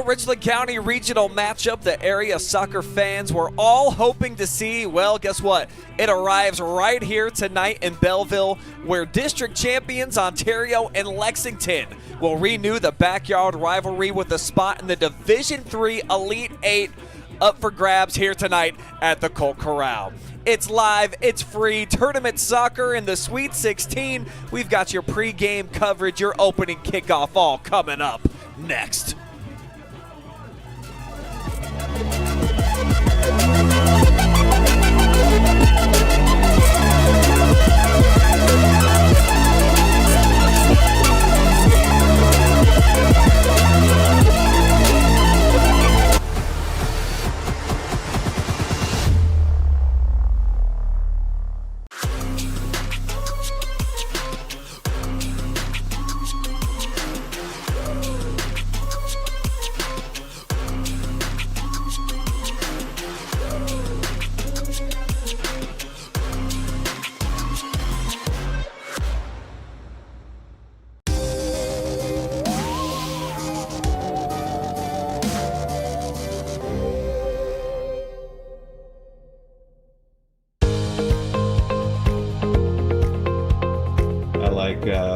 all-Richland County regional matchup the area soccer fans were all hoping to see. Well, guess what? It arrives right here tonight in Bellville, where District Champions Ontario and Lexington will renew the Backyard Rivalry with a spot in the Division III Elite 8 up for grabs here tonight at the Colt Corral. It's live, it's free, tournament soccer in the Sweet 16. We've got your pregame coverage, your opening kickoff all coming up next.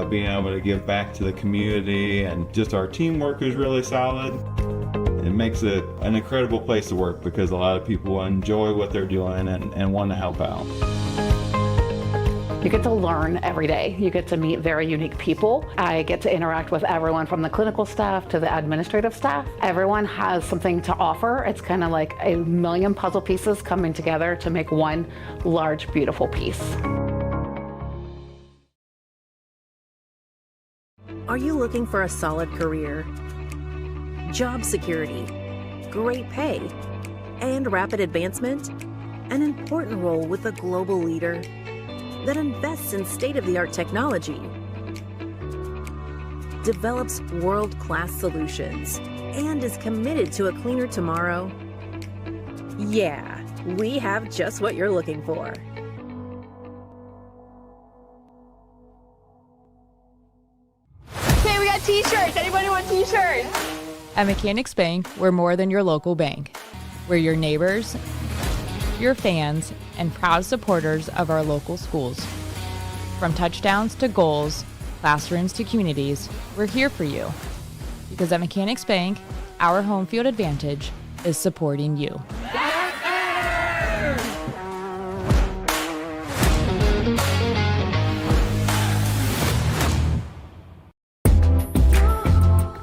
Being able to give back to the community, and just our teamwork is really solid. It makes it an incredible place to work because a lot of people enjoy what they're doing and want to help out. You get to learn every day. You get to meet very unique people. I get to interact with everyone from the clinical staff to the administrative staff. Everyone has something to offer. It's kind of like a million puzzle pieces coming together to make one large, beautiful piece. Are you looking for a solid career, job security, great pay, and rapid advancement? An important role with a global leader that invests in state-of-the-art technology, develops world-class solutions, and is committed to a cleaner tomorrow? Yeah, we have just what you're looking for. T-shirts. Anybody want t-shirts? At Mechanics Bank, we're more than your local bank. We're your neighbors, your fans, and proud supporters of our local schools. From touchdowns to goals, classrooms to communities, we're here for you. Because at Mechanics Bank, our home field advantage is supporting you.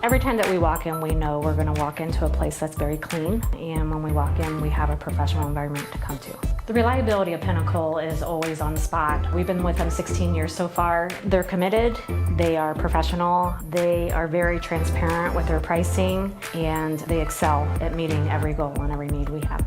Every time that we walk in, we know we're going to walk into a place that's very clean, and when we walk in, we have a professional environment to come to. The reliability of Pinnacle is always on the spot. We've been with them 16 years so far. They're committed, they are professional, they are very transparent with their pricing, and they excel at meeting every goal and every need we have.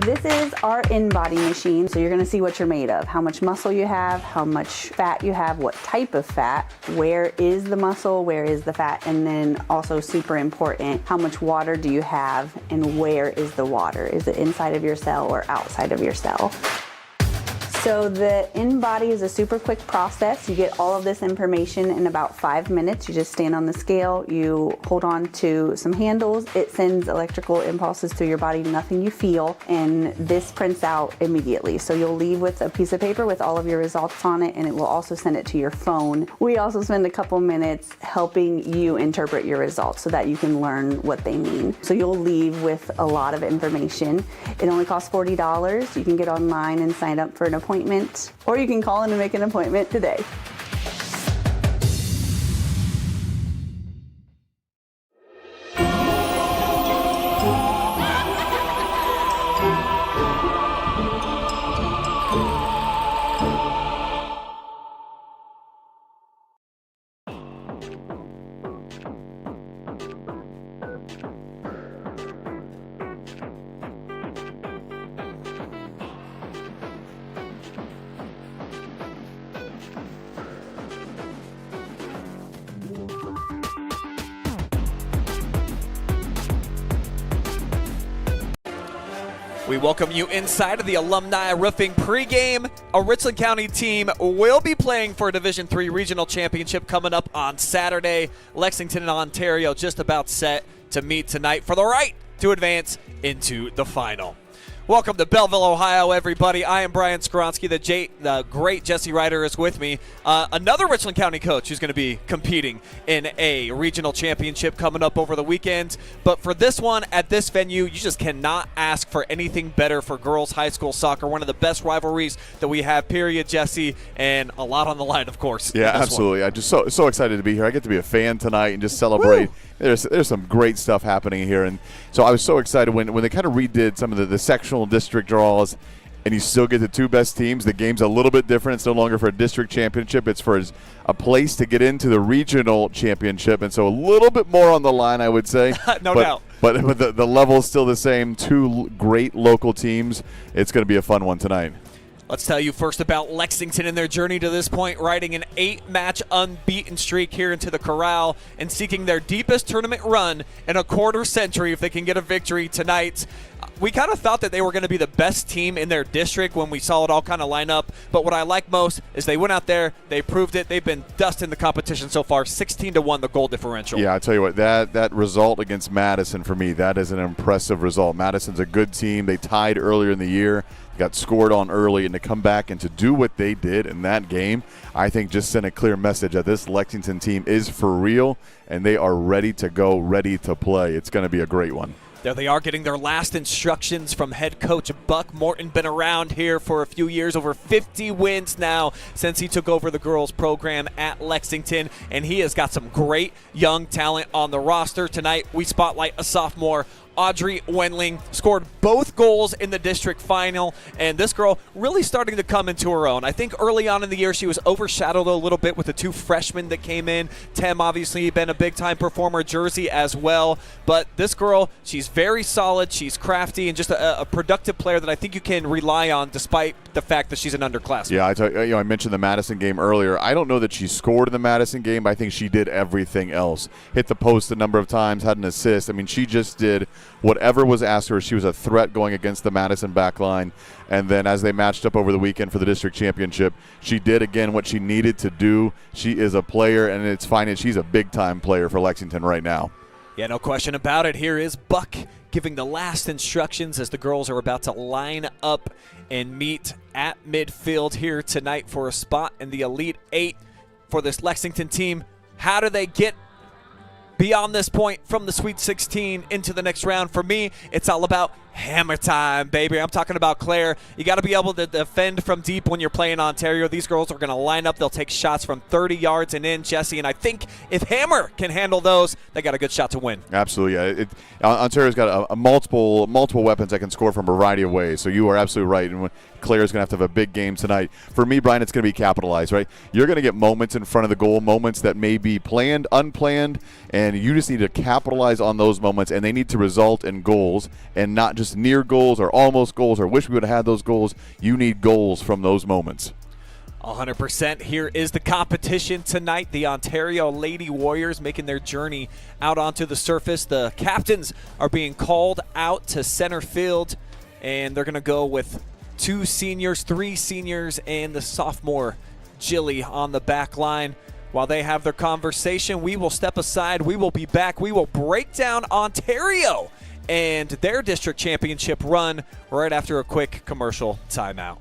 This is our in-body machine, so you're going to see what you're made of, how much muscle you have, how much fat you have, what type of fat, where is the muscle, where is the fat, and then also super important, how much water do you have and where is the water? Is it inside of your cell or outside of your cell? So the in-body is a super quick process. You get all of this information in about 5 minutes. You just stand on the scale, you hold on to some handles, it sends electrical impulses through your body, nothing you feel, and this prints out immediately. So you'll leave with a piece of paper with all of your results on it, and it will also send it to your phone. We also spend a couple minutes helping you interpret your results so that you can learn what they mean. So you'll leave with a lot of information. It only costs $40. You can get online and sign up for an appointment, or you can call in and make an appointment today. We welcome you inside of the Alumni Roofing pregame. A Richland County team will be playing for a Division III Regional Championship coming up on Saturday. Lexington and Ontario just about set to meet tonight for the right to advance into the final. Welcome to Bellville, Ohio, everybody. I am Brian Skowronski. The great Jesse Ryder is with me. Another Richland County coach who's going to be competing in a regional championship coming up over the weekend. But for this one, at this venue, you just cannot ask for anything better for girls high school soccer. One of the best rivalries that we have, period, Jesse, and a lot on the line, of course. Yeah, absolutely. I'm just so excited to be here. I get to be a fan tonight and just celebrate. Woo! There's some great stuff happening here, and so I was so excited when they kind of redid some of the sectional district draws, and you still get the two best teams. The game's a little bit different. It's no longer for a district championship. It's for a place to get into the regional championship, and so a little bit more on the line, I would say. No doubt. But the level's still the same. Two great local teams. It's going to be a fun one tonight. Let's tell you first about Lexington and their journey to this point, riding an 8-match unbeaten streak here into the Corral and seeking their deepest tournament run in a quarter century if they can get a victory tonight. We kind of thought that they were going to be the best team in their district when we saw it all kind of line up, but what I like most is they went out there, they proved it, they've been dusting the competition so far, 16-1 the goal differential. Yeah, I tell you what, that result against Madison, for me, that is an impressive result. Madison's a good team. They tied earlier in the year, got scored on early, and to come back and to do what they did in that game, I think just sent a clear message that this Lexington team is for real, and they are ready to go, ready to play. It's going to be a great one. There they are getting their last instructions from head coach Buck Morton. Been around here for a few years, over 50 wins now since he took over the girls program at Lexington, and he has got some great young talent on the roster. Tonight we spotlight a sophomore, Audrey Wendling, scored both goals in the district final, and this girl really starting to come into her own. I think early on in the year she was overshadowed a little bit with the two freshmen that came in. Tem obviously been a big-time performer, Jersey as well, but this girl, she's very solid, she's crafty, and just a productive player that I think you can rely on despite the fact that she's an underclassman. Yeah, I mentioned the Madison game earlier. I don't know that she scored in the Madison game, but I think she did everything else. Hit the post a number of times, had an assist. I mean, she just did whatever was asked of her. She was a threat going against the Madison back line. And then as they matched up over the weekend for the district championship, she did, again, what she needed to do. She is a player, and it's fine. She's a big-time player for Lexington right now. Yeah, no question about it. Here is Buck giving the last instructions as the girls are about to line up and meet at midfield here tonight for a spot in the Elite Eight for this Lexington team. How do they get beyond this point from the Sweet 16 into the next round? For me, it's all about hammer time, baby. I'm talking about Claire. You got to be able to defend from deep when you're playing Ontario. These girls are going to line up. They'll take shots from 30 yards and in, Jesse. And I think if Hammer can handle those, they got a good shot to win. Absolutely. Yeah. Ontario's got a multiple weapons that can score from a variety of ways. So you are absolutely right. And Claire's going to have a big game tonight. For me, Brian, it's going to be capitalized, right? You're going to get moments in front of the goal, moments that may be planned, unplanned, and you just need to capitalize on those moments, and they need to result in goals and not just near goals or almost goals or wish we would have had those goals. You need goals from those moments. 100%. Here is the competition tonight. The Ontario Lady Warriors making their journey out onto the surface. The captains are being called out to center field, and they're going to go with 2 seniors, 3 seniors, and the sophomore Jilly on the back line. While they have their conversation, we will step aside. We will be back. We will break down Ontario and their district championship run right after a quick commercial timeout.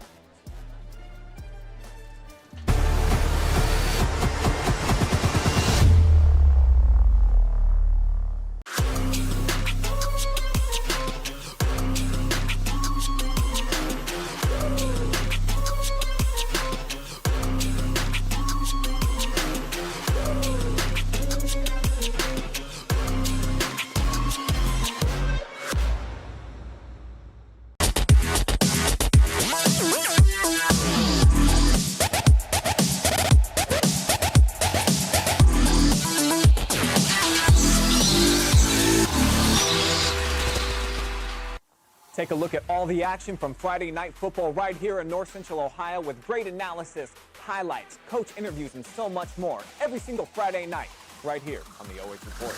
Take a look at all the action from Friday Night Football right here in North Central Ohio with great analysis, highlights, coach interviews, and so much more every single Friday night right here on the OH Report.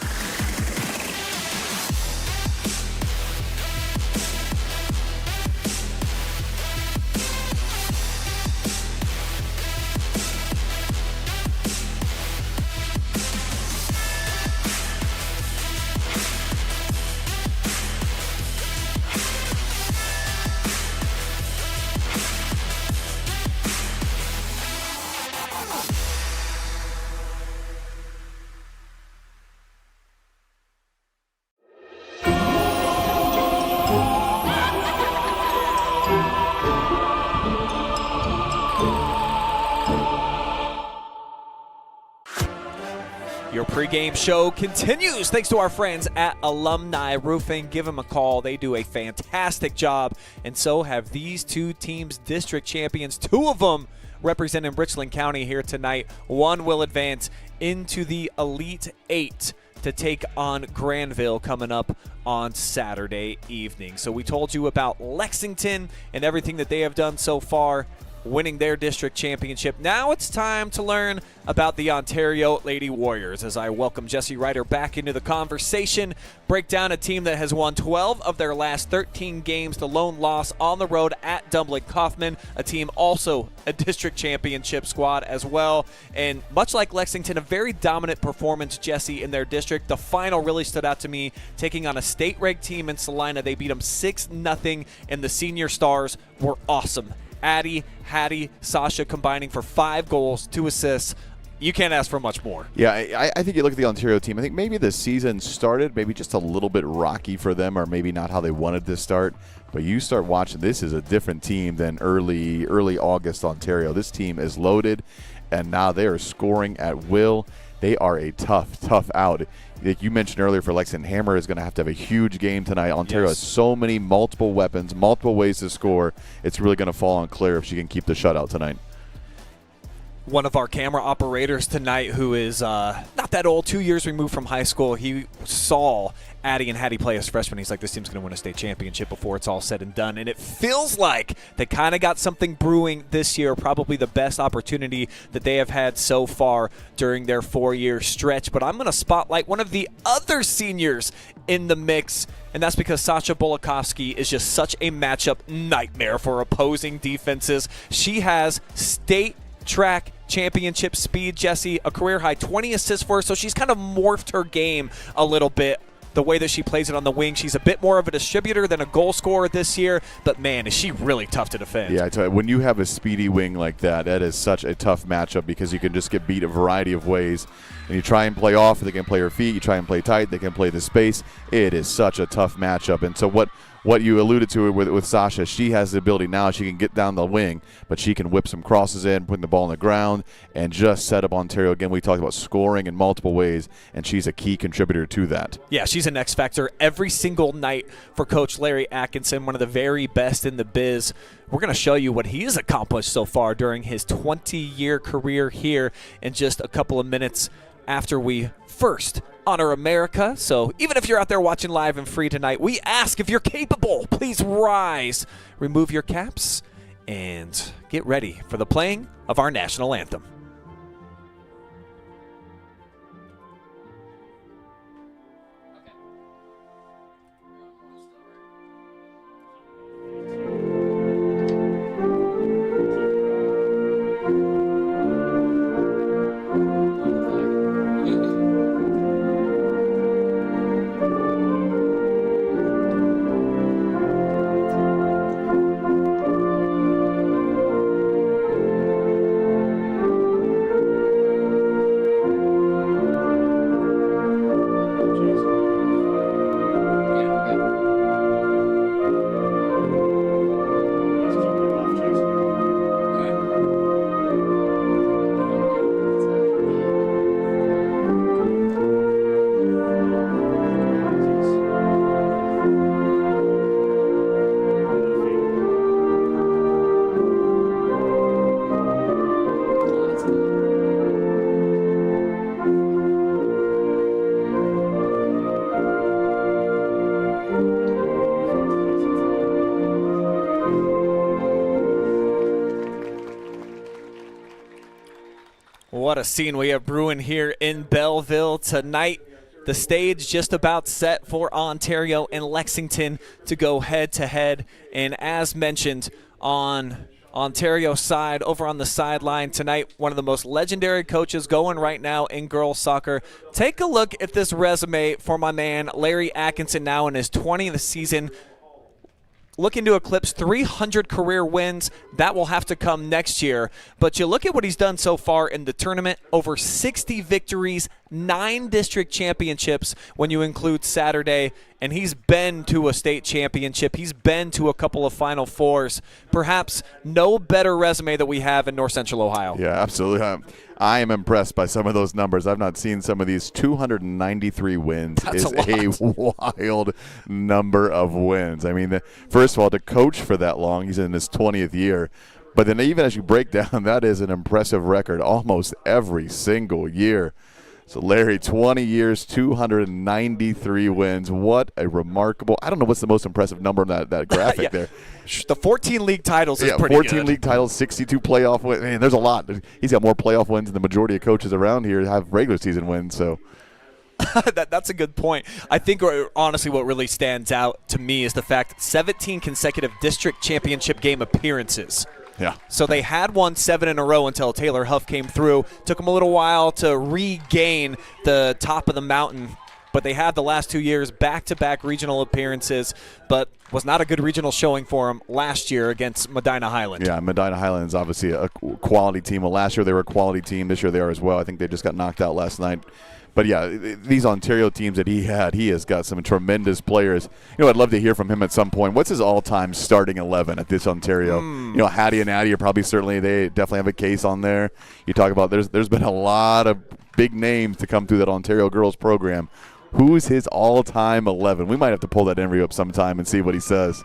Pre-game show continues thanks to our friends at Alumni Roofing. Give them a call. They do a fantastic job, and so have these two teams, district champions, two of them representing Richland County here tonight. One will advance into the Elite Eight to take on Granville coming up on Saturday evening. So we told you about Lexington and everything that they have done so far, winning their district championship. Now it's time to learn about the Ontario Lady Warriors as I welcome Jesse Ryder back into the conversation. Break down a team that has won 12 of their last 13 games, the lone loss on the road at Dumbledore-Kaufman, a team also a district championship squad as well. And much like Lexington, a very dominant performance, Jesse, in their district. The final really stood out to me, taking on a state-ranked team in Salina. They beat them 6-0, and the senior stars were awesome. Addie, Hattie, Sasha combining for 5 goals, 2 assists. You can't ask for much more. Yeah, I think you look at the Ontario team, I think maybe the season started maybe just a little bit rocky for them, or maybe not how they wanted to start. But you start watching, this is a different team than early August Ontario. This team is loaded, and now they are scoring at will. They are a tough out. Like you mentioned earlier, for Lexington, Hammer is going to have a huge game tonight. Ontario has so many multiple weapons, multiple ways to score. It's really going to fall on Claire if she can keep the shutout tonight. One of our camera operators tonight, who is not that old, 2 years removed from high school, he saw Addie and Hattie play as freshmen. He's like, this team's going to win a state championship before it's all said and done. And it feels like they kind of got something brewing this year, probably the best opportunity that they have had so far during their 4-year stretch. But I'm going to spotlight one of the other seniors in the mix, and that's because Sasha Bolakovsky is just such a matchup nightmare for opposing defenses. She has state track championship speed, Jesse, a career-high 20 assists for her, so she's kind of morphed her game a little bit. The way that she plays it on the wing, she's a bit more of a distributor than a goal scorer this year, but man, is she really tough to defend. Yeah, I tell you, when you have a speedy wing like that, that is such a tough matchup because you can just get beat a variety of ways. And you try and play off, they can play her feet. You try and play tight, they can play the space. It is such a tough matchup. And so what you alluded to with Sasha, she has the ability now, she can get down the wing, but she can whip some crosses in, putting the ball on the ground, and just set up Ontario. Again, we talked about scoring in multiple ways, and she's a key contributor to that. Yeah, she's an X factor every single night for Coach Larry Atkinson, one of the very best in the biz. We're going to show you what he has accomplished so far during his 20-year career here in just a couple of minutes after we first honor America. So even if you're out there watching live and free tonight, we ask if you're capable, please rise, remove your caps, and get ready for the playing of our national anthem. What a scene we have brewing here in Bellville tonight. The stage just about set for Ontario and Lexington to go head-to-head. And as mentioned, on Ontario's side, over on the sideline tonight, one of the most legendary coaches going right now in girls soccer. Take a look at this resume for my man Larry Atkinson, now in his 20th season. Looking to eclipse 300 career wins. That will have to come next year. But you look at what he's done so far in the tournament, over 60 victories, 9 district championships when you include Saturday, and he's been to a state championship. He's been to a couple of Final Fours. Perhaps no better resume that we have in North Central Ohio. Yeah, absolutely. I am impressed by some of those numbers. I've not seen some of these. 293 wins is a wild number of wins. I mean, first of all, to coach for that long, he's in his 20th year. But then even as you break down, that is an impressive record almost every single year. So, Larry, 20 years, 293 wins. What a remarkable – I don't know what's the most impressive number in that graphic there. The 14 league titles is pretty 14 good. league titles, 62 playoff wins. Man, there's a lot. He's got more playoff wins than the majority of coaches around here have regular season wins. So That's a good point. I think, honestly, what really stands out to me is the fact that 17 consecutive district championship game appearances. Yeah. So they had won 7 in a row until Taylor Huff came through. Took them a little while to regain the top of the mountain, but they had the last 2 years back-to-back regional appearances, but was not a good regional showing for them last year against Medina Highland. Yeah, Medina Highland is obviously a quality team. Well, last year they were a quality team. This year they are as well. I think they just got knocked out last night. But, yeah, these Ontario teams that he has got some tremendous players. You know, I'd love to hear from him at some point. What's his all-time starting 11 at this Ontario? You know, Hattie and Addie are probably they definitely have a case on there. You talk about there's been a lot of big names to come through that Ontario girls program. Who's his all-time 11? We might have to pull that interview up sometime and see what he says.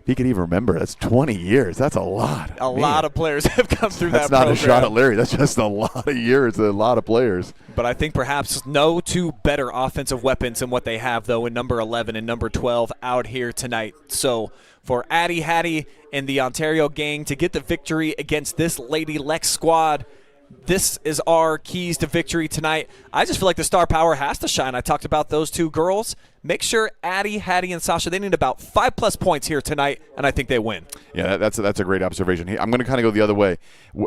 If he can even remember, that's 20 years. That's a lot. A lot of players have come through that program. That's not a shot at Larry. That's just a lot of years, a lot of players. But I think perhaps no two better offensive weapons than what they have, though, in number 11 and number 12 out here tonight. So for Addie, Hattie, and the Ontario gang to get the victory against this Lady Lex squad, this is our keys to victory tonight. I just feel like the star power has to shine. I talked about those two girls. Make sure Addie, Hattie, and Sasha, they need about 5+ points here tonight, and I think they win. Yeah, that's a great observation. I'm going to kind of go the other way.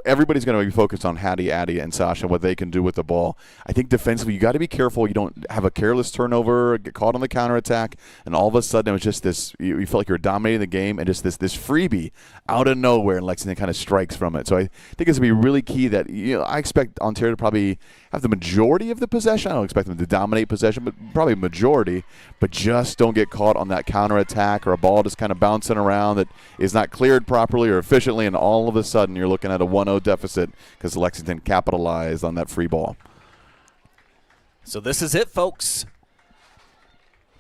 Everybody's going to be focused on Hattie, Addie, and Sasha, what they can do with the ball. I think defensively, you got to be careful. You don't have a careless turnover, get caught on the counterattack, and all of a sudden it was just this, you felt like you were dominating the game, and just this freebie out of nowhere, and Lexington kind of strikes from it. So I think it's going to be really key that, I expect Ontario to probably have the majority of the possession. I don't expect them to dominate possession, but probably majority. But just don't get caught on that counterattack or a ball just kind of bouncing around that is not cleared properly or efficiently, and all of a sudden you're looking at a 1-0 deficit because Lexington capitalized on that free ball. So this is it, folks.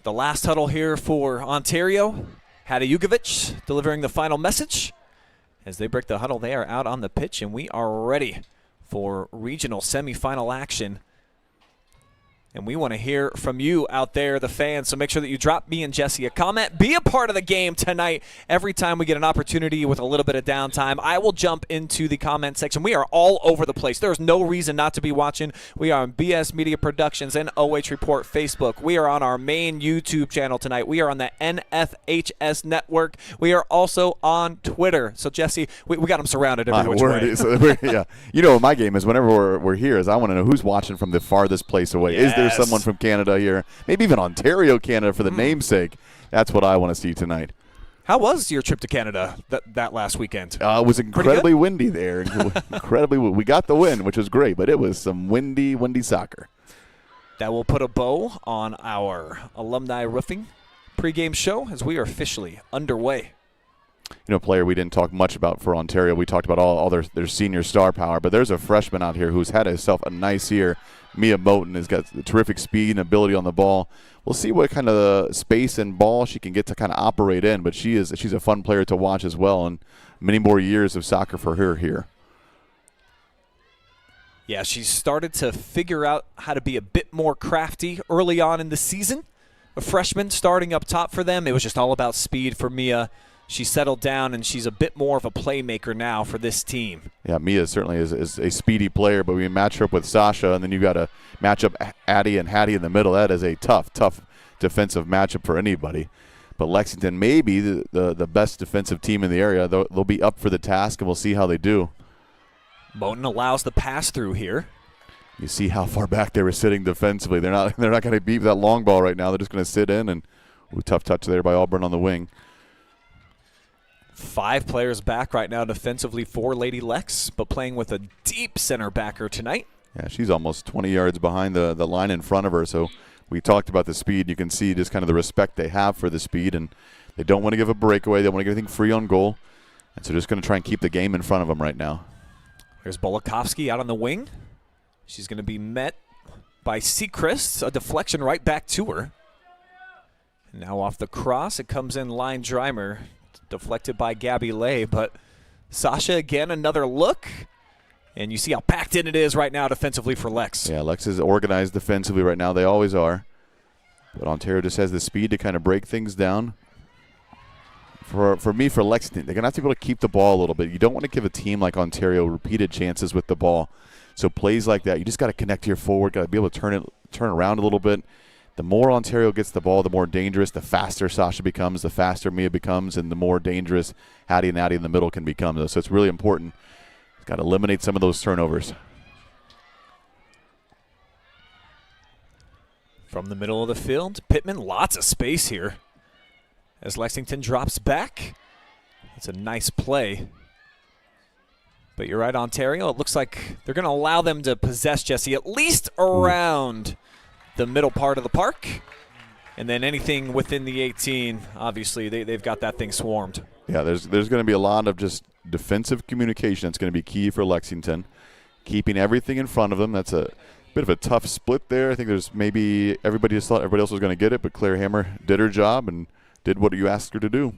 The last huddle here for Ontario. Hattie Jugovic delivering the final message. As they break the huddle, they are out on the pitch, and we are ready for regional semifinal action. And we want to hear from you out there, the fans. So make sure that you drop me and Jesse a comment. Be a part of the game tonight. Every time we get an opportunity with a little bit of downtime, I will jump into the comment section. We are all over the place. There's no reason not to be watching. We are on BS Media Productions and OH Report Facebook. We are on our main YouTube channel tonight. We are on the NFHS Network. We are also on Twitter. So, Jesse, we got them surrounded every which way. Yeah. You know what my game is whenever we're here is I want to know who's watching from the farthest place away. Yes. Is there someone from Canada here, maybe even Ontario, Canada, for the namesake? That's what I want to see tonight. How was your trip to Canada that last weekend? It was incredibly windy there. Incredibly, we got the win, which was great, but it was some windy soccer. That will put a bow on our Alumni Roofing pregame show as we are officially underway. Player we didn't talk much about for Ontario. We talked about all their senior star power, but there's a freshman out here who's had herself a nice year. Mia Moten has got terrific speed and ability on the ball. We'll see what kind of space and ball she can get to kind of operate in, but she's a fun player to watch as well, and many more years of soccer for her here. Yeah, she's started to figure out how to be a bit more crafty early on in the season. A freshman starting up top for them. It was just all about speed for Mia. She settled down, and she's a bit more of a playmaker now for this team. Yeah, Mia certainly is a speedy player, but we match her up with Sasha, and then you got to match up Addie and Hattie in the middle. That is a tough defensive matchup for anybody. But Lexington may be the best defensive team in the area. They'll be up for the task, and we'll see how they do. Moten allows the pass through here. You see how far back they were sitting defensively. They're not going to beat that long ball right now. They're just going to sit in, and tough touch there by Auburn on the wing. 5 players back right now defensively for Lady Lex, but playing with a deep center backer tonight. Yeah, she's almost 20 yards behind the line in front of her, so we talked about the speed. You can see just kind of the respect they have for the speed, and they don't want to give a breakaway. They don't want to get anything free on goal. And so just going to try and keep the game in front of them right now. There's Bolakovsky out on the wing. She's going to be met by Seacrest, a deflection right back to her. And now off the cross, it comes in line driver, deflected by Gabby Lay. But Sasha, again, another look. And you see how packed in it is right now defensively for Lex. Yeah, Lex is organized defensively right now. They always are. But Ontario just has the speed to kind of break things down. For me, for Lexington, they're going to have to be able to keep the ball a little bit. You don't want to give a team like Ontario repeated chances with the ball. So plays like that, you just got to connect to your forward, got to be able to turn around a little bit. The more Ontario gets the ball, the more dangerous, the faster Sasha becomes, the faster Mia becomes, and the more dangerous Hattie and Addie in the middle can become. So it's really important. Got to eliminate some of those turnovers. From the middle of the field, Pittman, lots of space here. As Lexington drops back, it's a nice play. But you're right, Ontario. It looks like they're going to allow them to possess, Jesse, at least around the middle part of the park. And then anything within the 18, obviously, they've got that thing swarmed. Yeah, there's going to be a lot of just defensive communication. That's going to be key for Lexington. Keeping everything in front of them. That's a bit of a tough split there. I think there's maybe everybody just thought everybody else was going to get it, but Claire Hammer did her job and did what you asked her to do.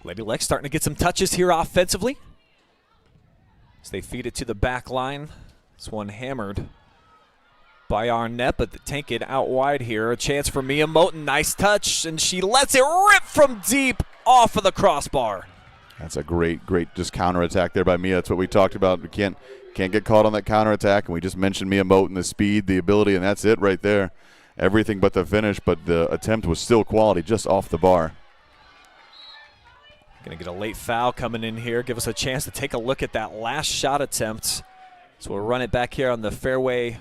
Lady Lex starting to get some touches here offensively. As they feed it to the back line. This one hammered by Arnett, but they take it out wide here. A chance for Mia Moten. Nice touch, and she lets it rip from deep off of the crossbar. That's a great just counterattack there by Mia. That's what we talked about. We can't get caught on that counterattack, and we just mentioned Mia Moten, the speed, the ability, and that's it right there. Everything but the finish, but the attempt was still quality, just off the bar. Going to get a late foul coming in here. Give us a chance to take a look at that last shot attempt. So we'll run it back here on the Fairway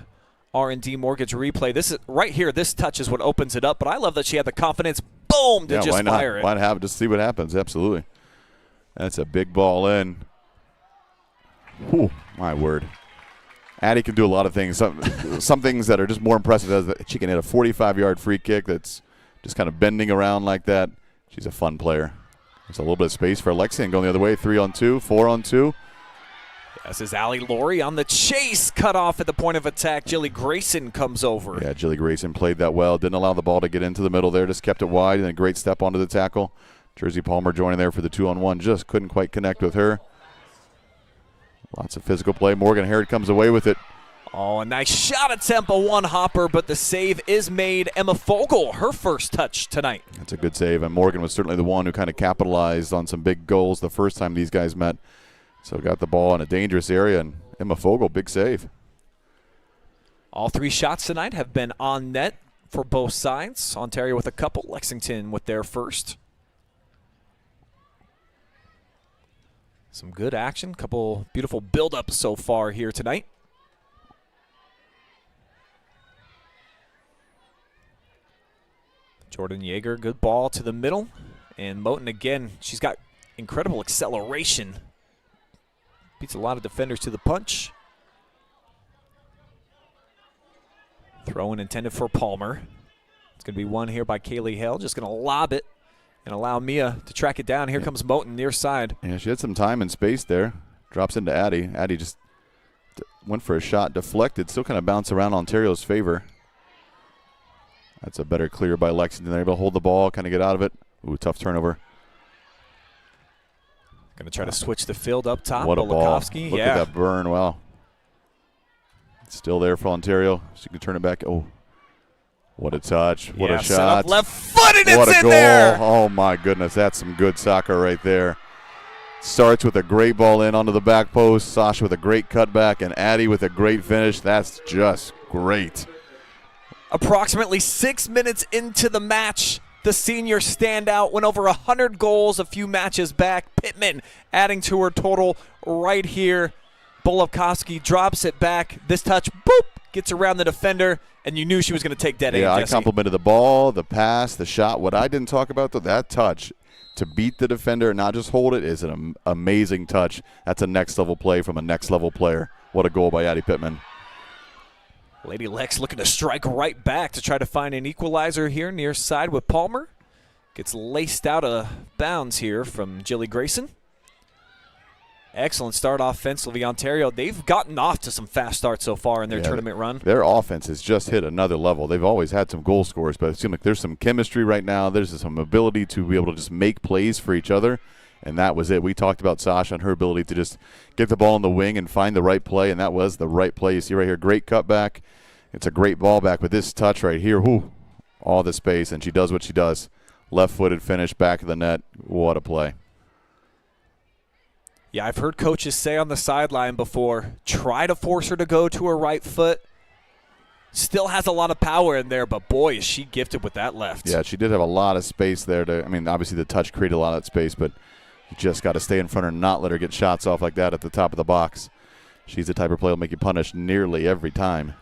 R&D Mortgage replay. This is right here. This touch is what opens it up. But I love that she had the confidence, boom, to just fire it. Why not have it? Just see what happens. Absolutely. That's a big ball in. Whew, my word. Addie can do a lot of things. Some things that are just more impressive. As she can hit a 45-yard free kick that's just kind of bending around like that. She's a fun player. There's a little bit of space for Lexington going the other way. 3-on-2, 4-on-2. This is Allie Laurie on the chase. Cut off at the point of attack. Jilly Grayson comes over. Yeah, Jilly Grayson played that well. Didn't allow the ball to get into the middle there. Just kept it wide, and a great step onto the tackle. Jersey Palmer joining there for the 2-on-1. Just couldn't quite connect with her. Lots of physical play. Morgan Harrod comes away with it. Oh, a nice shot attempt, a one-hopper, but the save is made. Emma Fogel, her first touch tonight. That's a good save, and Morgan was certainly the one who kind of capitalized on some big goals the first time these guys met. So got the ball in a dangerous area, and Emma Fogel, big save. All three shots tonight have been on net for both sides. Ontario with a couple, Lexington with their first. Some good action, couple beautiful build-ups so far here tonight. Jordan Yeager, good ball to the middle. And Moten again, she's got incredible acceleration. Beats a lot of defenders to the punch. Throw-in intended for Palmer. It's going to be one here by Kaylee Hale. Just going to lob it and allow Mia to track it down. Here comes Moten near side. Yeah, she had some time and space there. Drops into Addie. Addie just went for a shot, deflected. Still kind of bounced around Ontario's favor. That's a better clear by Lexington. They're able to hold the ball, kind of get out of it. Ooh, tough turnover. Going to try to switch the field up top. What a ball. Look yeah. at that burn. Wow. It's still there for Ontario. She can turn it back. Oh, what a touch. What a shot. Set up left foot, and what it's a in goal. there. Oh, my goodness. That's some good soccer right there. Starts with a great ball in onto the back post. Sasha with a great cutback, and Addie with a great finish. That's just great. Approximately 6 minutes into the match, the senior standout went over 100 goals a few matches back. Pittman adding to her total right here. Bolakovsky drops it back. This touch, boop, gets around the defender, and you knew she was going to take dead aim. Yeah, I Jesse. complimented the ball, the pass, the shot. What I didn't talk about, though, that touch to beat the defender and not just hold it is an amazing touch. That's a next-level play from a next-level player. What a goal by Addie Pittman. Lady Lex looking to strike right back to try to find an equalizer here near side with Palmer. Gets laced out of bounds here from Jilly Grayson. Excellent start offensively. Ontario, they've gotten off to some fast starts so far in their tournament run. Their offense has just hit another level. They've always had some goal scorers, but it seems like there's some chemistry right now. There's some ability to be able to just make plays for each other, and that was it. We talked about Sasha and her ability to just get the ball in the wing and find the right play, and that was the right play. You see right here, great cutback. It's a great ball back with this touch right here. Whoo, all the space, and she does what she does. Left-footed finish, back of the net. What a play. Yeah, I've heard coaches say on the sideline before, try to force her to go to her right foot. Still has a lot of power in there, but boy, is she gifted with that left. Yeah, she did have a lot of space there. Obviously the touch created a lot of that space, but you just got to stay in front of her and not let her get shots off like that at the top of the box. She's the type of player that will make you punish nearly every time.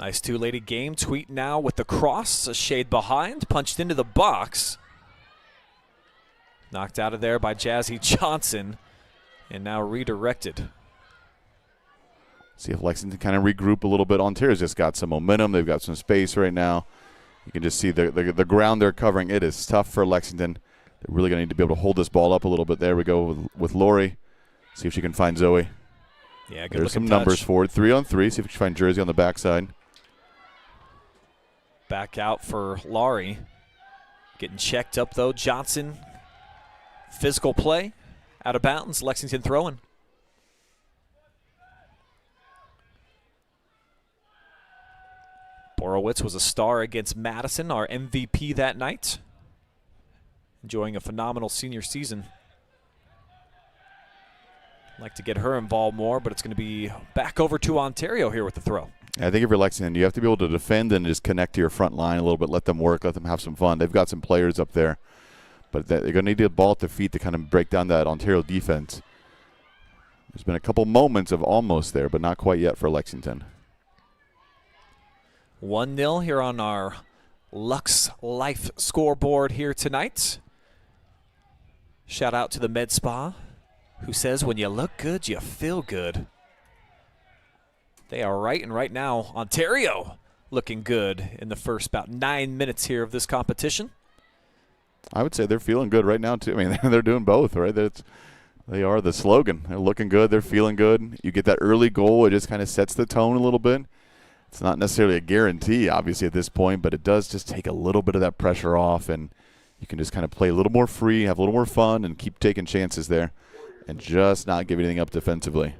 Nice two-lady game. Tweet now with the cross, a shade behind, punched into the box. Knocked out of there by Jazzy Johnson. And now redirected. See if Lexington kind of regroup a little bit. Ontario's just got some momentum. They've got some space right now. You can just see the ground they're covering. It is tough for Lexington. They're really going to need to be able to hold this ball up a little bit. There we go with Lori. See if she can find Zoe. Yeah, good. There's some numbers forward. 3-on-3. See if we can find Jersey on the backside. Back out for Laurie. Getting checked up, though. Johnson. Physical play. Out of bounds. Lexington throwing. Borowitz was a star against Madison, our MVP that night. Enjoying a phenomenal senior season. Like to get her involved more, but it's going to be back over to Ontario here with the throw. I think if you're Lexington, you have to be able to defend and just connect to your front line a little bit, let them work, let them have some fun. They've got some players up there, but they're going to need the ball at the feet to kind of break down that Ontario defense. There's been a couple moments of almost there, but not quite yet for Lexington. 1-0 here on our LuxLife scoreboard here tonight. Shout out to the Med Spa, who says when you look good, you feel good. They are right, and right now, Ontario looking good in the first about 9 minutes here of this competition. I would say they're feeling good right now, too. I mean, they're doing both, right? They are the slogan. They're looking good. They're feeling good. You get that early goal. It just kind of sets the tone a little bit. It's not necessarily a guarantee, obviously, at this point, but it does just take a little bit of that pressure off, and you can just kind of play a little more free, have a little more fun, and keep taking chances there and just not give anything up defensively.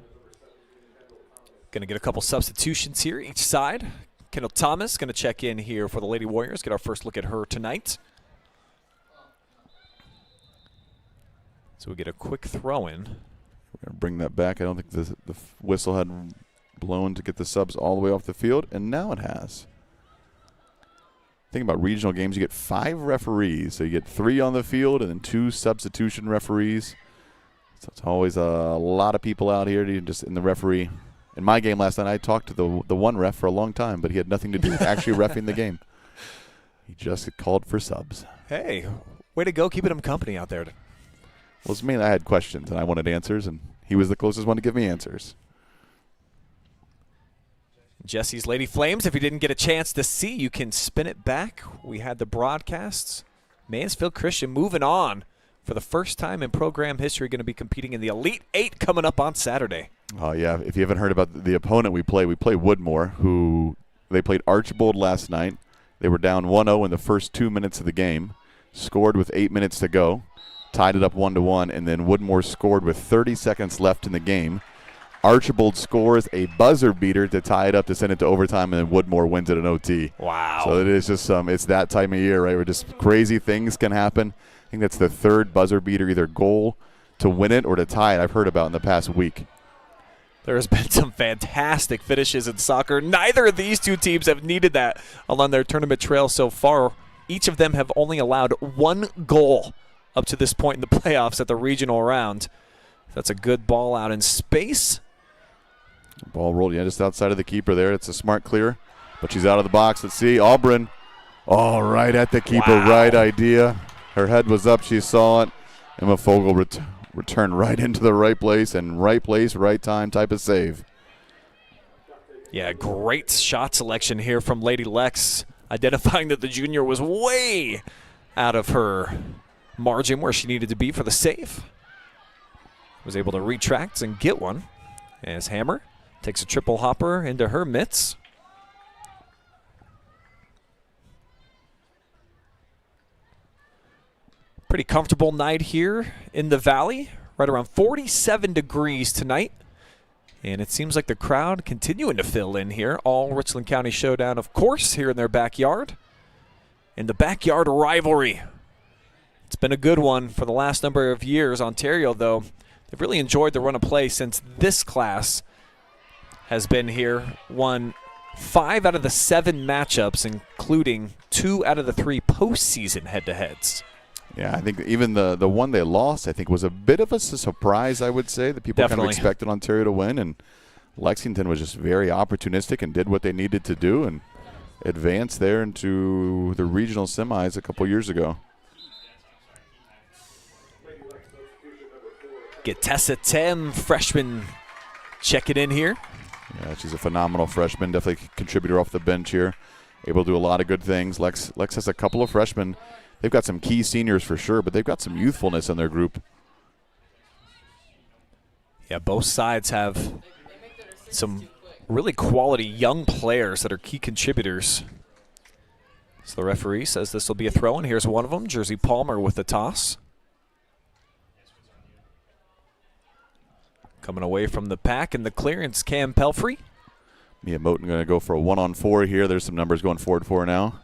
Going to get a couple substitutions here each side. Kendall Thomas going to check in here for the Lady Warriors. Get our first look at her tonight. So we get a quick throw-in. We're going to bring that back. I don't think the whistle had blown to get the subs all the way off the field, and now it has. Think about regional games. You get 5 referees. So you get 3 on the field and then 2 substitution referees. So it's always a lot of people out here just in the referee. In my game last night, I talked to the one ref for a long time, but he had nothing to do with actually reffing the game. He just called for subs. Hey, way to go keeping him company out there. Well, it's me. I had questions, and I wanted answers, and he was the closest one to give me answers. Jesse's Lady Flames, if you didn't get a chance to see, you can spin it back. We had the broadcasts. Mansfield Christian moving on for the first time in program history, going to be competing in the Elite 8 coming up on Saturday. Oh, yeah. If you haven't heard about the opponent we play Woodmore, who they played Archibald last night. They were down 1-0 in the first 2 minutes of the game, scored with 8 minutes to go, tied it up 1-1, and then Woodmore scored with 30 seconds left in the game. Archibald scores a buzzer beater to tie it up to send it to overtime, and then Woodmore wins it in OT. Wow. So it is just it's that time of year, right, where just crazy things can happen. I think that's the 3rd buzzer beater, either goal to win it or to tie it, I've heard about in the past week. There has been some fantastic finishes in soccer. Neither of these two teams have needed that along their tournament trail so far. Each of them have only allowed 1 goal up to this point in the playoffs at the regional round. That's a good ball out in space. Ball rolled, just outside of the keeper there. It's a smart clear, but she's out of the box. Let's see, Auburn. Oh, right at the keeper, wow. Right idea. Her head was up, she saw it. Emma Fogel returned right into the right place, right time type of save. Yeah, great shot selection here from Lady Lex, identifying that the junior was way out of her margin where she needed to be for the save. Was able to retract and get one as Hammer takes a triple hopper into her mitts. Pretty comfortable night here in the Valley, right around 47 degrees tonight. And it seems like the crowd continuing to fill in here. All Richland County Showdown, of course, here in their backyard. In the Backyard Rivalry. It's been a good one for the last number of years. Ontario, though, they've really enjoyed the run of play since this class has been here. Won 5 out of the 7 matchups, including 2 out of the 3 postseason head-to-heads. Yeah, I think even the one they lost, I think, was a bit of a surprise, I would say, that people kind of expected Ontario to win. And Lexington was just very opportunistic and did what they needed to do and advanced there into the regional semis a couple years ago. Get Tessa Tem, freshman, check it in here. Yeah, she's a phenomenal freshman, definitely a contributor off the bench here. Able to do a lot of good things. Lex has a couple of freshmen. They've got some key seniors for sure, but they've got some youthfulness in their group. Yeah, both sides have some really quality young players that are key contributors. So the referee says this will be a throw-in. Here's one of them, Jersey Palmer with the toss. Coming away from the pack and the clearance, Cam Pelfrey. Mia Moten going to go for a 1-on-4 here. There's some numbers going forward for now.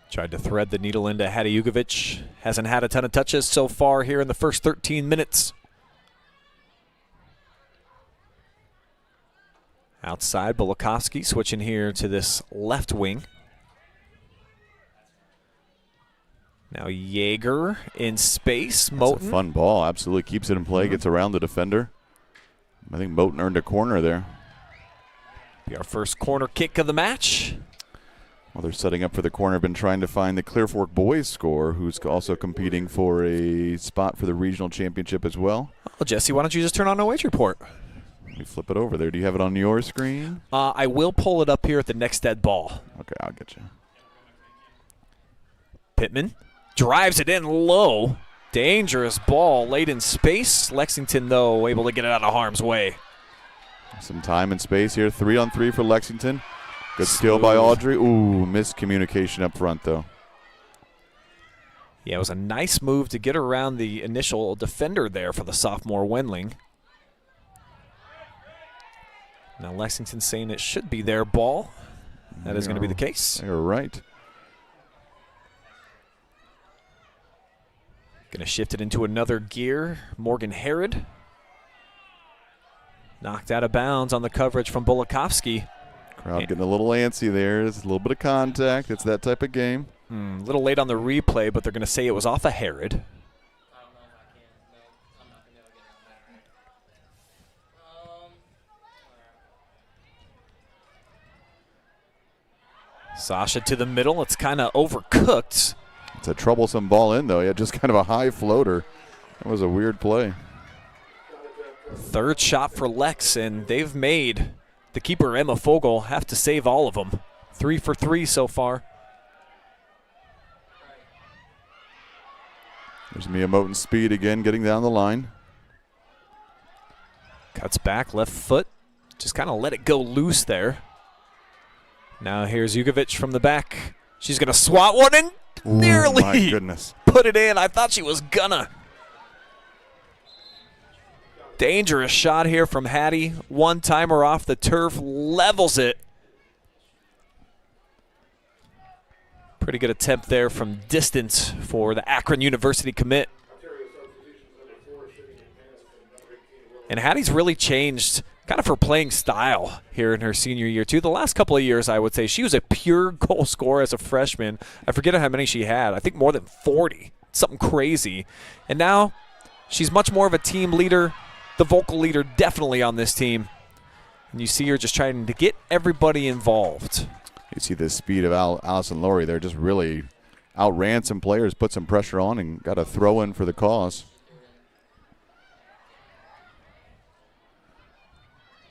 Tried to thread the needle into Hattie Jugovic. Hasn't had a ton of touches so far here in the first 13 minutes. Outside, Bolakovsky switching here to this left wing. Now Jaeger in space. Moten. That's a fun ball. Absolutely keeps it in play, gets around the defender. I think Moten earned a corner there. Be our first corner kick of the match. Well, they're setting up for the corner. Been trying to find the Clear Fork boys scorer, who's also competing for a spot for the regional championship as well. Well, Jesse, why don't you just turn on a wage report? Let me flip it over there. Do you have it on your screen? I will pull it up here at the next dead ball. Okay, I'll get you. Pittman drives it in low. Dangerous ball late in space. Lexington, though, able to get it out of harm's way. Some time and space here. 3-on-3 for Lexington. Good skill by Audrey. Ooh, miscommunication up front, though. Yeah, it was a nice move to get around the initial defender there for the sophomore Wendling. Now Lexington saying it should be their ball. That is going to be the case. You're right. Going to shift it into another gear. Morgan Herod. Knocked out of bounds on the coverage from Bolakovsky. Crowd getting a little antsy there. There's a little bit of contact. It's that type of game. A little late on the replay, but they're going to say it was off of Herod. Sasha to the middle. It's kind of overcooked. It's a troublesome ball in, though. Yeah, just kind of a high floater. That was a weird play. Third shot for Lex, and they've made the keeper, Emma Fogel, have to save all of them. 3 for 3 so far. There's Mia Moten's speed again, getting down the line. Cuts back, left foot. Just kind of let it go loose there. Now here's Jugovic from the back. She's going to swat one and nearly my goodness. Put it in. I thought she was gonna. Dangerous shot here from Hattie. One-timer off the turf, levels it. Pretty good attempt there from distance for the Akron University commit. And Hattie's really changed kind of her playing style here in her senior year, too. The last couple of years, I would say, she was a pure goal scorer as a freshman. I forget how many she had. I think more than 40. Something crazy. And now she's much more of a team leader, the vocal leader definitely on this team. And you see her just trying to get everybody involved. You see the speed of Allison Laurie there, just really outran some players, put some pressure on, and got a throw in for the cause.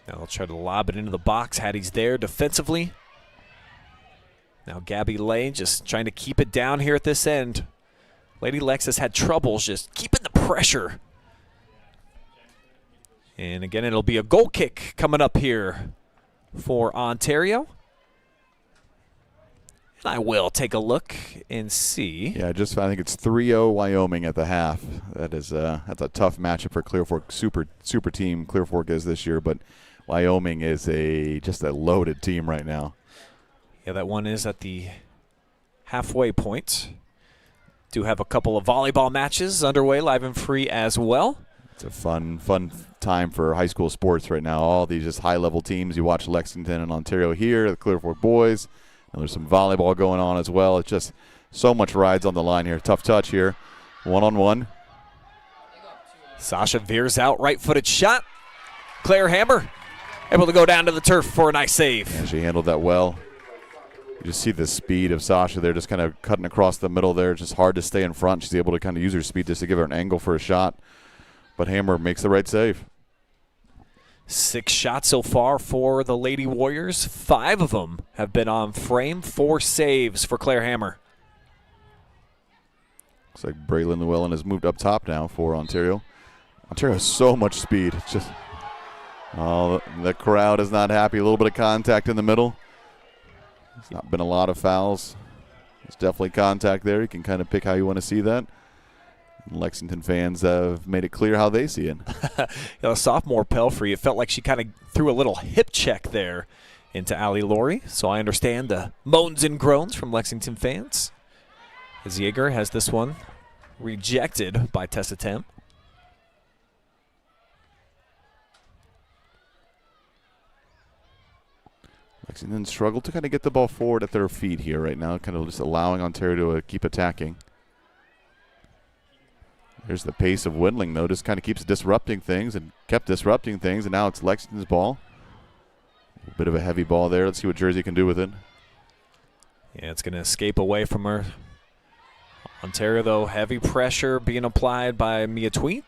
Now they'll try to lob it into the box. Hattie's there defensively. Now Gabby Lane just trying to keep it down here at this end. Lady Lex has had troubles just keeping the pressure. And again, it'll be a goal kick coming up here for Ontario. And I will take a look and see. Yeah, I think it's 3-0 Wyoming at the half. That's a tough matchup for Clear Fork. Super team Clear Fork is this year, but Wyoming is just a loaded team right now. Yeah, that one is at the halfway point. Do have a couple of volleyball matches underway, live and free as well. It's a fun time for high school sports right now. All these just high-level teams. You watch Lexington and Ontario here, the Clear Fork boys. And there's some volleyball going on as well. It's just so much rides on the line here. Tough touch here. One-on-one. Sasha veers out, right-footed shot. Claire Hammer able to go down to the turf for a nice save. Yeah, she handled that well. You just see the speed of Sasha there, just kind of cutting across the middle there. It's just hard to stay in front. She's able to kind of use her speed just to give her an angle for a shot. But Hammer makes the right save. 6 shots so far for the Lady Warriors. 5 of them have been on frame. 4 saves for Claire Hammer. Looks like Braylon Llewellyn has moved up top now for Ontario. Ontario has so much speed. It's just, the crowd is not happy. A little bit of contact in the middle. There's not been a lot of fouls. There's definitely contact there. You can kind of pick how you want to see that. Lexington fans have made it clear how they see it. Sophomore Pelfrey, it felt like she kind of threw a little hip check there into Allie Laurie. So I understand the moans and groans from Lexington fans. As Yeager has this one rejected by Tessa Tem. Lexington struggled to kind of get the ball forward at their feet here right now, kind of just allowing Ontario to keep attacking. There's the pace of Windling, though, just kind of keeps disrupting things and kept disrupting things, and now it's Lexington's ball. A bit of a heavy ball there. Let's see what Jersey can do with it. Yeah, it's going to escape away from her. Ontario, though, heavy pressure being applied by Mia Tweet.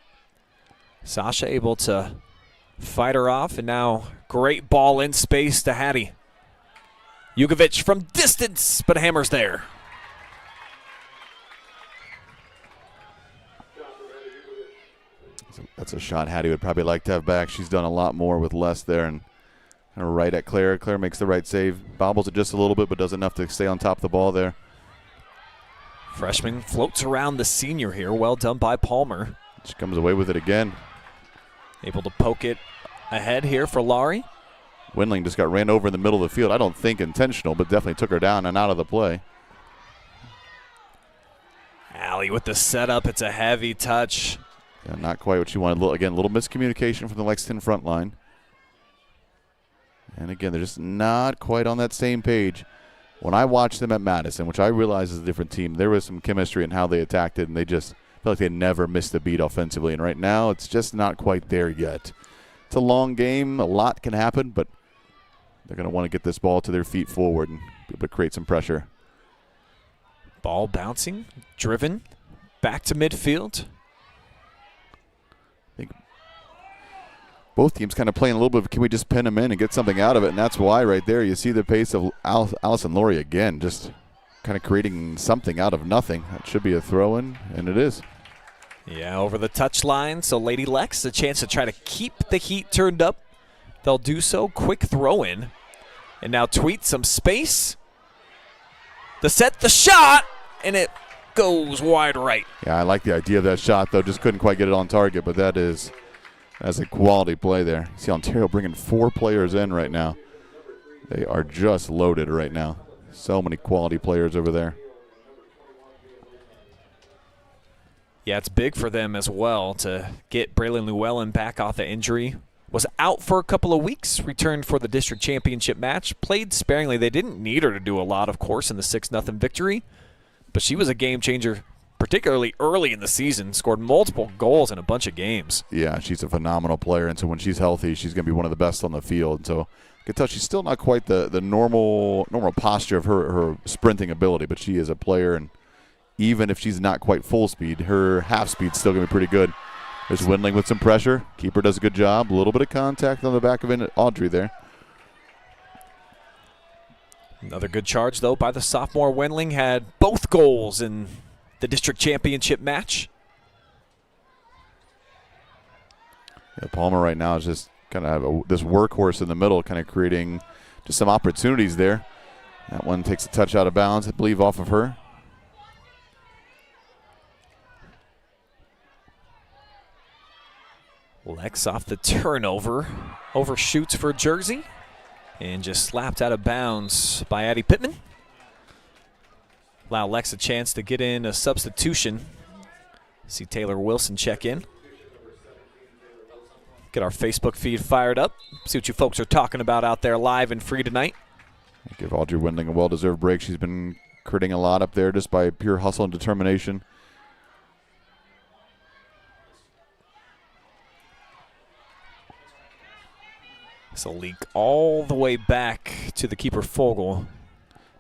Sasha able to fight her off, and now great ball in space to Hattie. Jugovic from distance, but Hammer's there. That's a shot Hattie would probably like to have back. She's done a lot more with less there, and kind of right at Claire. Claire makes the right save. Bobbles it just a little bit, but does enough to stay on top of the ball there. Freshman floats around the senior here. Well done by Palmer. She comes away with it again. Able to poke it ahead here for Laurie. Windling just got ran over in the middle of the field. I don't think intentional, but definitely took her down and out of the play. Allie with the setup. It's a heavy touch. Yeah, not quite what she wanted. Again, a little miscommunication from the Lexington front line. And again, they're just not quite on that same page. When I watched them at Madison, which I realize is a different team, there was some chemistry in how they attacked it, and they just felt like they never missed a beat offensively. And right now, it's just not quite there yet. It's a long game. A lot can happen, but they're going to want to get this ball to their feet forward and be able to create some pressure. Ball bouncing, driven, back to midfield. I think both teams kind of playing a little bit of, can we just pin them in and get something out of it? And that's why right there you see the pace of Allison Laurie again, just kind of creating something out of nothing. That should be a throw-in, and it is. Yeah, over the touchline. So Lady Lex, a chance to try to keep the heat turned up. They'll do so. Quick throw-in. And now Tweet some space. The set, the shot, and it goes wide right. Yeah, I like the idea of that shot, though. Just couldn't quite get it on target, but that's a quality play there. You see Ontario bringing 4 players in right now. They are just loaded right now. So many quality players over there. Yeah, it's big for them as well to get Braylon Llewellyn back off the injury. Was out for a couple of weeks, returned for the district championship match, played sparingly. They didn't need her to do a lot, of course, in the 6-0 victory, but she was a game changer, particularly early in the season, scored multiple goals in a bunch of games. Yeah, she's a phenomenal player, and so when she's healthy, she's going to be one of the best on the field. So you can tell she's still not quite the normal posture of her sprinting ability, but she is a player, and even if she's not quite full speed, her half speed's still going to be pretty good. There's Windling with some pressure. Keeper does a good job. A little bit of contact on the back of Audrey there. Another good charge, though, by the sophomore. Wendling had both goals in the district championship match. Yeah, Palmer right now is just kind of this workhorse in the middle, kind of creating just some opportunities there. That one takes a touch out of bounds, I believe, off of her. Lex off the turnover. Overshoots for Jersey. And just slapped out of bounds by Addie Pittman. Allow Lex a chance to get in a substitution. See Taylor Wilson check in. Get our Facebook feed fired up. See what you folks are talking about out there live and free tonight. Give Audrey Windling a well-deserved break. She's been critting a lot up there just by pure hustle and determination. This will leak all the way back to the keeper, Fogel.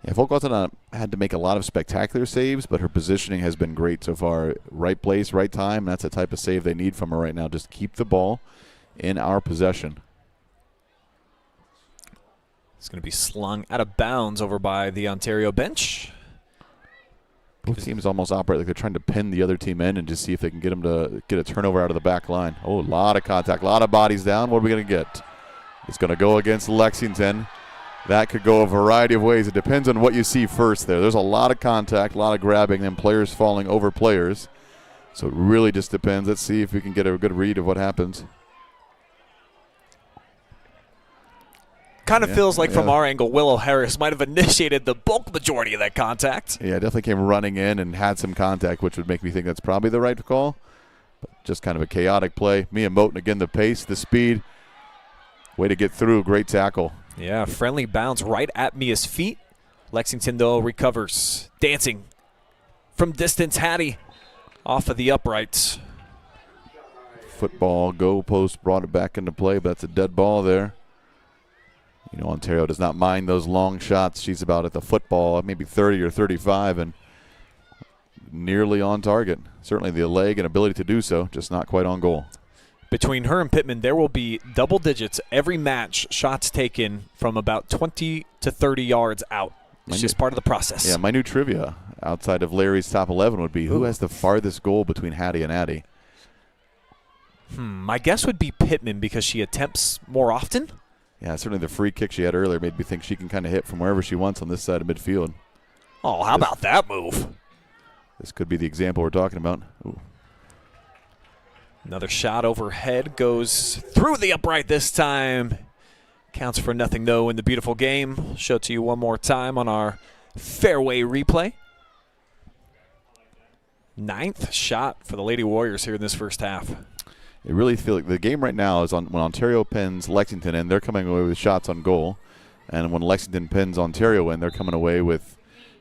Yeah, Fogel hasn't had to make a lot of spectacular saves, but her positioning has been great so far. Right place, right time. That's the type of save they need from her right now. Just keep the ball in our possession. It's going to be slung out of bounds over by the Ontario bench. Both teams almost operate like they're trying to pin the other team in and just see if they can get them to get a turnover out of the back line. Oh, a lot of contact, a lot of bodies down. What are we going to get? It's going to go against Lexington. That could go a variety of ways. It depends on what you see first there. There's a lot of contact, a lot of grabbing, and players falling over players. So it really just depends. Let's see if we can get a good read of what happens. Kind of feels like from our angle, Willow Harris might have initiated the bulk majority of that contact. Yeah, definitely came running in and had some contact, which would make me think that's probably the right call. But just kind of a chaotic play. Mia Moten, again, the pace, the speed. Way to get through. Great tackle. Yeah, friendly bounce right at Mia's feet. Lexington, though, recovers. Dancing from distance. Hattie off of the uprights. Football, goal post, brought it back into play, but that's a dead ball there. You know, Ontario does not mind those long shots. She's about at the football, maybe 30 or 35, and nearly on target. Certainly the leg and ability to do so, just not quite on goal. Between her and Pittman, there will be double digits every match, shots taken from about 20 to 30 yards out. It's just part of the process. Yeah, my new trivia outside of Larry's top 11 would be who has the farthest goal between Hattie and Addie? My guess would be Pittman because she attempts more often. Yeah, certainly the free kick she had earlier made me think she can kind of hit from wherever she wants on this side of midfield. Oh, how about that move? This could be the example we're talking about. Ooh. Another shot overhead goes through the upright this time. Counts for nothing, though, in the beautiful game. Show it to you one more time on our Fairway replay. 9th shot for the Lady Warriors here in this first half. I really feel like the game right now is on when Ontario pins Lexington in, they're coming away with shots on goal. And when Lexington pins Ontario in, they're coming away with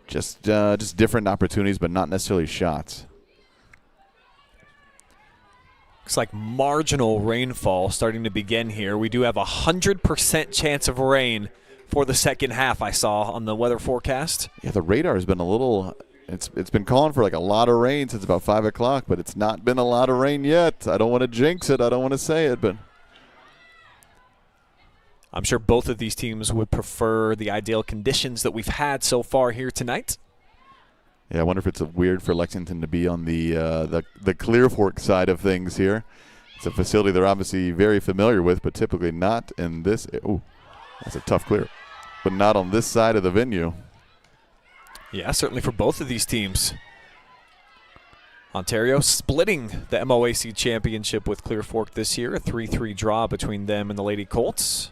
just different opportunities, but not necessarily shots. Looks like marginal rainfall starting to begin here. We do have a 100% chance of rain for the second half, I saw on the weather forecast. Yeah, the radar has been a little – it's been calling for like a lot of rain since about 5 o'clock, but it's not been a lot of rain yet. I don't want to jinx it. I don't want to say it, but I'm sure both of these teams would prefer the ideal conditions that we've had so far here tonight. Yeah, I wonder if it's weird for Lexington to be on the Clear Fork side of things here. It's a facility they're obviously very familiar with, but typically not in this. Oh, that's a tough clear. But not on this side of the venue. Yeah, certainly for both of these teams. Ontario splitting the MOAC championship with Clear Fork this year, a 3-3 draw between them and the Lady Colts.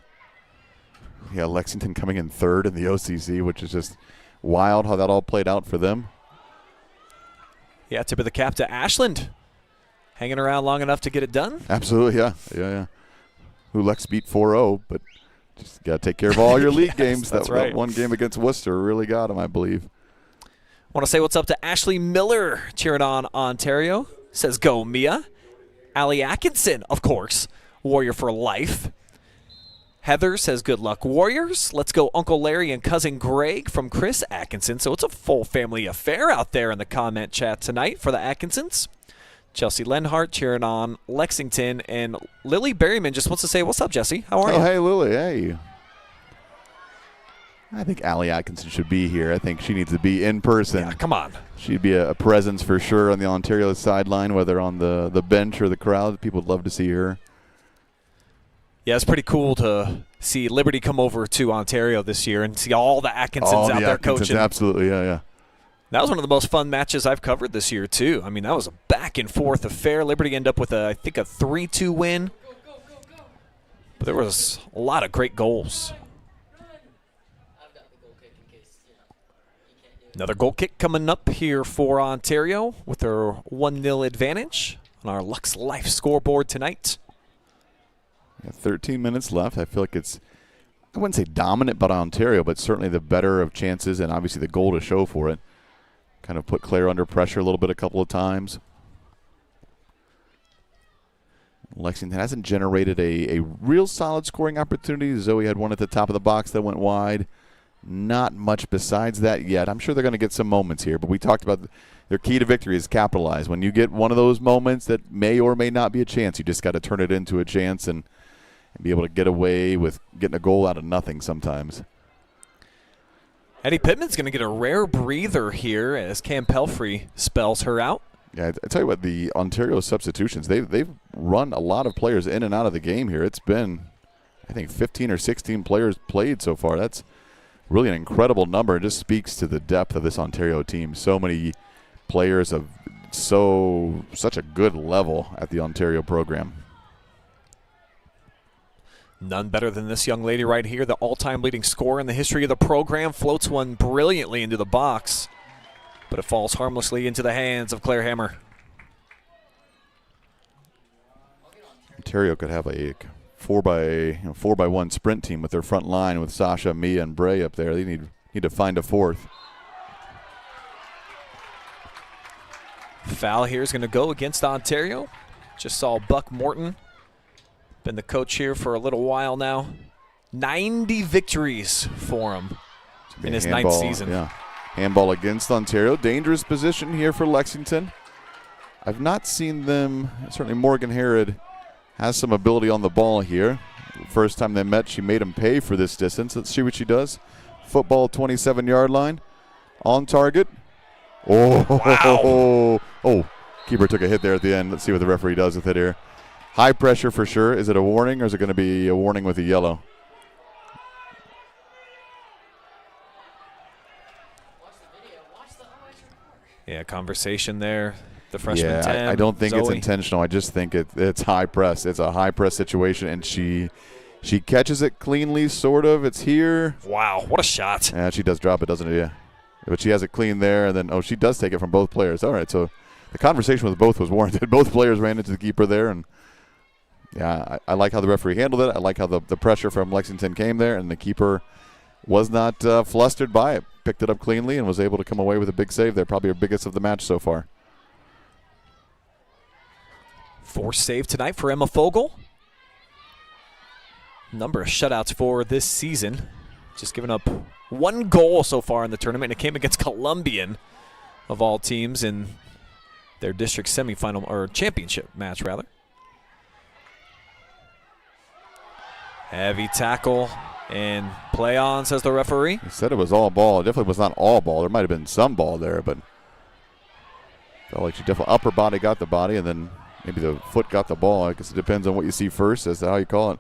Yeah, Lexington coming in third in the OCC, which is just wild how that all played out for them. Yeah, tip of the cap to Ashland. Hanging around long enough to get it done. Absolutely, yeah. Who Lex beat 4-0, but just got to take care of all your league games. That's right. That one game against Worcester really got him, I believe. Want to say what's up to Ashley Miller cheering on Ontario. Says go Mia. Allie Atkinson, of course, Warrior for life. Heather says good luck Warriors. Let's go Uncle Larry and Cousin Greg from Chris Atkinson. So it's a full family affair out there in the comment chat tonight for the Atkinsons. Chelsea Lenhart cheering on Lexington. And Lily Berryman just wants to say, what's up, Jesse? How are you? Oh, hey, Lily. Hey. I think Allie Atkinson should be here. I think she needs to be in person. Yeah, come on. She'd be a presence for sure on the Ontario sideline, whether on the bench or the crowd. People would love to see her. Yeah, it's pretty cool to see Liberty come over to Ontario this year and see all the Atkinsons out there coaching. Absolutely, yeah. That was one of the most fun matches I've covered this year, too. I mean, that was a back-and-forth affair. Liberty ended up with, I think, a 3-2 win. But there was a lot of great goals. Another goal kick coming up here for Ontario with their 1-0 advantage on our LuxLife scoreboard tonight. 13 minutes left. I feel like it's, I wouldn't say dominant by Ontario, but certainly the better of chances and obviously the goal to show for it. Kind of put Claire under pressure a little bit a couple of times. Lexington hasn't generated a real solid scoring opportunity. Zoe had one at the top of the box that went wide. Not much besides that yet. I'm sure they're going to get some moments here, but we talked about their key to victory is capitalize. When you get one of those moments that may or may not be a chance, you just got to turn it into a chance and be able to get away with getting a goal out of nothing sometimes. Eddie Pittman's going to get a rare breather here as Cam Pelfrey spells her out. Yeah, I tell you what, the Ontario substitutions, they've run a lot of players in and out of the game here. It's been, I think, 15 or 16 players played so far. That's really an incredible number. It just speaks to the depth of this Ontario team. So many players of such a good level at the Ontario program. None better than this young lady right here, the all-time leading scorer in the history of the program. Floats one brilliantly into the box, but it falls harmlessly into the hands of Claire Hammer. Ontario could have a 4x1 sprint team with their front line with Sasha, Mia, and Bray up there. They need to find a fourth. Foul here is going to go against Ontario. Just saw Buck Morton. Been the coach here for a little while now. 90 victories for him in his ninth season. Yeah. Handball against Ontario. Dangerous position here for Lexington. I've not seen them, certainly Morgan Herod has some ability on the ball here. First time they met, she made him pay for this distance. Let's see what she does. Football 27-yard line. On target. Oh, wow. Oh, keeper took a hit there at the end. Let's see what the referee does with it here. High pressure for sure. Is it a warning or is it going to be a warning with a yellow? Yeah, conversation there. The freshman 10. I don't think Zoe. it's intentional. I just think it's high press. It's a high press situation, and she catches it cleanly, sort of. It's here. Wow, what a shot. Yeah, she does drop it, doesn't it? Yeah. But she has it clean there, and then, she does take it from both players. All right, so the conversation with both was warranted. Both players ran into the keeper there, and yeah, I like how the referee handled it. I like how the pressure from Lexington came there, and the keeper was not flustered by it. Picked it up cleanly and was able to come away with a big save there, probably her biggest of the match so far. Fourth save tonight for Emma Fogel. Number of shutouts for this season. Just giving up one goal so far in the tournament. It came against Columbian, of all teams, in their district semifinal, or championship match, rather. Heavy tackle and play on, says the referee. He said it was all ball. It definitely was not all ball. There might have been some ball there, but felt like she definitely upper body got the body, and then maybe the foot got the ball. I guess it depends on what you see first as to how you call it.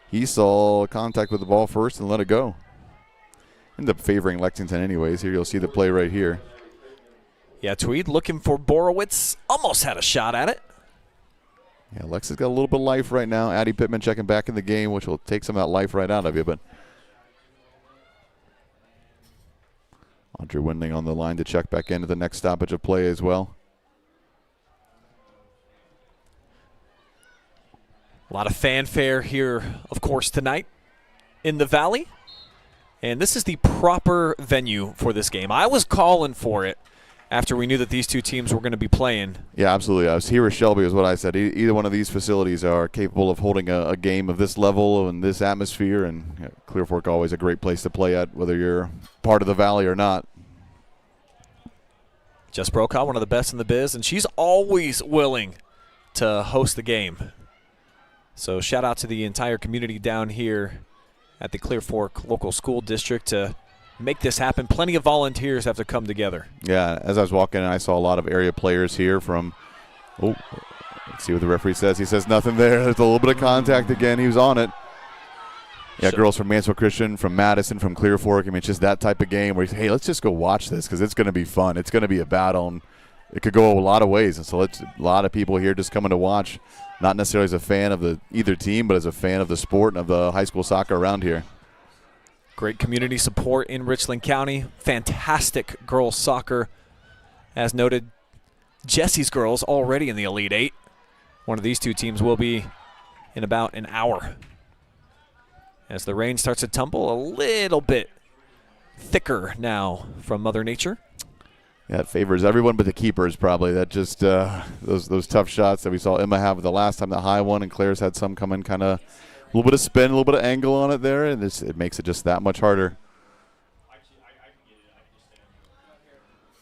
He saw contact with the ball first and let it go. Ended up favoring Lexington anyways. Here you'll see the play right here. Yeah, Tweed looking for Borowitz. Almost had a shot at it. Yeah, Lex has got a little bit of life right now. Addie Pittman checking back in the game, which will take some of that life right out of you. But Audrey Windling on the line to check back into the next stoppage of play as well. A lot of fanfare here, of course, tonight in the Valley. And this is the proper venue for this game. I was calling for it after we knew that these two teams were going to be playing. Yeah, absolutely. I was here with Shelby is what I said. Either one of these facilities are capable of holding a game of this level and this atmosphere. And Clear Fork always a great place to play at, whether you're part of the Valley or not. Jess Brokaw, one of the best in the biz, and she's always willing to host the game. So shout out to the entire community down here at the Clear Fork Local School District to make this happen. Plenty of volunteers have to come together. Yeah, as I was walking in, I saw a lot of area players here from, let's see what the referee says. He says nothing there. There's a little bit of contact again. He was on it. Yeah, girls from Mansfield Christian, from Madison, from Clear Fork. I mean, it's just that type of game where you say, hey, let's just go watch this because it's going to be fun. It's going to be a battle, and it could go a lot of ways. And so a lot of people here just coming to watch, not necessarily as a fan of either team, but as a fan of the sport and of the high school soccer around here. Great community support in Richland County. Fantastic girls soccer. As noted, Jesse's girls already in the Elite Eight. One of these two teams will be in about an hour. As the rain starts to tumble a little bit thicker now from Mother Nature. Yeah, it favors everyone but the keepers probably. That just those tough shots that we saw Emma have the last time, the high one, and Claire's had some coming kind of a little bit of spin, a little bit of angle on it there, and it makes it just that much harder.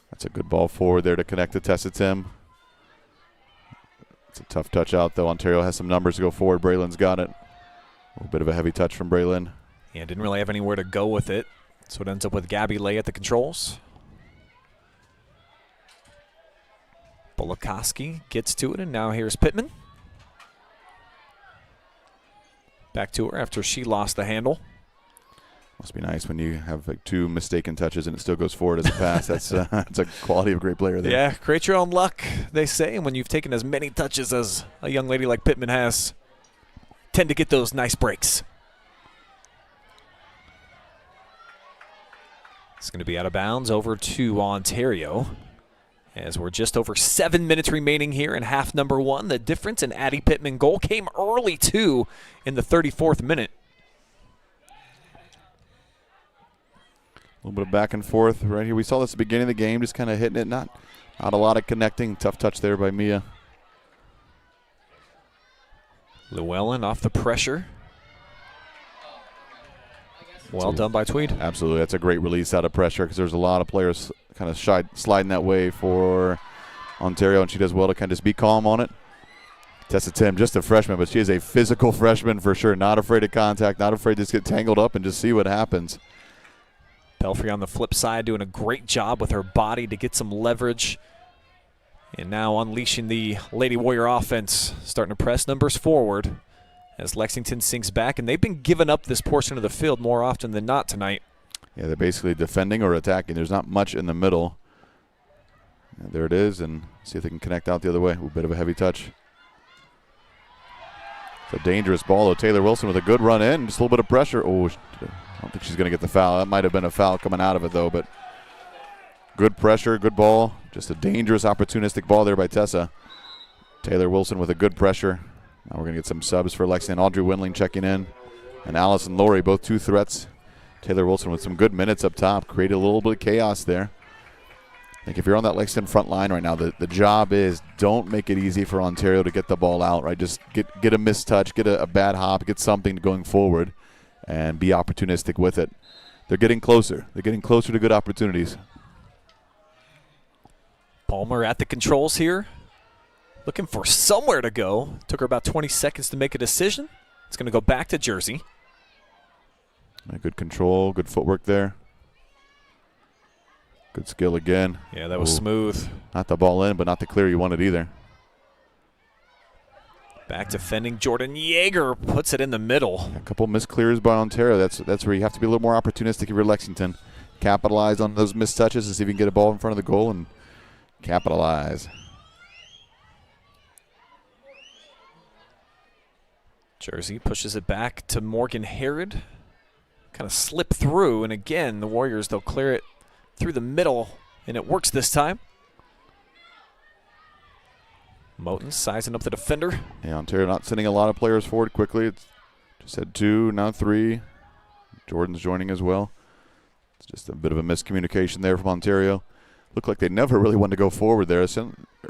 That's a good ball forward there to connect to Tessa Tim. It's a tough touch out, though. Ontario has some numbers to go forward. Braylon's got it. A little bit of a heavy touch from Braylon. Yeah, didn't really have anywhere to go with it. So it ends up with Gabby Lay at the controls. Bolakowski gets to it, and now here's Pittman. Back to her after she lost the handle. Must be nice when you have like 2 mistaken touches and it still goes forward as a pass. That's a quality of a great player there. Yeah, create your own luck, they say. And when you've taken as many touches as a young lady like Pittman has, tend to get those nice breaks. It's going to be out of bounds over to Ontario. As we're just over 7 minutes remaining here in half number 1. The difference in Addie Pittman goal came early, too, in the 34th minute. A little bit of back and forth right here. We saw this at the beginning of the game, just kind of hitting it. Not a lot of connecting. Tough touch there by Mia. Llewellyn off the pressure. Well done by Tweed. Absolutely. That's a great release out of pressure because there's a lot of players kind of sliding that way for Ontario, and she does well to kind of just be calm on it. Tessa Tim, just a freshman, but she is a physical freshman for sure. Not afraid of contact, not afraid to just get tangled up and just see what happens. Belfry on the flip side doing a great job with her body to get some leverage. And now unleashing the Lady Warrior offense, starting to press numbers forward as Lexington sinks back. And they've been giving up this portion of the field more often than not tonight. Yeah, they're basically defending or attacking. There's not much in the middle. And there it is, and see if they can connect out the other way. A bit of a heavy touch. It's a dangerous ball, though. Taylor Wilson with a good run in. Just a little bit of pressure. Oh, I don't think she's going to get the foul. That might have been a foul coming out of it, though. But good pressure, good ball. Just a dangerous, opportunistic ball there by Tessa. Taylor Wilson with a good pressure. Now we're going to get some subs for Lexington. Audrey Windling checking in. And Allison Laurie, both 2 threats. Taylor Wilson with some good minutes up top. Created a little bit of chaos there. I think if you're on that Lexington front line right now, the job is don't make it easy for Ontario to get the ball out, right? Just get a missed touch, get a bad hop, get something going forward, and be opportunistic with it. They're getting closer. They're getting closer to good opportunities. Palmer at the controls here. Looking for somewhere to go. Took her about 20 seconds to make a decision. It's going to go back to Jersey. Good control, good footwork there. Good skill again. Yeah, that was smooth. Not the ball in, but not the clear you wanted either. Back defending Jordan Yeager puts it in the middle. A couple missed clears by Ontario. That's where you have to be a little more opportunistic if you're Lexington. Capitalize on those missed touches and see if you can get a ball in front of the goal and capitalize. Jersey pushes it back to Morgan Herod. Kind of slip through, and again, the Warriors, they'll clear it through the middle, and it works this time. Moten sizing up the defender. Yeah, Ontario not sending a lot of players forward quickly. It's just had 2, now 3. Jordan's joining as well. It's just a bit of a miscommunication there from Ontario. Looked like they never really wanted to go forward there.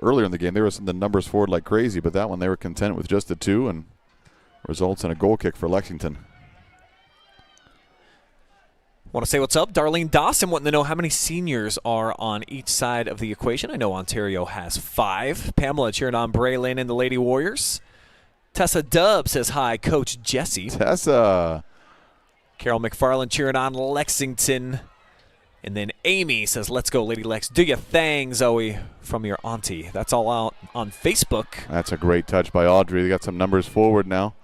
Earlier in the game, they were sending the numbers forward like crazy, but that one they were content with just the 2, and results in a goal kick for Lexington. Want to say what's up? Darlene Dawson wanting to know how many seniors are on each side of the equation. I know Ontario has 5. Pamela cheering on Braylon and the Lady Warriors. Tessa Dubb says hi, Coach Jesse. Tessa. Carol McFarland cheering on Lexington. And then Amy says, let's go, Lady Lex. Do your thing, Zoe, from your auntie. That's all out on Facebook. That's a great touch by Audrey. They got some numbers forward now.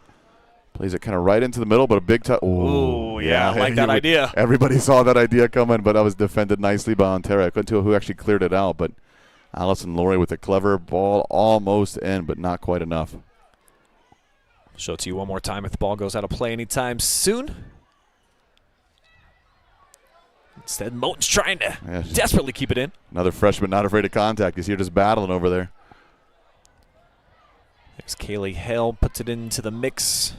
Plays it kind of right into the middle, but a big touch. Ooh, yeah, I like that idea. Everybody saw that idea coming, but that was defended nicely by Ontario. I couldn't tell who actually cleared it out, but Allison Laurie with a clever ball, almost in, but not quite enough. Show it to you one more time if the ball goes out of play anytime soon. Instead, Moten's trying to desperately keep it in. Another freshman not afraid of contact. You see her just battling over there. There's Kaylee Hale, puts it into the mix.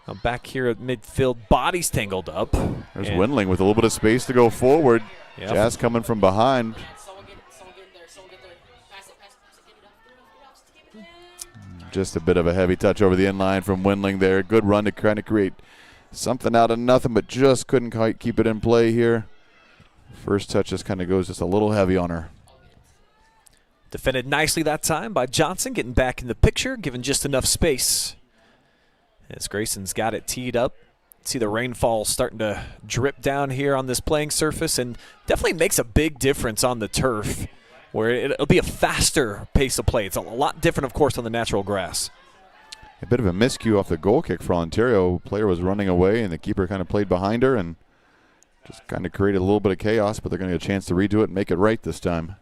Now back here at midfield, bodies tangled up. There's Windling with a little bit of space to go forward. Yep. Jazz coming from behind. Just a bit of a heavy touch over the inline from Windling there. Good run to kind of create something out of nothing, but just couldn't quite keep it in play here. First touch just kind of goes just a little heavy on her. Defended nicely that time by Johnson, getting back in the picture, given just enough space. As Grayson's got it teed up. See the rainfall starting to drip down here on this playing surface, and definitely makes a big difference on the turf, where it'll be a faster pace of play. It's a lot different, of course, on the natural grass. A bit of a miscue off the goal kick for Ontario. Player was running away, and the keeper kind of played behind her and just kind of created a little bit of chaos, but they're going to get a chance to redo it and make it right this time.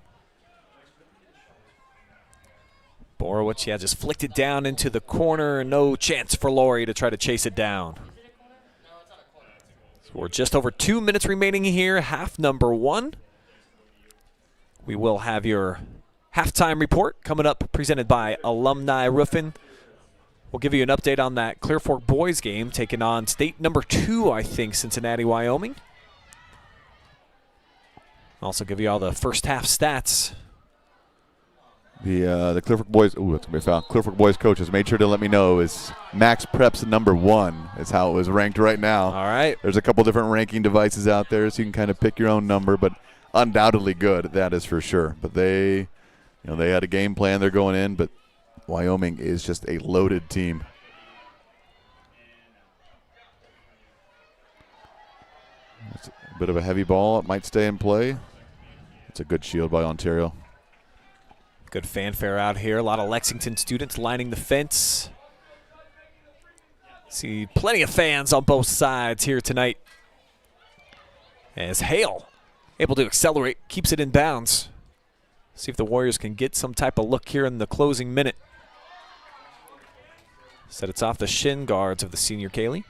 Borowicz, just flicked it down into the corner. No chance for Laurie to try to chase it down. So we're just over 2 minutes remaining here, half number 1. We will have your halftime report coming up, presented by Alumni Roofing. We'll give you an update on that Clear Fork boys game, taking on state number 2, I think, Cincinnati, Wyoming. Also give you all the first half stats. The Clear Fork boys, that's going to be a foul. Clear Fork boys coach has made sure to let me know is Max Preps number 1 is how it was ranked right now. All right. There's a couple different ranking devices out there, so you can kind of pick your own number, but undoubtedly good, that is for sure. But they had a game plan they're going in, but Wyoming is just a loaded team. It's a bit of a heavy ball. It might stay in play. It's a good shield by Ontario. Good fanfare out here. A lot of Lexington students lining the fence. See plenty of fans on both sides here tonight. As Hale able to accelerate, keeps it in bounds. See if the Warriors can get some type of look here in the closing minute. Said it's off the shin guards of the senior Kaylee.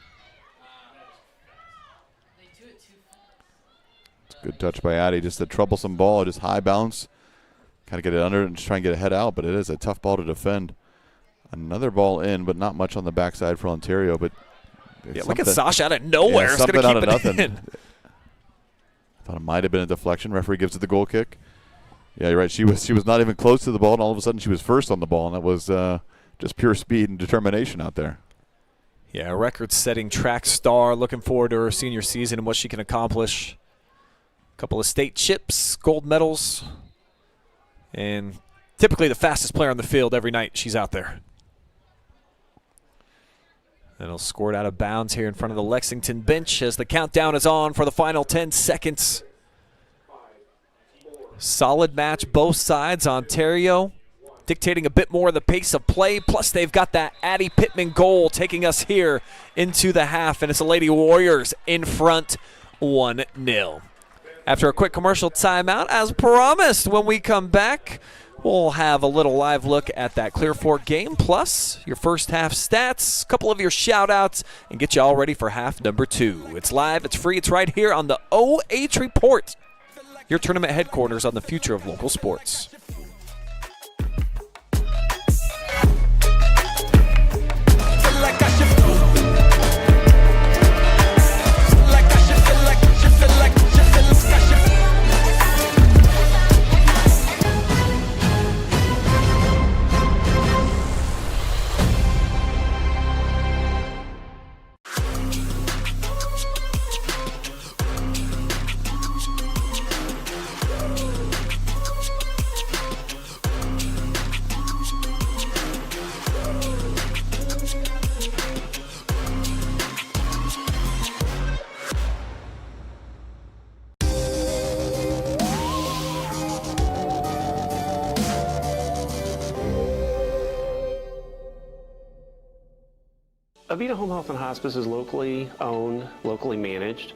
It's a good touch by Addie. Just a troublesome ball, just high bounce. Kind of get it under and just try and get a head out, but it is a tough ball to defend. Another ball in, but not much on the backside for Ontario. But look at Sasha out of nowhere. Yeah, something out of nothing. In. I thought it might have been a deflection. Referee gives it the goal kick. Yeah, you're right. She was not even close to the ball, and all of a sudden she was first on the ball, and that was just pure speed and determination out there. Yeah, a record-setting track star. Looking forward to her senior season and what she can accomplish. A couple of state chips, gold medals. And typically the fastest player on the field every night she's out there. And he'll score it out of bounds here in front of the Lexington bench as the countdown is on for the final 10 seconds. Solid match, both sides. Ontario dictating a bit more of the pace of play. Plus they've got that Addie Pittman goal taking us here into the half. And it's the Lady Warriors in front 1-0. After a quick commercial timeout, as promised, when we come back, we'll have a little live look at that Clear Fork game, plus your first half stats, a couple of your shout-outs, and get you all ready for half number 2. It's live, it's free, it's right here on the OH Report, your tournament headquarters on the future of local sports. Avita Home Health and Hospice is locally owned, locally managed.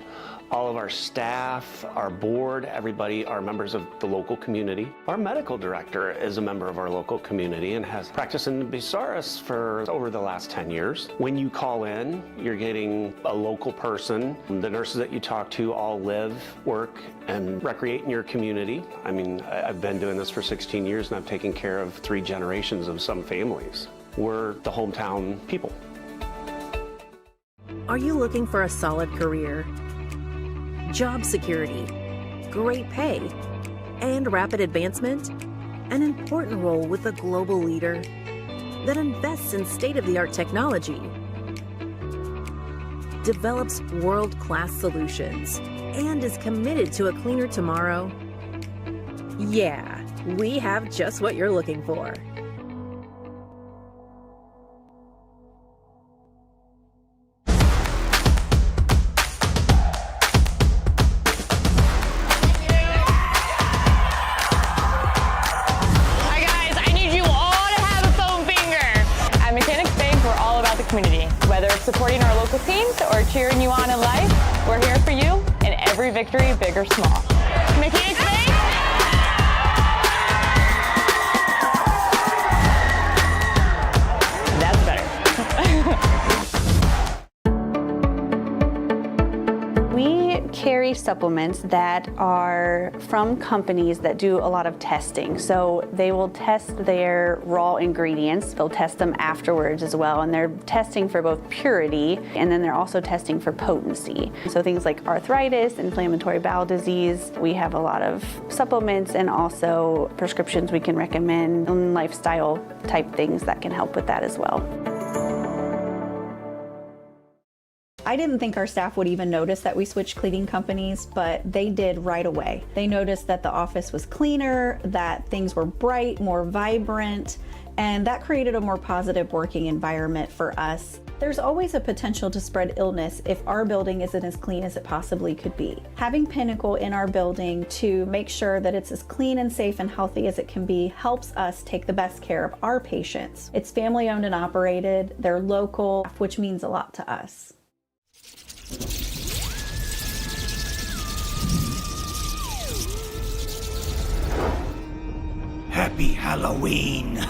All of our staff, our board, everybody are members of the local community. Our medical director is a member of our local community and has practiced in Bucyrus for over the last 10 years. When you call in, you're getting a local person. The nurses that you talk to all live, work, and recreate in your community. I mean, I've been doing this for 16 years and I've taken care of 3 generations of some families. We're the hometown people. Are you looking for a solid career? Job security, great pay, and rapid advancement? An important role with a global leader that invests in state-of-the-art technology, develops world-class solutions, and is committed to a cleaner tomorrow? Yeah, we have just what you're looking for. Supporting our local teams or cheering you on in life, we're here for you in every victory, big or small. Mechanics Bank! That's better. We carry supplements that are from companies that do a lot of testing. So they will test their raw ingredients. They'll test them afterwards as well. And they're testing for both purity and then they're also testing for potency. So things like arthritis, inflammatory bowel disease. We have a lot of supplements and also prescriptions we can recommend and lifestyle type things that can help with that as well. I didn't think our staff would even notice that we switched cleaning companies, but they did right away. They noticed that the office was cleaner, that things were bright, more vibrant, and that created a more positive working environment for us. There's always a potential to spread illness if our building isn't as clean as it possibly could be. Having Pinnacle in our building to make sure that it's as clean and safe and healthy as it can be helps us take the best care of our patients. It's family owned and operated, they're local, which means a lot to us. Happy Halloween!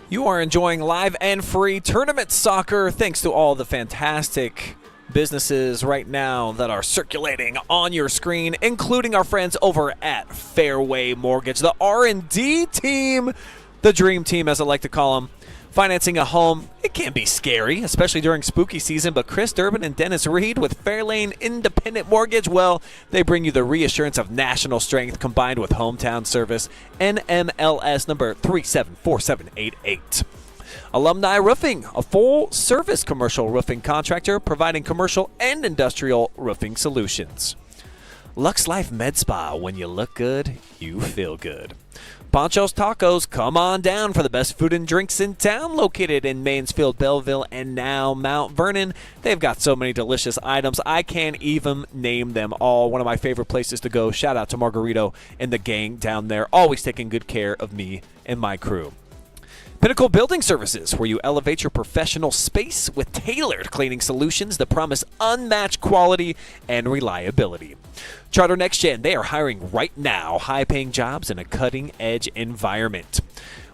You are enjoying live and free tournament soccer thanks to all the fantastic businesses right now that are circulating on your screen, including our friends over at Fairway Mortgage, the R&D team, the dream team as I like to call them. Financing a home, it can be scary, especially during spooky season, but Chris Durbin and Dennis Reed with Fairlane Independent Mortgage, well, they bring you the reassurance of national strength combined with hometown service. NMLS number 374788. Alumni Roofing, a full-service commercial roofing contractor providing commercial and industrial roofing solutions. LuxLife Medspa, when you look good, you feel good. Panchos Tacos, come on down for the best food and drinks in town, located in Mansfield, Bellville, and now Mount Vernon. They've got so many delicious items, I can't even name them all. One of my favorite places to go. Shout out to Margarito and the gang down there, always taking good care of me and my crew. Pinnacle Building Services, where you elevate your professional space with tailored cleaning solutions that promise unmatched quality and reliability. Charter Next Gen, they are hiring right now, high-paying jobs in a cutting-edge environment.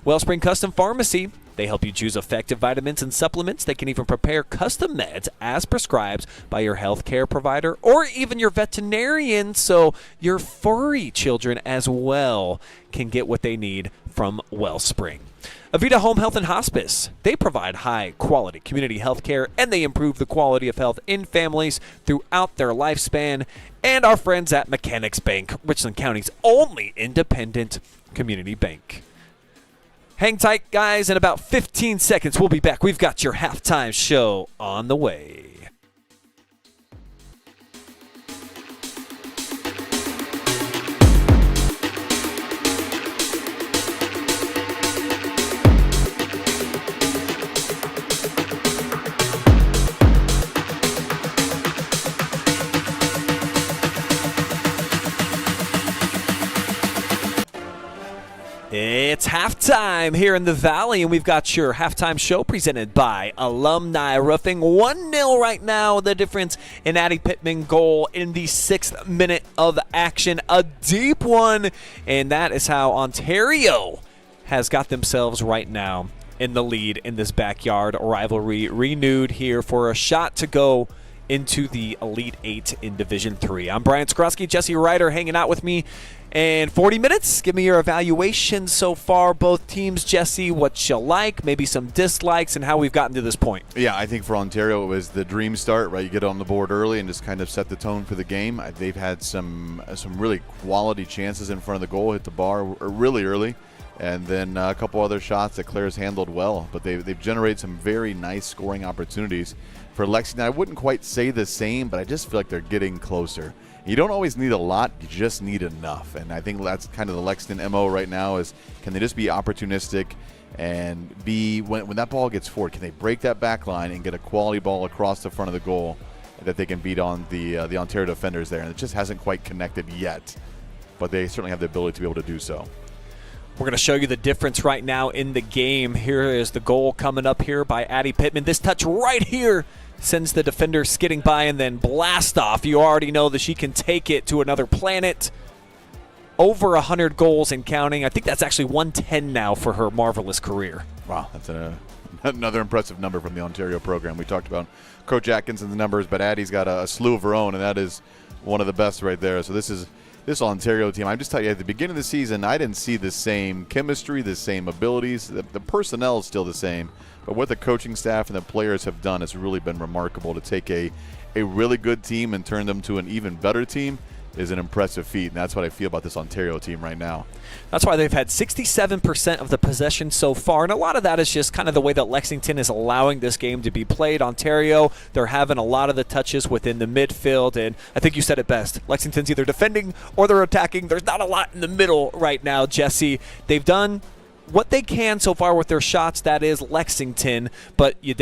Wellspring Custom Pharmacy, they help you choose effective vitamins and supplements. They can even prepare custom meds as prescribed by your healthcare provider or even your veterinarian, so your furry children as well can get what they need from Wellspring. Avita Home Health and Hospice, they provide high-quality community health care, and they improve the quality of health in families throughout their lifespan. And our friends at Mechanics Bank, Richland County's only independent community bank. Hang tight, guys. In about 15 seconds, we'll be back. We've got your halftime show on the way. It's halftime here in the Valley, and we've got your halftime show presented by Alumni Roofing. 1-0 right now, the difference in Addie Pittman goal in the 6th minute of action. A deep one, and that is how Ontario has got themselves right now in the lead in this backyard rivalry, renewed here for a shot to go into the Elite Eight in Division III. I'm Brian Skowronski, Jesse Ryder hanging out with me. And 40 minutes, give me your evaluation so far. Both teams, Jesse, what you like, maybe some dislikes, and how we've gotten to this point. Yeah, I think for Ontario it was the dream start, right? You get on the board early and just kind of set the tone for the game. They've had some really quality chances in front of the goal, hit the bar really early, and then a couple other shots that Claire's handled well. But they've generated some very nice scoring opportunities. For Lexington, I wouldn't quite say the same, but I just feel like they're getting closer. You don't always need a lot, you just need enough. And I think that's kind of the Lexington MO right now is, can they just be opportunistic and be, when that ball gets forward, can they break that back line and get a quality ball across the front of the goal that they can beat on the Ontario defenders there. And it just hasn't quite connected yet, but they certainly have the ability to be able to do so. We're going to show you the difference right now in the game. Here is the goal coming up here by Addie Pittman. This touch right here sends the defender skidding by, and then blast off. You already know that she can take it to another planet. Over 100 goals and counting. I think that's actually 110 now for her marvelous career. Wow, that's another impressive number from the Ontario program. We talked about Coach Atkinson's numbers, but Addie's got a slew of her own, and that is one of the best right there. So this Ontario team, I'm just telling you, at the beginning of the season, I didn't see the same chemistry, the same abilities. The personnel is still the same. But what the coaching staff and the players have done has really been remarkable. To take a really good team and turn them to an even better team is an impressive feat, and that's what I feel about this Ontario team right now. That's why they've had 67% of the possession so far, and a lot of that is just kind of the way that Lexington is allowing this game to be played. Ontario, they're having a lot of the touches within the midfield, and I think you said it best. Lexington's either defending or they're attacking. There's not a lot in the middle right now, Jesse. They've done what they can so far with their shots, that is Lexington, but you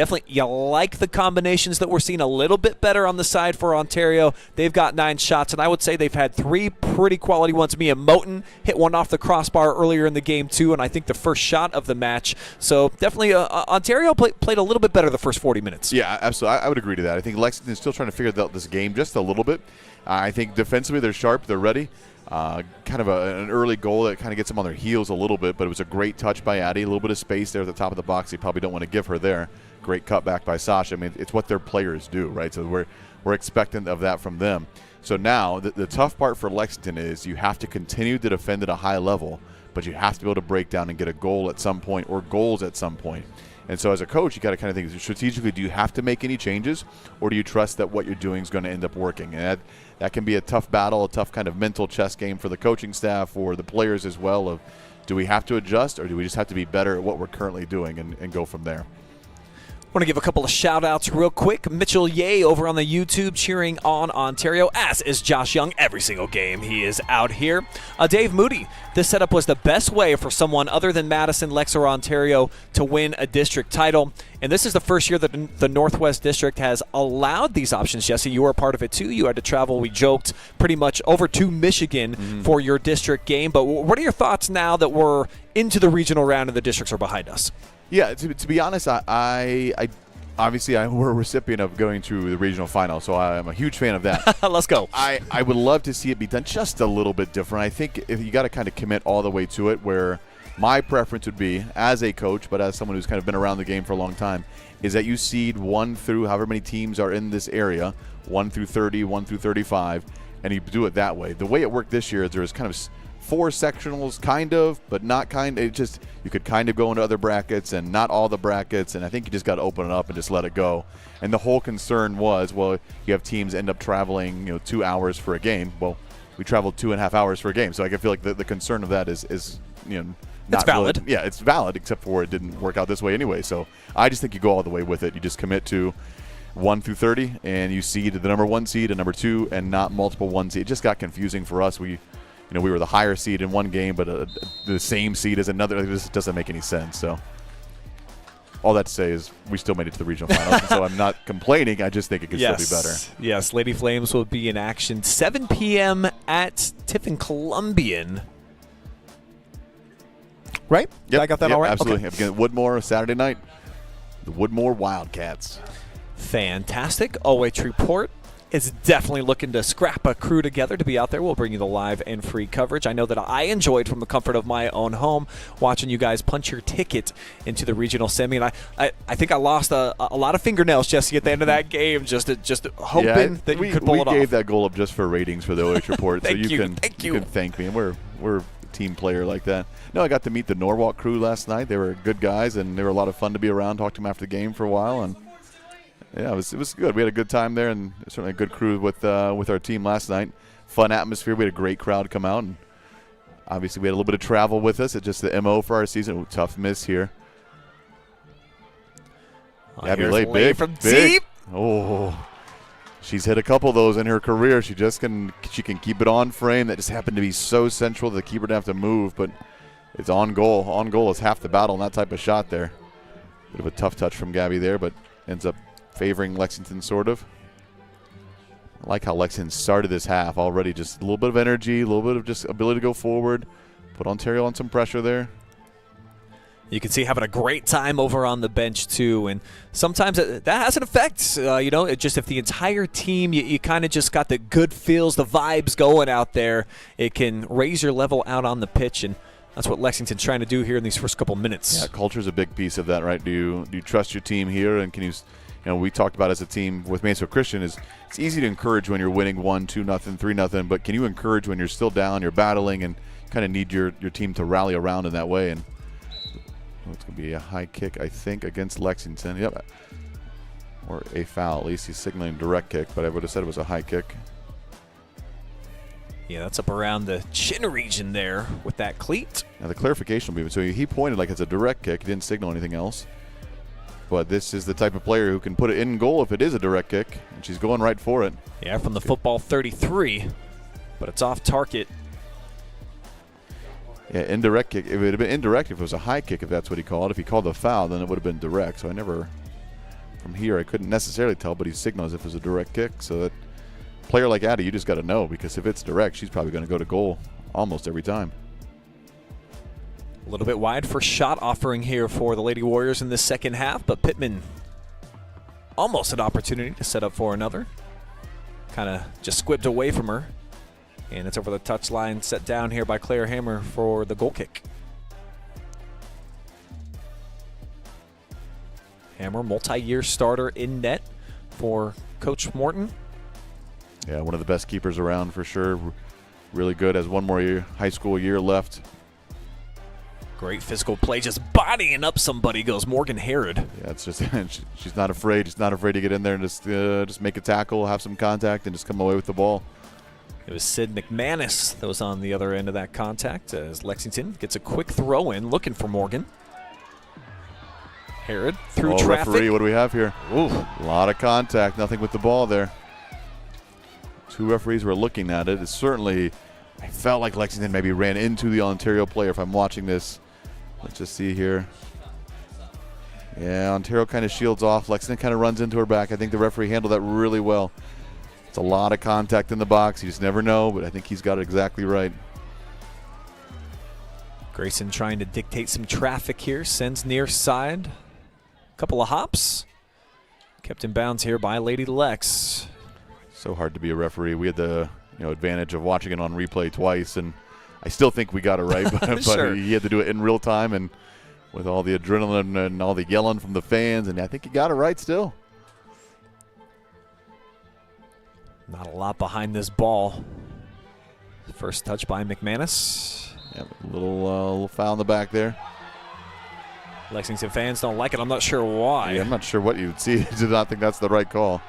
like the combinations that we're seeing a little bit better on the side for Ontario. They've got 9 shots, and I would say they've had 3 pretty quality ones. Mia Moten hit one off the crossbar earlier in the game too, and I think the first shot of the match. So definitely Ontario played a little bit better the first 40 minutes. Yeah, absolutely. I would agree to that. I think Lexington's still trying to figure out this game just a little bit. I think defensively they're sharp, they're ready. Kind of an early goal that kind of gets them on their heels a little bit, but it was a great touch by Addie. A little bit of space there at the top of the box. You probably don't want to give her there. Great cutback by Sasha. I mean, it's what their players do, right? So we're expectant of that from them. So now the tough part for Lexington is you have to continue to defend at a high level, but you have to be able to break down and get a goal at some point or goals at some point. And so as a coach, you got to kind of think strategically, do you have to make any changes, or do you trust that what you're doing is going to end up working? And that can be a tough battle, a tough kind of mental chess game for the coaching staff or the players as well of, do we have to adjust, or do we just have to be better at what we're currently doing and go from there? I want to give a couple of shout-outs real quick. Mitchell Ye over on the YouTube cheering on Ontario, as is Josh Young every single game. He is out here. Dave Moody, this setup was the best way for someone other than Madison, Lex, or Ontario to win a district title. And this is the first year that the Northwest District has allowed these options. Jesse, you were a part of it too. You had to travel, we joked, pretty much over to Michigan for your district game. But what are your thoughts now that we're into the regional round and the districts are behind us? Yeah, to be honest, I obviously we're a recipient of going to the regional final, so I'm a huge fan of that. Let's go. I would love to see it be done just a little bit different. I think if you got to kind of commit all the way to it, where my preference would be, as a coach, but as someone who's kind of been around the game for a long time, is that you seed 1 through however many teams are in this area, 1 through 30, 1 through 35, and you do it that way. The way it worked this year is there was kind of 4 sectionals, kind of, but not kind of. It just, you could kind of go into other brackets and not all the brackets, and I think you just got to open it up and just let it go. And the whole concern was, well, you have teams end up traveling 2 hours for a game. Well, we traveled 2.5 hours for a game, so I feel like the concern of that is not it's valid. Really, yeah, it's valid, except for it didn't work out this way anyway. So I just think you go all the way with it. You just commit to 1 through 30, and you seed the number 1 seed and number 2, and not multiple 1 seed. It just got confusing for us. We were the higher seed in one game, but the same seed as another. It just doesn't make any sense. So all that to say is we still made it to the regional finals, and so I'm not complaining. I just think it could still be better. Yes, Lady Flames will be in action 7 p.m. at Tiffin Columbian. right? Yep. I got that all right? Absolutely. Okay. Again, Woodmore, Saturday night. The Woodmore Wildcats. Fantastic. OH Report is definitely looking to scrap a crew together to be out there. We'll bring you the live and free coverage. I know that I enjoyed, from the comfort of my own home, watching you guys punch your ticket into the regional semi. And I think I lost a lot of fingernails, Jesse, at the end of that game, just hoping that you could pull it off. We gave that goal up just for ratings for the OH Report, so you can thank me. And we're a team player like that. No, I got to meet the Norwalk crew last night. They were good guys, and they were a lot of fun to be around. Talked to them after the game for a while, and yeah, it was good. We had a good time there, and certainly a good crew with our team last night. Fun atmosphere. We had a great crowd come out, and obviously we had a little bit of travel with us. It's just the MO for our season. Ooh, tough miss here. Gabby laid big from big. deep. Oh, she's hit a couple of those in her career. She can keep it on frame. That just happened to be so central that the keeper didn't have to move, but it's on goal. On goal is half the battle in that type of shot there. Bit of a tough touch from Gabby there, but ends up favoring Lexington, sort of. I like how Lexington started this half already. Just a little bit of energy, a little bit of just ability to go forward. Put Ontario on some pressure there. You can see having a great time over on the bench, too. And sometimes that has an effect. Just if the entire team, you kind of just got the good feels, the vibes going out there, it can raise your level out on the pitch. And that's what Lexington's trying to do here in these first couple minutes. Yeah, culture's a big piece of that, right? Do you trust your team here, and can you we talked about as a team with Mansfield Christian is it's easy to encourage when you're winning 1-2-0, 3-0, but can you encourage when you're still down, you're battling, and kind of need your team to rally around in that way? And it's going to be a high kick, I think, against Lexington. Yep. Or a foul. At least he's signaling direct kick, but I would have said it was a high kick. Yeah, that's up around the chin region there with that cleat. Now the clarification will be, so he pointed like it's a direct kick. He didn't signal anything else. But this is the type of player who can put it in goal if it is a direct kick, and she's going right for it. Yeah, from the football 33, but it's off target. Yeah, indirect kick. It would have been indirect if it was a high kick, if that's what he called. If he called the foul, then it would have been direct. So from here, I couldn't necessarily tell, but he signaled as if it was a direct kick. So that player like Addie, you just got to know, because if it's direct, she's probably going to go to goal almost every time. A little bit wide for shot offering here for the Lady Warriors in the second half, but Pittman almost an opportunity to set up for another. Kind of just squibbed away from her. And it's over the touchline, set down here by Claire Hammer for the goal kick. Hammer, multi-year starter in net for Coach Morton. Yeah, one of the best keepers around for sure. Really good. Has one more high school year left. Great physical play, just bodying up somebody goes Morgan Herod. Yeah, it's just she's not afraid. She's not afraid to get in there and just make a tackle, have some contact, and just come away with the ball. It was Sid McManus that was on the other end of that contact as Lexington gets a quick throw in, looking for Morgan. Herod through traffic. Referee, what do we have here? Ooh. A lot of contact, nothing with the ball there. Two referees were looking at it. It's certainly, I felt like Lexington maybe ran into the Ontario player if I'm watching this. Let's just see here. Yeah, Ontario kind of shields off. Lexington kind of runs into her back. I think the referee handled that really well. It's a lot of contact in the box. You just never know, but I think he's got it exactly right. Grayson trying to dictate some traffic here. Sends near side. Couple of hops. Kept in bounds here by Lady Lex. So hard to be a referee. We had the advantage of watching it on replay twice, and I still think we got it right, but Sure. He had to do it in real time and with all the adrenaline and all the yelling from the fans, and I think he got it right still. Not a lot behind this ball. First touch by McManus. Yeah, a little foul in the back there. Lexington fans don't like it. I'm not sure why. Yeah, I'm not sure what you would see. I did not think that's the right call.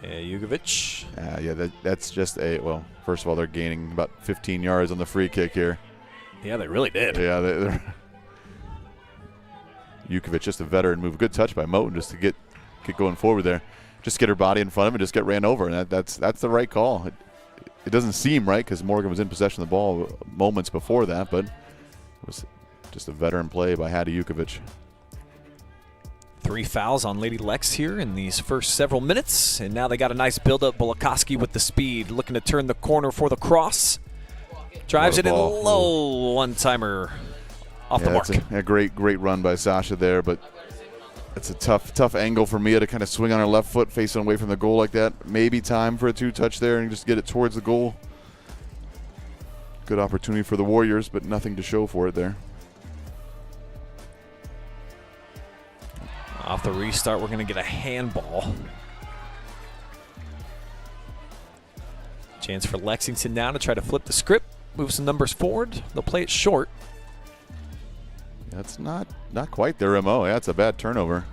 Yeah, Jugovic. Yeah, that's just first of all, they're gaining about 15 yards on the free kick here. Yeah, they really did. Yeah, they're Jukovic, just a veteran move. Good touch by Moten just to get going forward there. Just get her body in front of him and just get ran over, and that's the right call. It doesn't seem right because Morgan was in possession of the ball moments before that, but it was just a veteran play by Hattie Jukovic. 3 fouls on Lady Lex here in these first several minutes, and now they got a nice build-up. Bulakowski with the speed, looking to turn the corner for the cross. Drives it in ball. low, one-timer off the mark. That's a great run by Sasha there, but it's a tough angle for Mia to kind of swing on her left foot, facing away from the goal like that. Maybe time for a 2-touch there and just get it towards the goal. Good opportunity for the Warriors, but nothing to show for it there. Off the restart, we're going to get a handball. Chance for Lexington now to try to flip the script, move some numbers forward. They'll play it short. That's not quite their MO. Yeah, it's a bad turnover.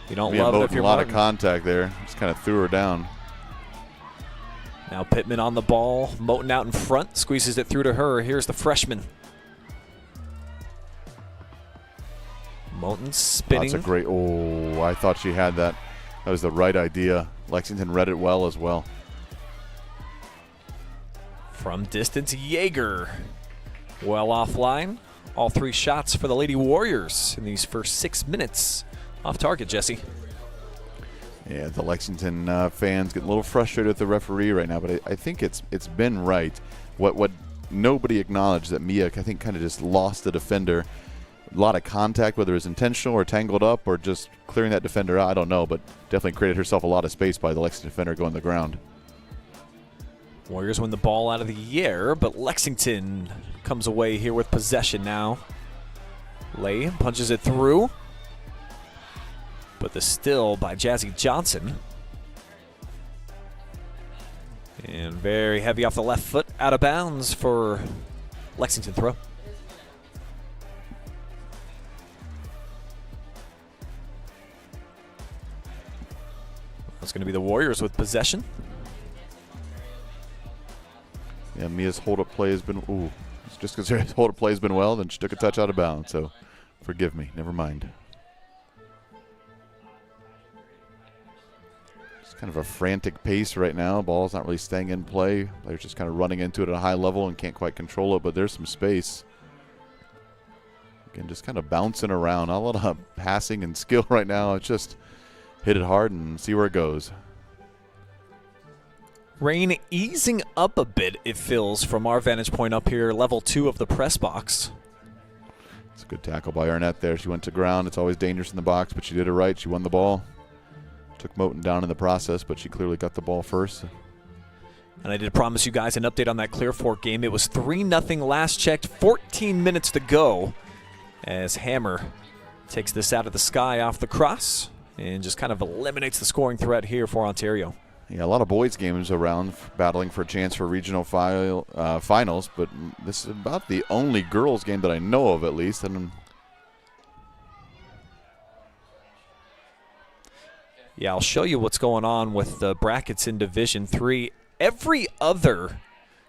You don't love it if you're a lot Martin. of contact there. Just kind of threw her down. Now Pittman on the ball. Moten out in front. Squeezes it through to her. Here's the freshman. Moten spinning. That's a great. Oh, I thought she had that. That was the right idea. Lexington read it well as well. From distance, Yeager. Well offline. All 3 shots for the Lady Warriors in these first 6 minutes. Off target, Jesse. Yeah, the Lexington fans getting a little frustrated with the referee right now, but I think it's been right. What nobody acknowledged that Mia, I think, kind of just lost the defender. A lot of contact, whether it was intentional or tangled up or just clearing that defender out, I don't know, but definitely created herself a lot of space by the Lexington defender going to the ground. Warriors win the ball out of the air, but Lexington comes away here with possession now. Lay punches it through, but the still by Jazzy Johnson. And very heavy off the left foot, out of bounds for Lexington throw. That's going to be the Warriors with possession. Yeah, Mia's hold-up play has been, it's just because her hold-up play has been well, then she took a touch out of bounds, so forgive me, never mind. It's kind of a frantic pace right now. Ball's not really staying in play. Players just kind of running into it at a high level and can't quite control it, but there's some space. Again, just kind of bouncing around. Not a lot of passing and skill right now. It's just hit it hard and see where it goes. Rain easing up a bit, it feels, from our vantage point up here, level 2 of the press box. It's a good tackle by Arnett there. She went to ground. It's always dangerous in the box, but she did it right. She won the ball. Took Moten down in the process, but she clearly got the ball first. And I did promise you guys an update on that Clear Fork game. It was 3-0 last checked, 14 minutes to go as Hammer takes this out of the sky off the cross and just kind of eliminates the scoring threat here for Ontario. Yeah, a lot of boys games around battling for a chance for regional finals, but this is about the only girls game that I know of, at least. And yeah, I'll show you what's going on with the brackets in Division 3. Every other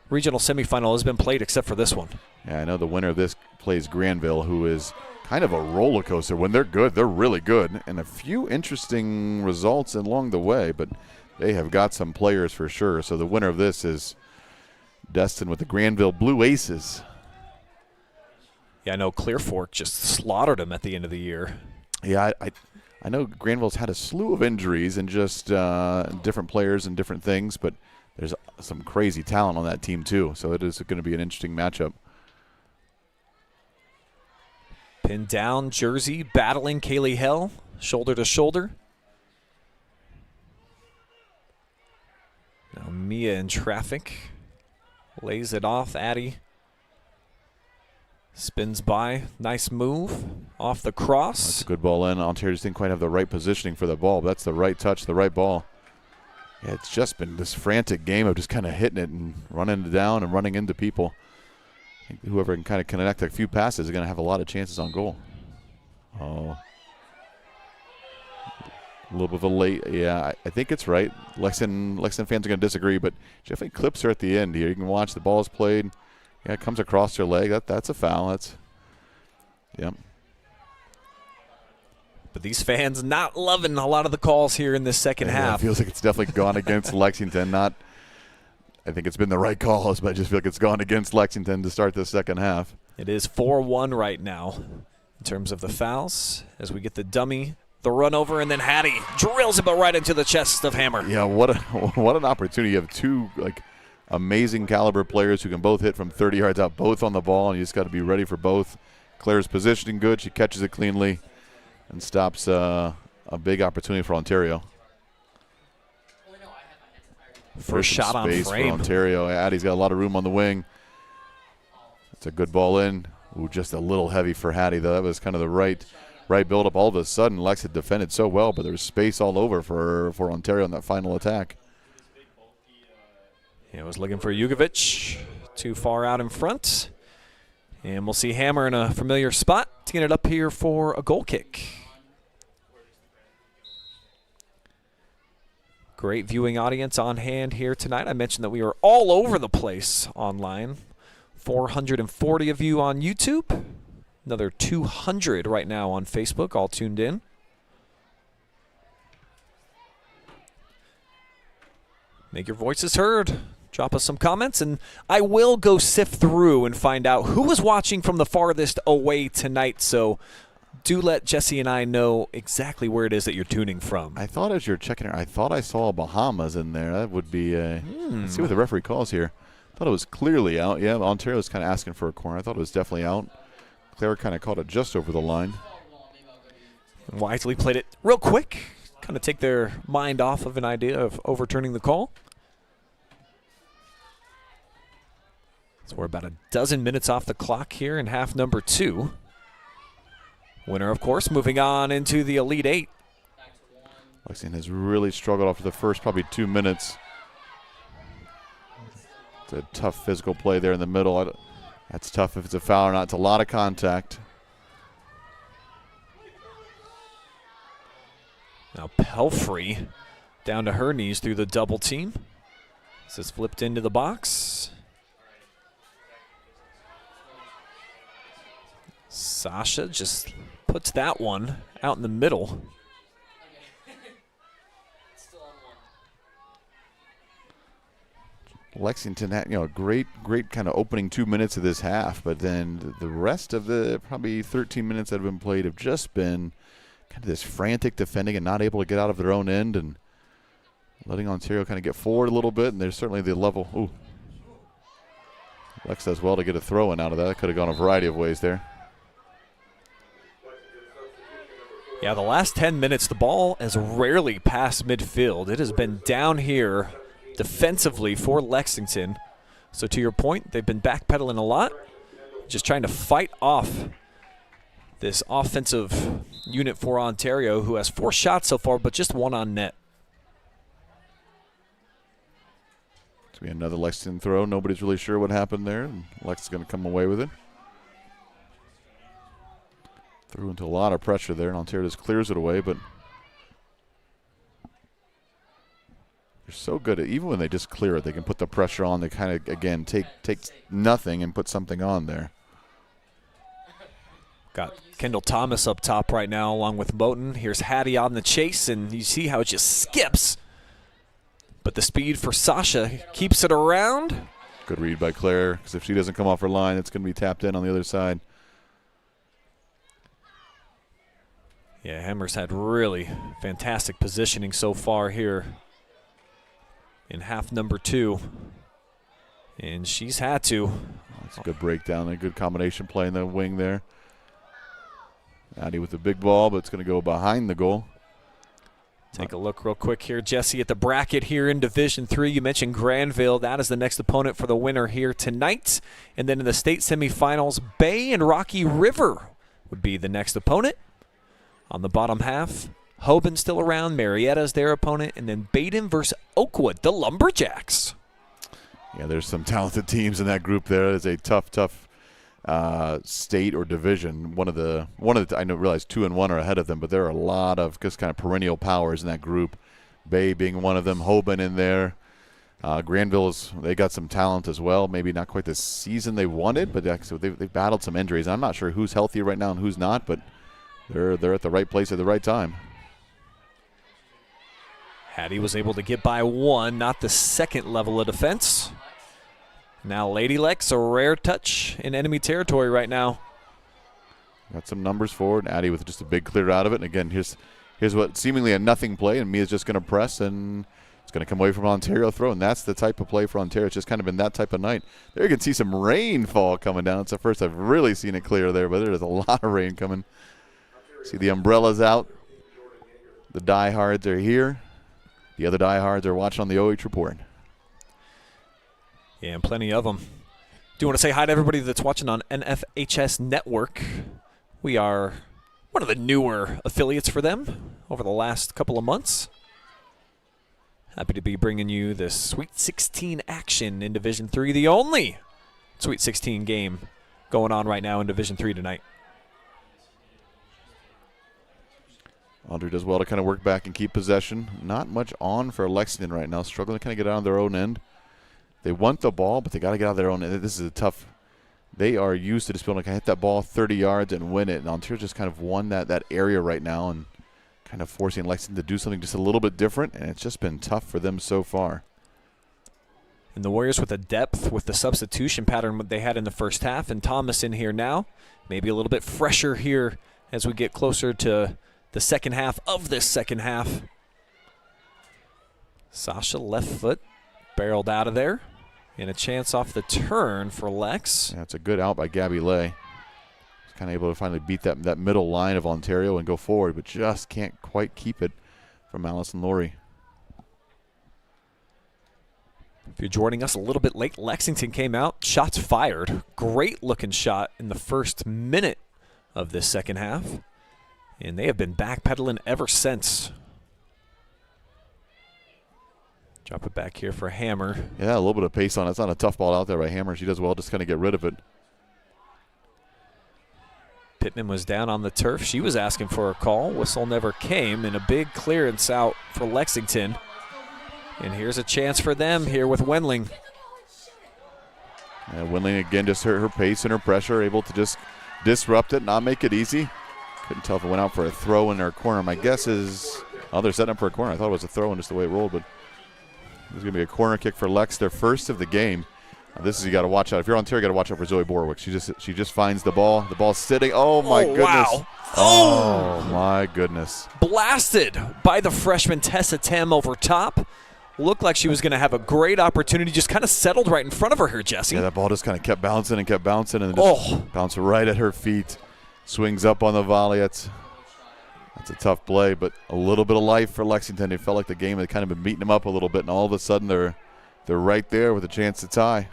regional semifinal has been played except for this one. Yeah, I know the winner of this plays Granville, who is kind of a roller coaster. When they're good, they're really good. And a few interesting results along the way, but they have got some players for sure. So the winner of this is destined with the Granville Blue Aces. Yeah, I know Clear Fork just slaughtered them at the end of the year. Yeah, I know Granville's had a slew of injuries and just different players and different things, but there's some crazy talent on that team too. So it is going to be an interesting matchup. Pinned down, Jersey battling Kaylee Hell, shoulder to shoulder. Now Mia in traffic, lays it off. Addie spins by, nice move off the cross. That's a good ball in. Ontario just didn't quite have the right positioning for the ball, but that's the right touch, the right ball. Yeah, it's just been this frantic game of just kind of hitting it and running it down and running into people. I think whoever can kind of connect a few passes is going to have a lot of chances on goal. Oh. A little bit of a late, yeah, I think it's right. Lexington fans are going to disagree, but she definitely clips her at the end here. You can watch the ball's played. Yeah, it comes across her leg. That's a foul. That's, yep. But these fans not loving a lot of the calls here in this second half. It feels like it's definitely gone against Lexington. I think it's been the right calls, but I just feel like it's gone against Lexington to start the second half. It is 4-1 right now in terms of the fouls as we get the dummy. The run over, and then Hattie drills it right into the chest of Hammer. Yeah, what an opportunity. You have two amazing caliber players who can both hit from 30 yards out, both on the ball, and you just got to be ready for both. Claire's positioning good. She catches it cleanly and stops a big opportunity for Ontario. First shot on frame for Ontario. Addie's got a lot of room on the wing. It's a good ball in. Ooh, just a little heavy for Hattie, though. That was kind of the right build-up. All of a sudden, Lex had defended so well, but there was space all over for Ontario in that final attack. Yeah, was looking for Jugovic. Too far out in front. And we'll see Hammer in a familiar spot. Teeing it up here for a goal kick. Great viewing audience on hand here tonight. I mentioned that we are all over the place online. 440 of you on YouTube. Another 200 right now on Facebook, all tuned in. Make your voices heard. Drop us some comments, and I will go sift through and find out who was watching from the farthest away tonight. So do let Jesse and I know exactly where it is that you're tuning from. I thought as you're checking it, I thought I saw Bahamas in there. That would be let's see what the referee calls here. I thought it was clearly out. Yeah, Ontario was kind of asking for a corner. I thought it was definitely out. Claire kind of caught it just over the line. Wisely played it real quick. Kind of take their mind off of an idea of overturning the call. So we're about a dozen minutes off the clock here in half number 2. Winner, of course, moving on into the Elite 8. Lexington has really struggled after the first probably 2 minutes. It's a tough physical play there in the middle. That's tough if it's a foul or not. It's a lot of contact. Now Pelfrey down to her knees through the double team. This is flipped into the box. Sasha just puts that one out in the middle. Lexington had, a great kind of opening 2 minutes of this half, but then the rest of the probably 13 minutes that have been played have just been kind of this frantic defending and not able to get out of their own end and letting Ontario kind of get forward a little bit, and there's certainly the level. Ooh. Lex does well to get a throw-in out of that. That could have gone a variety of ways there. Yeah, the last 10 minutes, the ball has rarely passed midfield. It has been down here defensively for Lexington. So to your point, they've been backpedaling a lot, just trying to fight off this offensive unit for Ontario, who has 4 shots so far, but just 1 on net. It's going to be another Lexington throw. Nobody's really sure what happened there, and Lex is going to come away with it. Threw into a lot of pressure there, and Ontario just clears it away, but they're so good at, even when they just clear it, they can put the pressure on. They kind of, again, take nothing and put something on there. Got Kendall Thomas up top right now along with Moten. Here's Hattie on the chase, and you see how it just skips. But the speed for Sasha keeps it around. Good read by Claire, because if she doesn't come off her line, it's going to be tapped in on the other side. Yeah, Hammer's had really fantastic positioning so far here in half number 2. And she's had to. That's a good breakdown, a good combination play in the wing there. Addie with the big ball, but it's going to go behind the goal. Take a look real quick here, Jesse, at the bracket here in Division 3. You mentioned Granville. That is the next opponent for the winner here tonight. And then in the state semifinals, Bay and Rocky River would be the next opponent. On the bottom half, Hoban still around. Marietta's their opponent. And then Baden versus Oakwood, the Lumberjacks. Yeah, there's some talented teams in that group there. It's a tough state or division. One of the I realize 2 and 1 are ahead of them, but there are a lot of just kind of perennial powers in that group. Bay being one of them, Hoban in there. Granville, they got some talent as well. Maybe not quite the season they wanted, but they've battled some injuries. I'm not sure who's healthy right now and who's not, but they're at the right place at the right time. Hattie was able to get by 1, not the second level of defense. Now Lady Lex, a rare touch in enemy territory right now. Got some numbers forward. Addie with just a big clear out of it. And again, here's what seemingly a nothing play, and Mia's just going to press, and It's going to come away from Ontario throw, and that's the type of play for Ontario. It's just kind of been that type of night. There you can see some rainfall coming down. It's the first I've really seen it clear there, but there's a lot of rain coming. See the umbrellas out. The diehards are here. The other diehards are watching on the OH Report. Yeah, and plenty of them. Do want to say hi to everybody that's watching on NFHS Network. We are one of the newer affiliates for them over the last couple of months. Happy to be bringing you the Sweet 16 action in Division 3, the only Sweet 16 game going on right now in Division 3 tonight. Audrey does well to kind of work back and keep possession. Not much on for Lexington right now, struggling to kind of get out on their own end. They want the ball, but they got to get out of their own end. This is a tough. They are used to just being able to hit that ball 30 yards and win it. And Ontario just kind of won that area right now and kind of forcing Lexington to do something just a little bit different, and it's just been tough for them so far. And the Warriors with the depth, with the substitution pattern they had in the first half, and Thomas in here now, maybe a little bit fresher here as we get closer to the second half of this second half. Sasha left foot barreled out of there. And a chance off the turn for Lex. Yeah, it's a good out by Gabby Lay. He's kind of able to finally beat that middle line of Ontario and go forward, but just can't quite keep it from Allison Laurie. If you're joining us a little bit late, Lexington came out, shots fired. Great looking shot in the first minute of this second half. And they have been backpedaling ever since. Drop it back here for Hammer. Yeah, a little bit of pace on it. It's not a tough ball out there by Hammer. She does well just kind of get rid of it. Pittman was down on the turf. She was asking for a call. Whistle never came, and a big clearance out for Lexington. And here's a chance for them here with Wendling. Yeah, Wendling again, just her pace and her pressure, able to just disrupt it, not make it easy. Couldn't tell if it went out for a throw in her corner. My guess is, they're setting up for a corner. I thought it was a throw in just the way it rolled, but there's going to be a corner kick for Lex, their first of the game. This is, you got to watch out. If you're Ontario, you got to watch out for Zoe Borwick. She just finds the ball. The ball's sitting. Oh, my goodness. Wow. Oh, my goodness. Blasted by the freshman Tessa Tim over top. Looked like she was going to have a great opportunity. Just kind of settled right in front of her here, Jesse. Yeah, that ball just kind of kept bouncing and then just bounced right at her feet. Swings up on the volley. That's a tough play, but a little bit of life for Lexington. They felt like the game had kind of been beating them up a little bit, and all of a sudden they're right there with a chance to tie.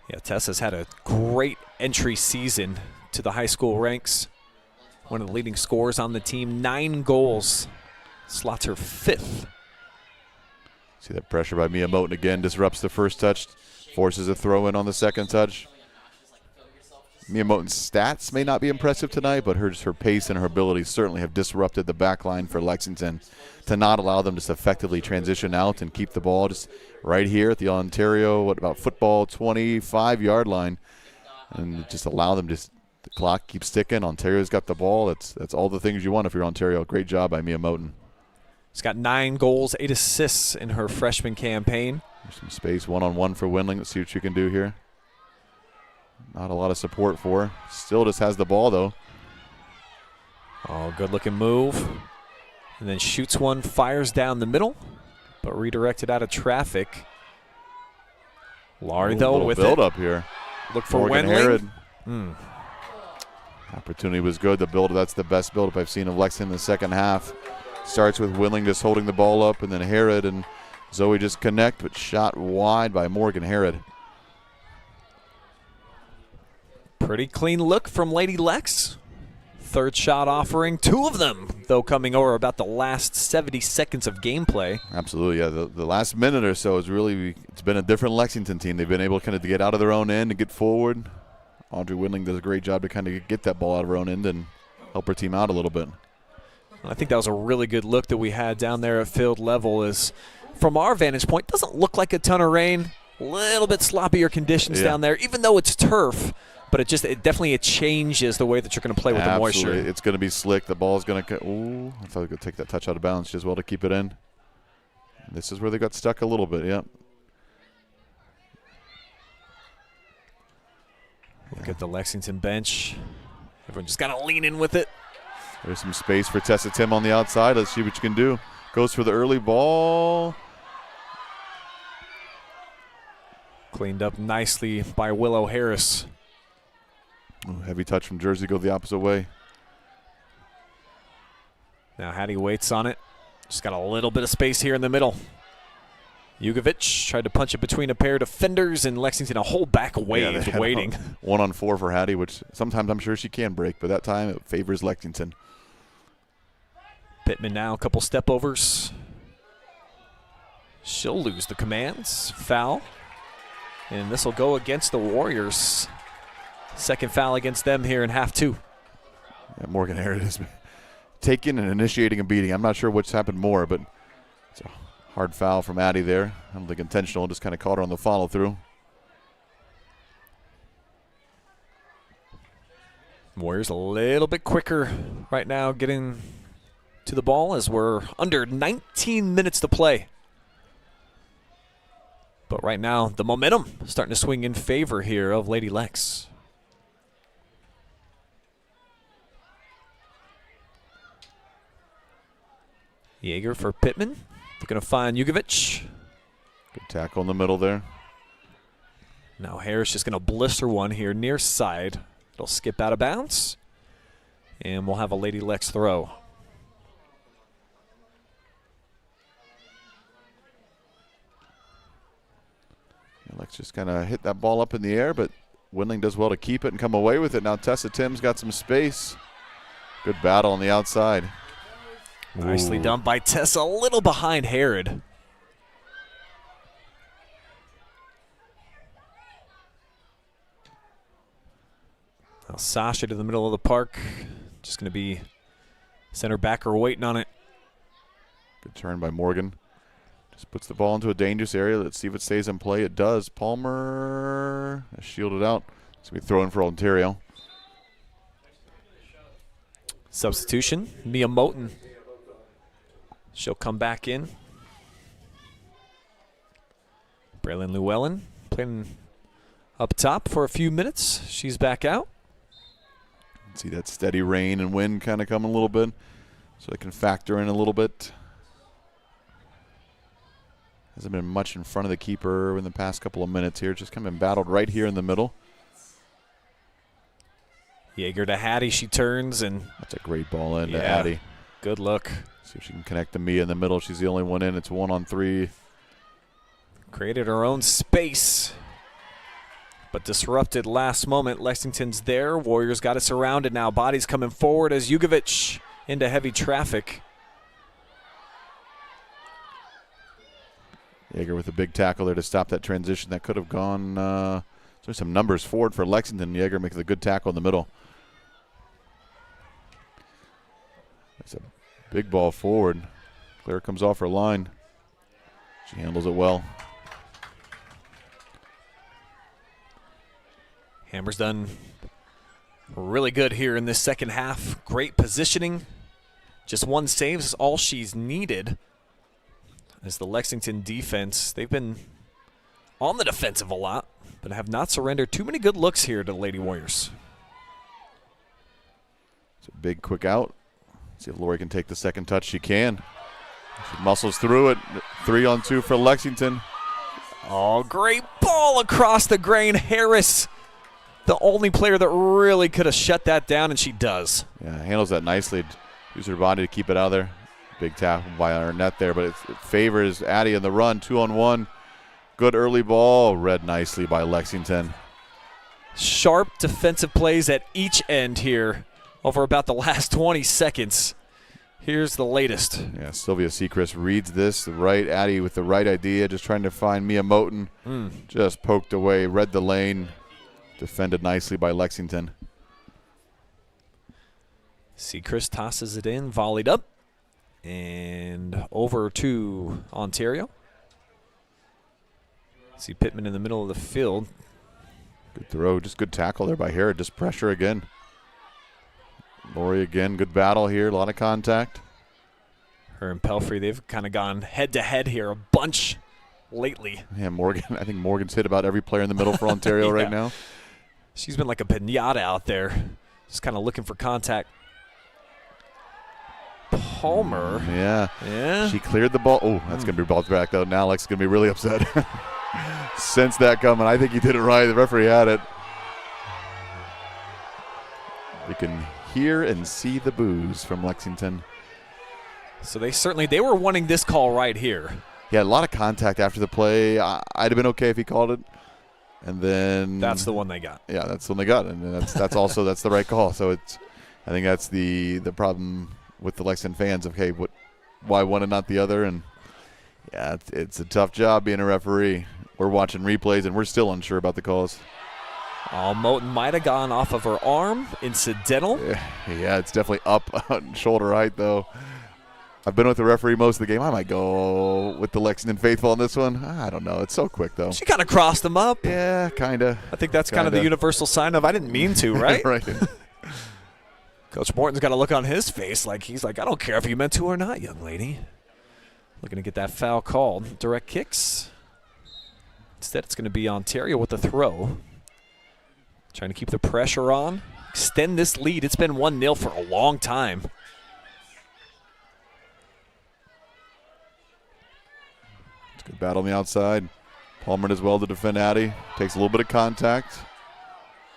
Yeah, Tessa's had a great entry season to the high school ranks. One of the leading scorers on the team, 9 goals. Slots her 5th. See that pressure by Mia Moten again, disrupts the first touch, forces a throw in on the second touch. Mia Moten's stats may not be impressive tonight, but her pace and her abilities certainly have disrupted the back line for Lexington to not allow them to effectively transition out and keep the ball just right here at the Ontario, football 25-yard line, and just allow them the clock keeps ticking. Ontario's got the ball. That's all the things you want if you're Ontario. Great job by Mia Moten. She's got 9 goals, 8 assists in her freshman campaign. There's some space one-on-one for Wendling. Let's see what she can do here. Not a lot of support for her. Still just has the ball, though. Oh, good-looking move. And then shoots one, fires down the middle, but redirected out of traffic. Laurie, though, with build up here. Look for Morgan Wendling. Herod. Opportunity was good. The build, that's the best build-up I've seen of Lexington in the second half. Starts with Wendling just holding the ball up, and then Herod and Zoe just connect, but shot wide by Morgan Herod. Pretty clean look from Lady Lex. Third shot offering, 2 of them, though, coming over about the last 70 seconds of gameplay. Absolutely, yeah. The last minute or so it's been a different Lexington team. They've been able to kind of get out of their own end and get forward. Audrey Wendling does a great job to kind of get that ball out of her own end and help her team out a little bit. I think that was a really good look that we had down there at field level. Is from our vantage point, doesn't look like a ton of rain. A little bit sloppier conditions down there, even though it's turf. But it definitely changes the way that you're going to play with the moisture. It's going to be slick. The ball's going to – ooh, I thought we could take that touch out of bounds. She does well to keep it in. This is where they got stuck a little bit, yep. Look at the Lexington bench. Everyone just got to lean in with it. There's some space for Tessa Tim on the outside. Let's see what you can do. Goes for the early ball. Cleaned up nicely by Willow Harris. Ooh, heavy touch from Jersey, go the opposite way. Now Hattie waits on it. Just got a little bit of space here in the middle. Jugovic tried to punch it between a pair of defenders, and Lexington a whole back away, waiting. 1-on-4 for Hattie, which sometimes I'm sure she can break, but that time it favors Lexington. Pittman now, a couple step overs. She'll lose the commands. Foul. And this will go against the Warriors. Second foul against them here in half 2. Yeah, Morgan Harris is taking and initiating a beating. I'm not sure what's happened more, but it's a hard foul from Addie there. I don't think intentional, just kind of caught her on the follow through. Warriors a little bit quicker right now getting to the ball as we're under 19 minutes to play. But right now, the momentum starting to swing in favor here of Lady Lex. Yeager for Pittman. Looking to find Jugovic. Good tackle in the middle there. Now Harris just going to blister one here near side. It'll skip out of bounds. And we'll have a Lady Lex throw. Lex just kind of hit that ball up in the air, but Windling does well to keep it and come away with it. Now Tessa Timms got some space. Good battle on the outside. Nicely done by Tessa, a little behind Herod. Now Sasha to the middle of the park. Just going to be center backer waiting on it. Good turn by Morgan. Just puts the ball into a dangerous area. Let's see if it stays in play. It does. Palmer shielded out. It's going to be thrown for Ontario. Substitution, Mia Moten. She'll come back in. Braylon Llewellyn playing up top for a few minutes. She's back out. See that steady rain and wind kind of coming a little bit, so they can factor in a little bit. Hasn't been much in front of the keeper in the past couple of minutes here. Just kind of been battled right here in the middle. Yeager to Hattie. She turns, and that's a great ball in to Hattie. Good look. See if she can connect to Mia in the middle. She's the only one in. It's 1-on-3. Created her own space, but disrupted last moment. Lexington's there. Warriors got it surrounded now. Bodies coming forward as Jugovic into heavy traffic. Yeager with a big tackle there to stop that transition. That could have gone. There's some numbers forward for Lexington. Yeager makes a good tackle in the middle. That's a big ball forward. Claire comes off her line. She handles it well. Hammer's done really good here in this second half. Great positioning. Just one save is all she's needed. As the Lexington defense, they've been on the defensive a lot, but have not surrendered too many good looks here to the Lady Warriors. It's a big quick out. See if Lori can take the second touch. She can. She muscles through it. 3-on-2 for Lexington. Oh, great ball across the grain. Harris, the only player that really could have shut that down, and she does. Yeah, handles that nicely. Use her body to keep it out of there. Big tackle by our net there, but it favors Addie in the run. 2-on-1. Good early ball. Read nicely by Lexington. Sharp defensive plays at each end here over about the last 20 seconds. Here's the latest. Yeah, Sylvia Sechrist reads this. Right, Addie with the right idea, just trying to find Mia Moten. Just poked away, read the lane. Defended nicely by Lexington. Sechrist tosses it in, volleyed up. And over to Ontario. See Pittman in the middle of the field. Good throw, just good tackle there by Herod. Just pressure again. Lori again, good battle here, a lot of contact. Her and Pelfrey, they've kind of gone head-to-head here a bunch lately. Yeah, Morgan, I think Morgan's hit about every player in the middle for Ontario right now. She's been like a pinata out there, just kind of looking for contact. Palmer. Yeah. She cleared the ball. Oh, that's going to be ball back, though. Now Alex is going to be really upset. Sense that coming. I think he did it right. The referee had it. You can hear and see the boos from Lexington. So they were wanting this call right here. Yeah, a lot of contact after the play. I'd have been okay if he called it. And then that's the one they got. Yeah, that's the one they got, and that's also that's the right call. So I think that's the problem with the Lexington fans of why one and not the other, and yeah, it's a tough job being a referee. We're watching replays and we're still unsure about the calls. Oh, Moten might have gone off of her arm, incidental. Yeah, it's definitely up shoulder height though. I've been with the referee most of the game. I might go with the Lexington faithful on this one. I don't know. It's so quick, though. She kind of crossed them up. Yeah, kind of. I think that's kind of the universal sign of I didn't mean to, right? Right. Coach Morton's got a look on his face like he's like, I don't care if you meant to or not, young lady. Looking to get that foul called. Direct kicks. Instead, it's going to be Ontario with the throw. Trying to keep the pressure on. Extend this lead. It's been 1-0 for a long time. Good battle on the outside. Palmer does well to defend Addie. Takes a little bit of contact.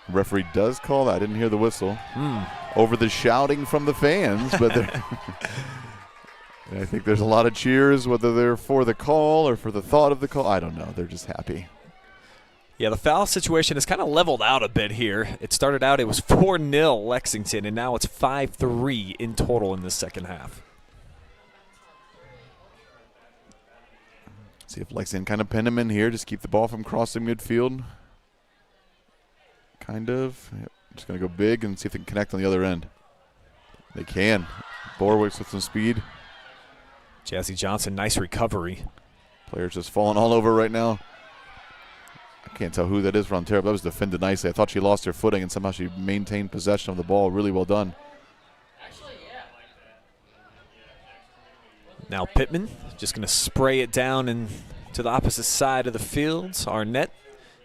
The referee does call that. I didn't hear the whistle. Over the shouting from the fans, but I think there's a lot of cheers, whether they're for the call or for the thought of the call. I don't know. They're just happy. Yeah, the foul situation has kind of leveled out a bit here. It started out, it was 4-0 Lexington, and now it's 5-3 in total in the second half. See if Lexington kind of pin him in here. Just keep the ball from crossing midfield. Kind of. Yep. Just going to go big and see if they can connect on the other end. They can. Borwick's with some speed. Jazzy Johnson, nice recovery. Players just falling all over right now. I can't tell who that is for Ontario, but that was defended nicely. I thought she lost her footing, and somehow she maintained possession of the ball. Really well done. Now Pittman just going to spray it down and to the opposite side of the field. Arnett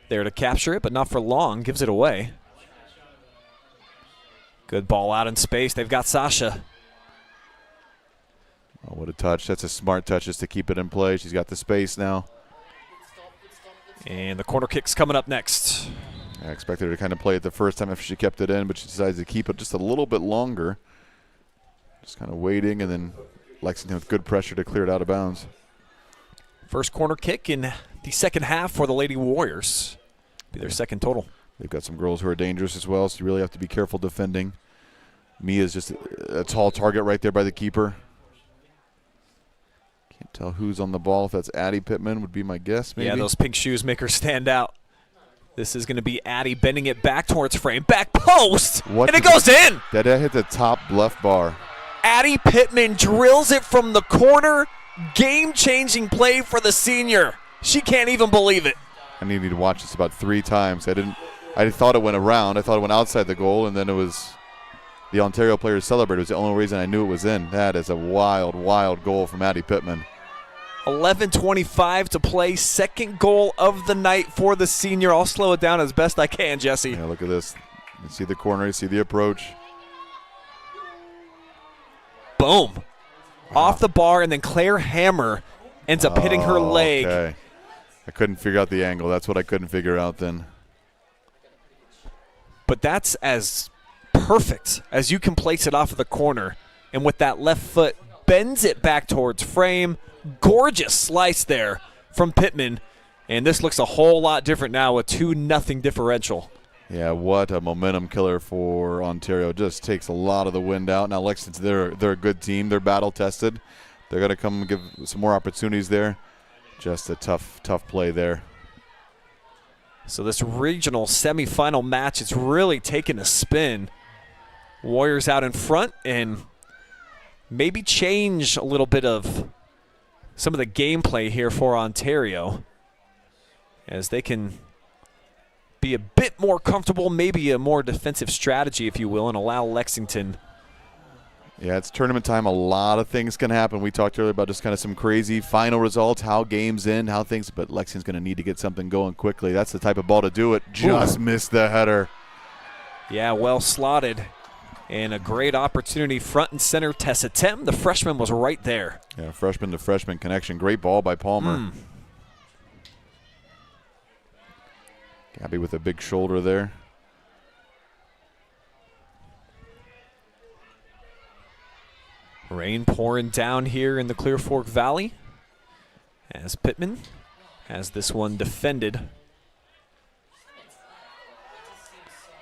there to capture it, but not for long. Gives it away. Good ball out in space. They've got Sasha. Oh, what a touch. That's a smart touch just to keep it in play. She's got the space now. And the corner kick's coming up next. I expected her to kind of play it the first time after she kept it in, but she decides to keep it just a little bit longer. Just kind of waiting, and then Lexington with good pressure to clear it out of bounds. First corner kick in the second half for the Lady Warriors. Be their second total. They've got some girls who are dangerous as well, so you really have to be careful defending. Mia's just a tall target right there by the keeper. Can't tell who's on the ball. If that's Addie Pittman would be my guess, maybe. Yeah, those pink shoes make her stand out. This is going to be Addie bending it back towards frame. Back post! And it goes in! That hit the top left bar. Addie Pittman drills it from the corner. Game-changing play for the senior. She can't even believe it. I needed to watch this about 3 times. I thought it went around. I thought it went outside the goal, and then it was the Ontario players celebrated. It was the only reason I knew it was in. That is a wild, wild goal from Addie Pittman. 11:25 to play. Second goal of the night for the senior. I'll slow it down as best I can, Jesse. Yeah, look at this. You see the corner. You see the approach. Boom. Off the bar, and then Claire Hammer ends up hitting her leg. Okay. I couldn't figure out the angle. That's what I couldn't figure out then. But that's as perfect as you can place it off of the corner. And with that left foot, bends it back towards frame. Gorgeous slice there from Pittman. And this looks a whole lot different now with 2-0 differential. Yeah, what a momentum killer for Ontario. Just takes a lot of the wind out. Now Lexington, they're a good team. They're battle-tested. They're going to come and give some more opportunities there. Just a tough play there. So this regional semifinal match, it's really taken a spin. Warriors out in front and maybe change a little bit of some of the gameplay here for Ontario as they can be a bit more comfortable, maybe a more defensive strategy, if you will, and allow Lexington. Yeah, it's tournament time. A lot of things can happen. We talked earlier about just kind of some crazy final results, how games end, how things, but Lexington's going to need to get something going quickly. That's the type of ball to do it. Just missed the header. Yeah, well slotted. And a great opportunity front and center. Tessa Tem, the freshman, was right there. Yeah, freshman to freshman connection. Great ball by Palmer. Gabby with a big shoulder there. Rain pouring down here in the Clear Fork Valley as Pittman has this one defended.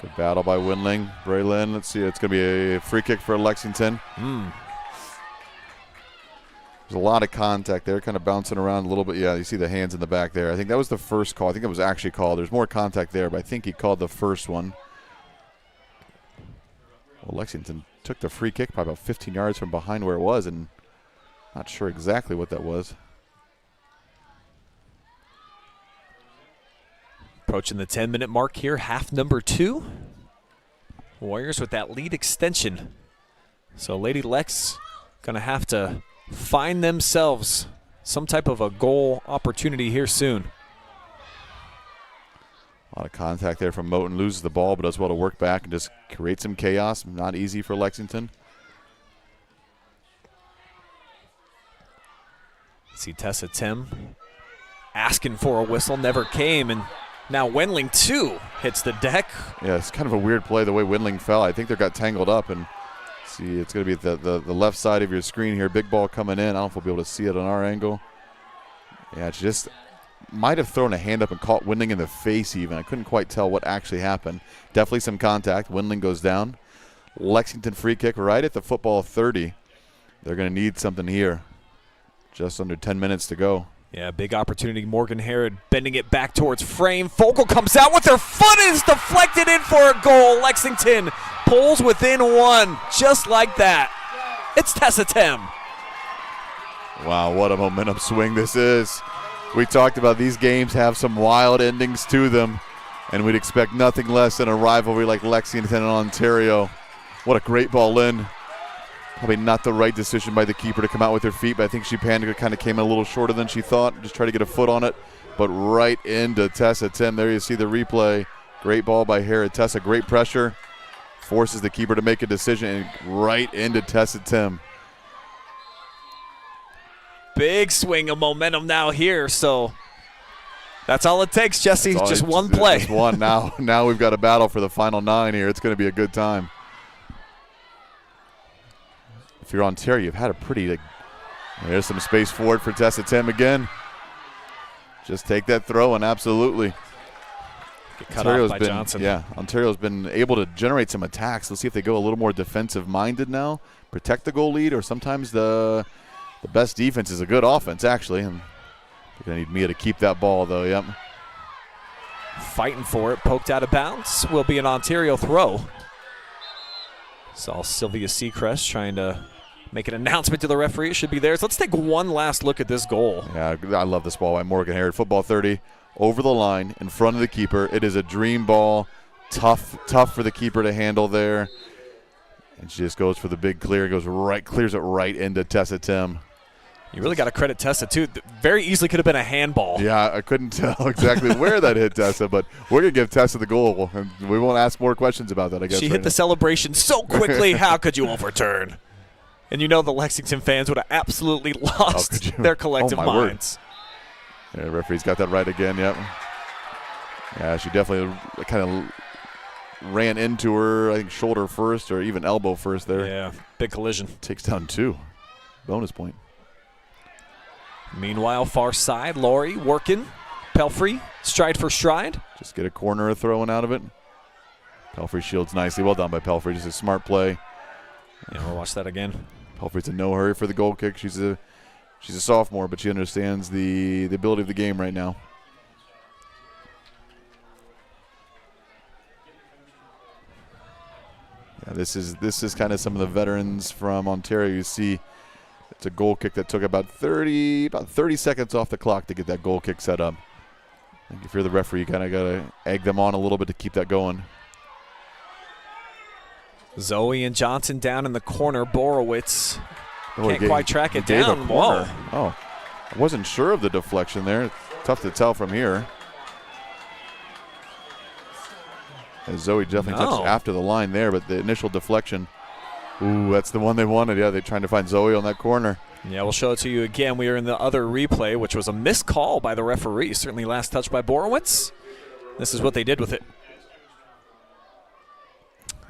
Good battle by Windling. Braylon, let's see, it's going to be a free kick for Lexington. There's a lot of contact there, kind of bouncing around a little bit. Yeah, you see the hands in the back there. I think that was the first call. I think it was actually called. There's more contact there, but I think he called the first one. Well, Lexington took the free kick probably about 15 yards from behind where it was, and not sure exactly what that was. Approaching the 10-minute mark here, half number 2. Warriors with that lead extension. So Lady Lex going to have to find themselves some type of a goal opportunity here soon. A lot of contact there from Moten. Loses the ball, but does well to work back and just create some chaos. Not easy for Lexington. See Tessa Tim asking for a whistle, never came, and now Wendling, too, hits the deck. Yeah, it's kind of a weird play the way Windling fell. I think they got tangled up. And see, it's going to be the left side of your screen here. Big ball coming in. I don't know if we'll be able to see it on our angle. Yeah, it's just might have thrown a hand up and caught Windling in the face even. I couldn't quite tell what actually happened. Definitely some contact. Windling goes down. Lexington free kick right at the football 30. They're going to need something here. Just under 10 minutes to go. Yeah, big opportunity. Morgan Herod bending it back towards frame. Fogle comes out with her foot, is deflected in for a goal. Lexington pulls within 1, just like that. It's Tessa Tem. Wow, what a momentum swing this is. We talked about these games have some wild endings to them, and we'd expect nothing less than a rivalry like Lexington and Ontario. What a great ball in. Probably not the right decision by the keeper to come out with her feet, but I think she panicked, kind of came in a little shorter than she thought. Just tried to get a foot on it, but right into Tessa Tim. There you see the replay. Great ball by Herod. Tessa, great pressure. Forces the keeper to make a decision, and right into Tessa Tim. Big swing of momentum now here, so that's all it takes, Jesse. Just one play. Just one. Now we've got a battle for the final 9 here. It's going to be a good time. If you're Ontario, you've had a pretty there's some space forward for Tessa Tim again. Just take that throw and absolutely. Get cut off by Johnson. Yeah, Ontario's been able to generate some attacks. Let's see if they go a little more defensive-minded now. Protect the goal lead, or sometimes the best defense is a good offense, actually. And they're going to need Mia to keep that ball, though, yep. Fighting for it, poked out of bounds. Will be an Ontario throw. Saw Sylvia Seacrest trying to make an announcement to the referee. It should be theirs. Let's take one last look at this goal. Yeah, I love this ball by Morgan Herod. Football 30, over the line, in front of the keeper. It is a dream ball. Tough for the keeper to handle there. And she just goes for the big clear. Clears it right into Tessa Tim. You really got to credit Tessa, too. Very easily could have been a handball. Yeah, I couldn't tell exactly where that hit Tessa, but we're going to give Tessa the goal. And we won't ask more questions about that, I guess. She hit the celebration so quickly, how could you overturn? And you know the Lexington fans would have absolutely lost their collective minds. Yeah, the referee's got that right again, yep. Yeah, she definitely kind of ran into her, I think shoulder first or even elbow first there. Yeah, big collision. Takes down 2. Bonus point. Meanwhile, far side, Laurie working. Pelfrey, stride for stride. Just get a corner throwing out of it. Pelfrey shields nicely. Well done by Pelfrey. Just a smart play. Yeah, we'll watch that again. Pelfrey's in no hurry for the goal kick. She's a sophomore, but she understands the ability of the game right now. Yeah, this is kind of some of the veterans from Ontario. You see, it's a goal kick that took about 30 seconds off the clock to get that goal kick set up. I think if you're the referee, you kind of got to egg them on a little bit to keep that going. Zoe and Johnson down in the corner. Borowitz can't quite track it down. Whoa. Oh, I wasn't sure of the deflection there. Tough to tell from here. As Zoe definitely touched after the line there, but the initial deflection Ooh, that's the one they wanted. Yeah, they're trying to find Zoe on that corner. Yeah, we'll show it to you again. We are in the other replay, which was a missed call by the referee. Certainly last touch by Borowitz. This is what they did with it.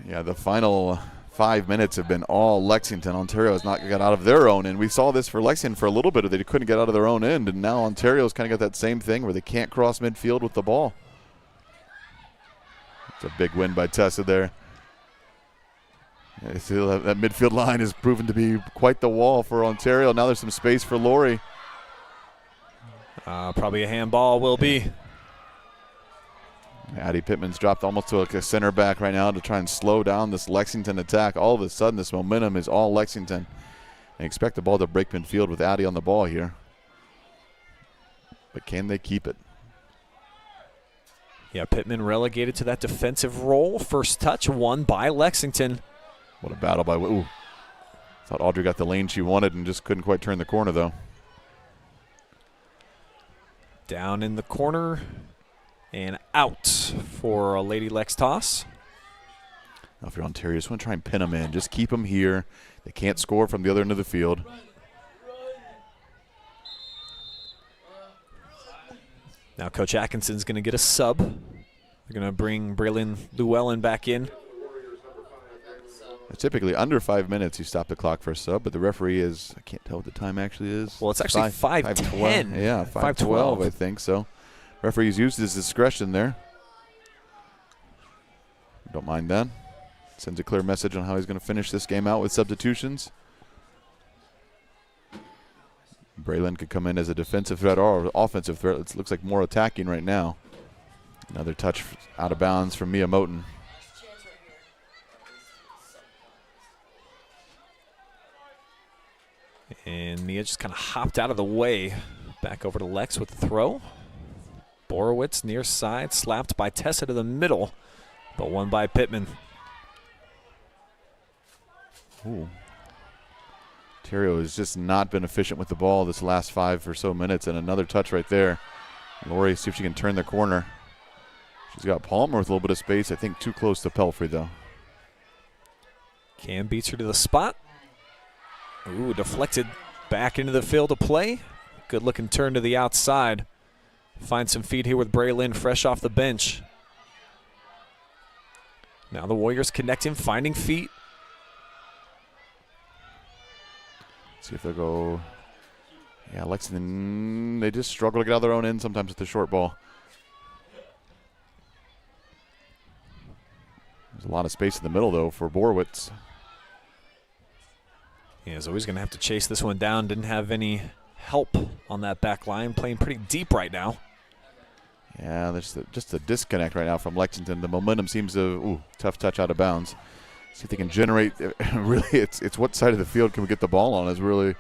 Yeah, the final 5 minutes have been all Lexington. Ontario has not got out of their own end. We saw this for Lexington for a little bit. They couldn't get out of their own end, and now Ontario's kind of got that same thing where they can't cross midfield with the ball. It's a big win by Tessa there. Yeah, you see that midfield line has proven to be quite the wall for Ontario. Now there's some space for Laurie. Probably a handball will be. Addie Pittman's dropped almost to like a center back right now to try and slow down this Lexington attack. All of a sudden, this momentum is all Lexington. And expect the ball to break midfield with Addie on the ball here. But can they keep it? Yeah, Pittman relegated to that defensive role. First touch won by Lexington. What a battle by, ooh. Thought Audrey got the lane she wanted and just couldn't quite turn the corner though. Down in the corner and out for a Lady Lex toss. Now if you're Ontario, just want to try and pin them in. Just keep them here. They can't score from the other end of the field. Now Coach Atkinson's going to get a sub. They're going to bring Braylon Llewellyn back in. Typically under 5 minutes you stop the clock for a sub, but the referee is, I can't tell what the time actually is. Well, it's actually 5:10. Yeah, 5:12 I think so. Referee's used his discretion there. Don't mind that. Sends a clear message on how he's going to finish this game out with substitutions. Braylon could come in as a defensive threat or offensive threat. It looks like more attacking right now. Another touch out of bounds from Mia Moten. And Mia just kind of hopped out of the way. Back over to Lex with the throw. Borowitz near side, slapped by Tessa to the middle, but won by Pittman. Ooh. Ontario has just not been efficient with the ball this last 5 or so minutes, and another touch right there. Laurie, see if she can turn the corner. She's got Palmer with a little bit of space. I think too close to Pelfrey, though. Cam beats her to the spot. Ooh, deflected back into the field of play. Good looking turn to the outside. Find some feet here with Braylon fresh off the bench. Now the Warriors connecting, finding feet. See if they'll go. Yeah, Lexington, they just struggle to get out of their own end sometimes with the short ball. There's a lot of space in the middle, though, for Borowitz. Yeah, Zoe's going to have to chase this one down. Didn't have any help on that back line. Playing pretty deep right now. Yeah, there's just a disconnect right now from Lexington. The momentum seems to, ooh, tough touch out of bounds. See if they can generate, really, it's what side of the field can we get the ball on is really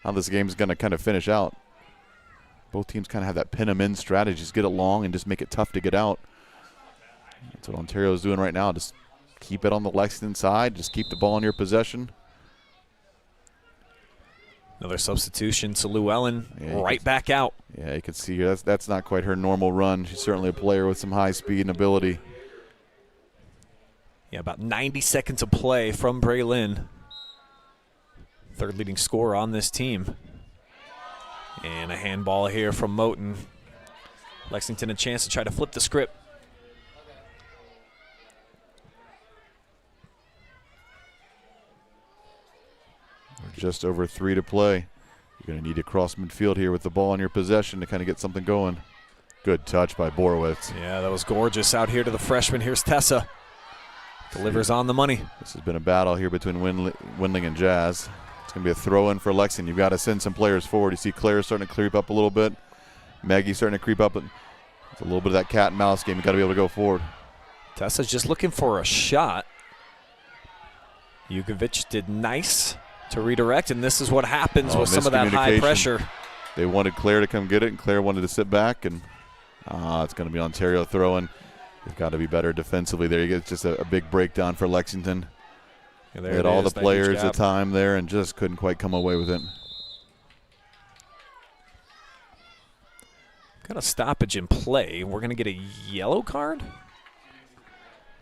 how this game's going to kind of finish out. Both teams kind of have that pin them in strategy. Just get it long and just make it tough to get out. That's what Ontario's doing right now. Just keep it on the Lexington side. Just keep the ball in your possession. Another substitution to Llewellyn, right back out. Yeah, you can see her. That's not quite her normal run. She's certainly a player with some high speed and ability. Yeah, about 90 seconds of play from Braylon. Third leading scorer on this team. And a handball here from Moten. Lexington a chance to try to flip the script. Just over 3 to play. You're going to need to cross midfield here with the ball in your possession to kind of get something going. Good touch by Borowitz. Yeah, that was gorgeous out here to the freshman. Here's Tessa. Delivers on the money. This has been a battle here between Windling and Jazz. It's going to be a throw-in for Lexington. You've got to send some players forward. You see Claire starting to creep up a little bit. Maggie starting to creep up. It's a little bit of that cat and mouse game. You've got to be able to go forward. Tessa's just looking for a shot. Jukovic did nice to redirect, and this is what happens with some of that high pressure. They wanted Claire to come get it, and Claire wanted to sit back, and it's going to be Ontario throwing. They've got to be better defensively there. You get just a big breakdown for Lexington. Yeah, they had all the players at time there and just couldn't quite come away with it. Got a stoppage in play. We're going to get a yellow card?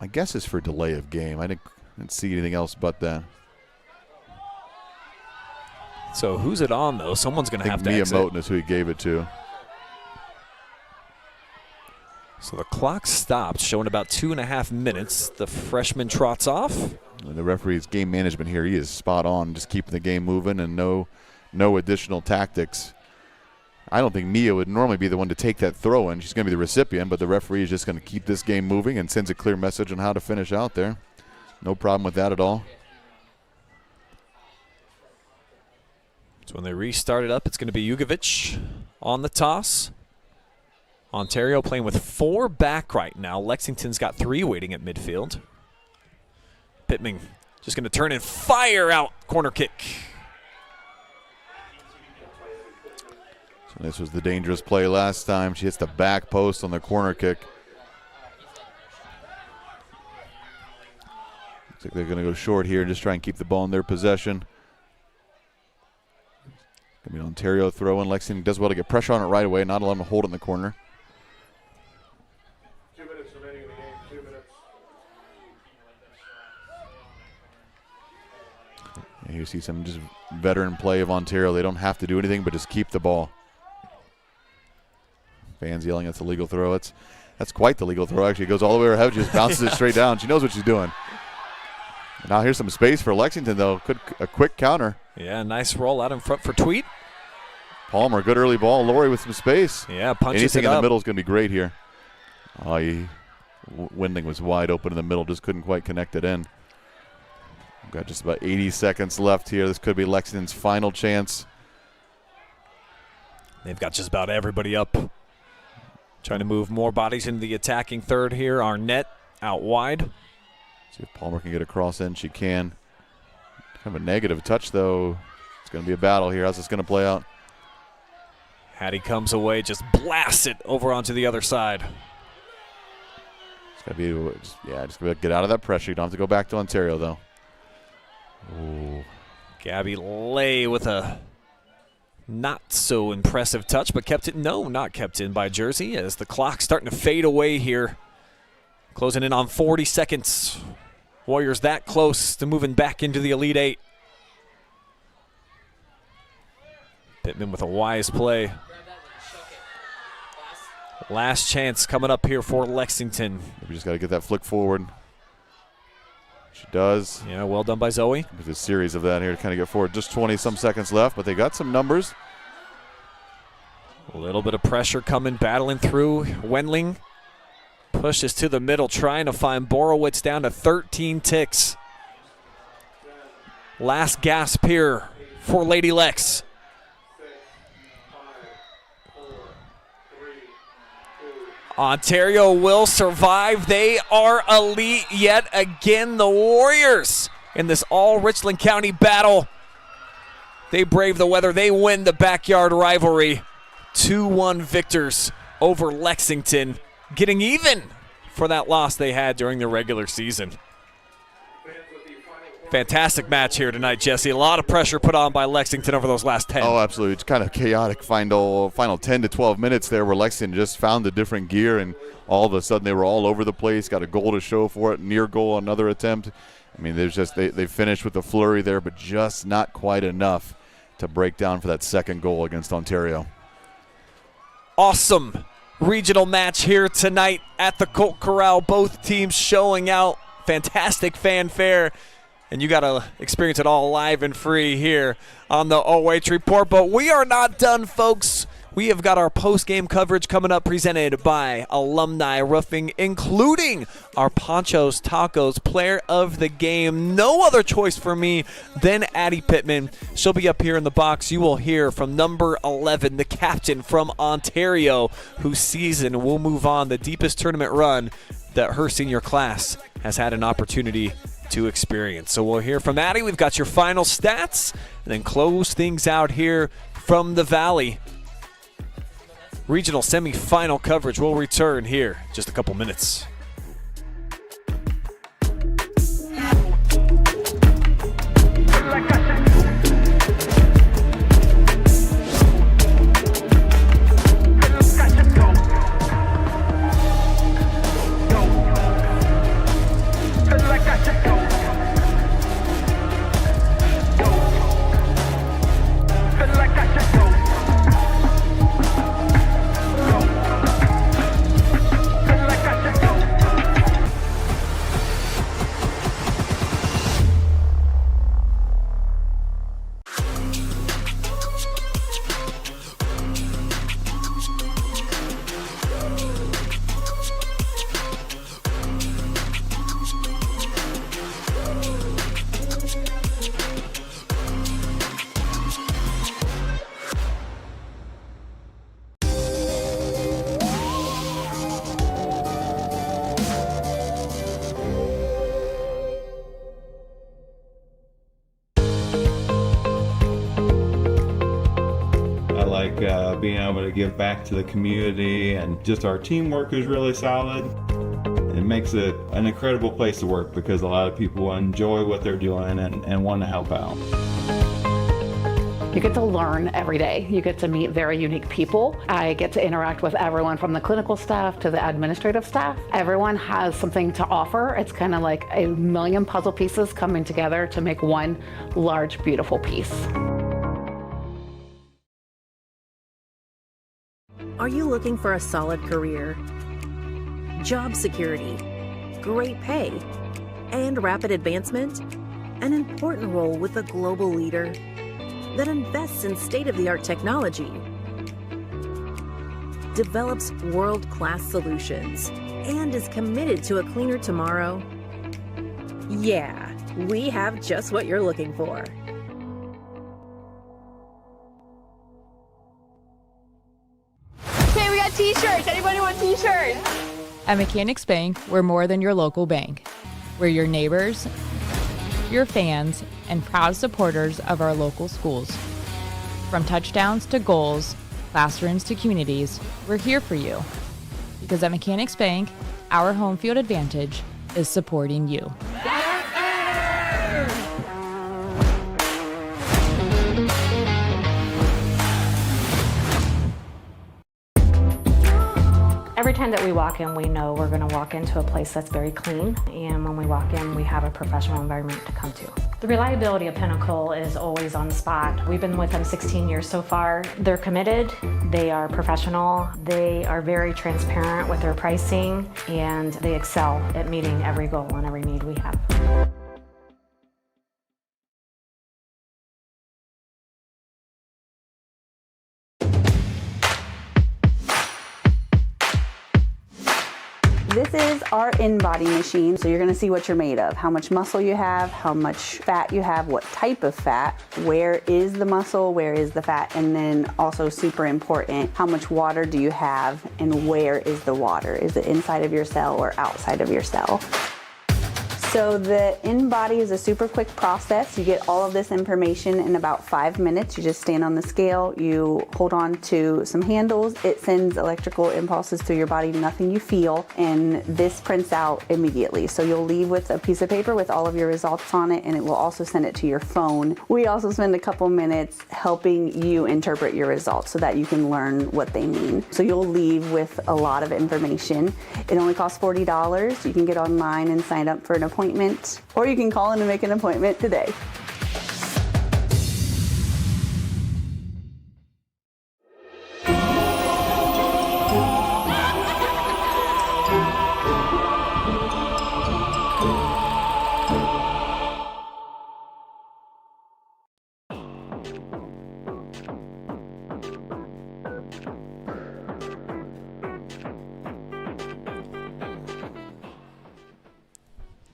My guess is for delay of game. I didn't see anything else but that. So who's it on, though? Someone's going to have to Mia exit. Moten is who he gave it to. So the clock stopped, showing about 2.5 minutes. The freshman trots off. And the referee's game management here, he is spot on, just keeping the game moving and no additional tactics. I don't think Mia would normally be the one to take that throw in. She's going to be the recipient, but the referee is just going to keep this game moving and sends a clear message on how to finish out there. No problem with that at all. So when they restart it up, it's going to be Jugovic on the toss. Ontario playing with 4 back right now. Lexington's got 3 waiting at midfield. Pittman just going to turn and fire out corner kick. So this was the dangerous play last time. She hits the back post on the corner kick. Looks like they're going to go short here and just try and keep the ball in their possession. Going to be an Ontario throw in. Lexington does well to get pressure on it right away, not allow them to hold it in the corner. 2 minutes remaining in the game. 2 minutes. And you see some just veteran play of Ontario. They don't have to do anything but just keep the ball. Fans yelling it's a legal throw. That's quite the legal throw. Actually, it goes all the way overhead, just bounces it straight down. She knows what she's doing. Now here's some space for Lexington, though. A quick counter. Yeah, nice roll out in front for Tweet. Palmer, good early ball. Lori with some space. Yeah, punches Anything it in up. the middle is going to be great here. Winding was wide open in the middle, just couldn't quite connect it in. We've got just about 80 seconds left here. This could be Lexington's final chance. They've got just about everybody up. Trying to move more bodies into the attacking third here. Arnett out wide. See if Palmer can get a cross in. She can. Kind of a negative touch, though. It's going to be a battle here. How's this going to play out? Hattie comes away, just blasts it over onto the other side. It's got to be, just get out of that pressure. You don't have to go back to Ontario, though. Ooh. Gabby Lay with a not so impressive touch, but not kept in by Jersey as the clock's starting to fade away here. Closing in on 40 seconds. Warriors that close to moving back into the Elite Eight. Pittman with a wise play. Last chance coming up here for Lexington. We just got to get that flick forward. She does. Yeah, well done by Zoe. There's a series of that here to kind of get forward. Just 20-some seconds left, but they got some numbers. A little bit of pressure coming, battling through. Wendling pushes to the middle, trying to find Borowitz down to 13 ticks. Last gasp here for Lady Lex. Ontario will survive. They are elite yet again. The Warriors in this all-Richland County battle. They brave the weather. They win the Backyard Rivalry. 2-1 victors over Lexington, getting even for that loss they had during the regular season. Fantastic match here tonight, Jesse. A lot of pressure put on by Lexington over those last 10. Oh, absolutely. It's kind of chaotic final 10 to 12 minutes there where Lexington just found a different gear, and all of a sudden they were all over the place, got a goal to show for it, near goal, another attempt. I mean, there's just they finished with a flurry there, but just not quite enough to break down for that second goal against Ontario. Awesome regional match here tonight at the Colt Corral. Both teams showing out. Fantastic fanfare. And you got to experience it all live and free here on the OH Report. But we are not done, folks. We have got our post-game coverage coming up presented by Alumni Roofing, including our Panchos Tacos Player of the Game. No other choice for me than Addie Pittman. She'll be up here in the box. You will hear from number 11, the captain from Ontario, whose season will move on the deepest tournament run that her senior class has had an opportunity to experience. So we'll hear from Addie. We've got your final stats, and then close things out here from the Valley. Regional semifinal coverage will return here in just a couple minutes. being able to give back to the community, and just our teamwork is really solid. It makes it an incredible place to work because a lot of people enjoy what they're doing and want to help out. You get to learn every day. You get to meet very unique people. I get to interact with everyone from the clinical staff to the administrative staff. Everyone has something to offer. It's kind of like a million puzzle pieces coming together to make one large, beautiful piece. Are you looking for a solid career, job security, great pay, and rapid advancement? An important role with a global leader that invests in state-of-the-art technology, develops world-class solutions, and is committed to a cleaner tomorrow? Yeah, we have just what you're looking for. Okay, we got t-shirts. Anybody want t-shirts? At Mechanics Bank, we're more than your local bank. We're your neighbors, your fans, and proud supporters of our local schools. From touchdowns to goals, classrooms to communities, we're here for you. Because at Mechanics Bank, our home field advantage is supporting you. Every time that we walk in, we know we're going to walk into a place that's very clean, and when we walk in, we have a professional environment to come to. The reliability of Pinnacle is always on the spot. We've been with them 16 years so far. They're committed, they are professional, they are very transparent with their pricing, and they excel at meeting every goal and every need we have. This is our in-body machine, so you're going to see what you're made of, how much muscle you have, how much fat you have, what type of fat, where is the muscle, where is the fat, and then also super important, how much water do you have and where is the water? Is it inside of your cell or outside of your cell? So the in-body is a super quick process. You get all of this information in about 5 minutes. You just stand on the scale, you hold on to some handles, it sends electrical impulses through your body, nothing you feel, and this prints out immediately. So you'll leave with a piece of paper with all of your results on it, and it will also send it to your phone. We also spend a couple minutes helping you interpret your results so that you can learn what they mean. So you'll leave with a lot of information. It only costs $40. You can get online and sign up for an appointment, or you can call in and make an appointment today.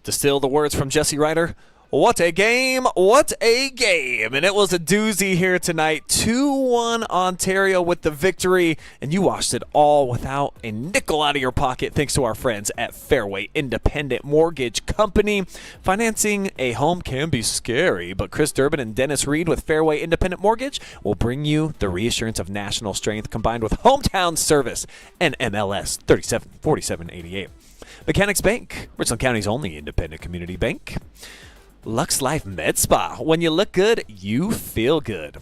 To steal the words from Jesse Ryder, what a game, what a game. And it was a doozy here tonight. 2-1 Ontario with the victory, and you watched it all without a nickel out of your pocket thanks to our friends at Fairway Independent Mortgage Company. Financing a home can be scary, but Chris Durbin and Dennis Reed with Fairway Independent Mortgage will bring you the reassurance of national strength combined with hometown service and MLS 374788. Mechanics Bank, Richland County's only independent community bank. LuxLife Medspa. When you look good, you feel good.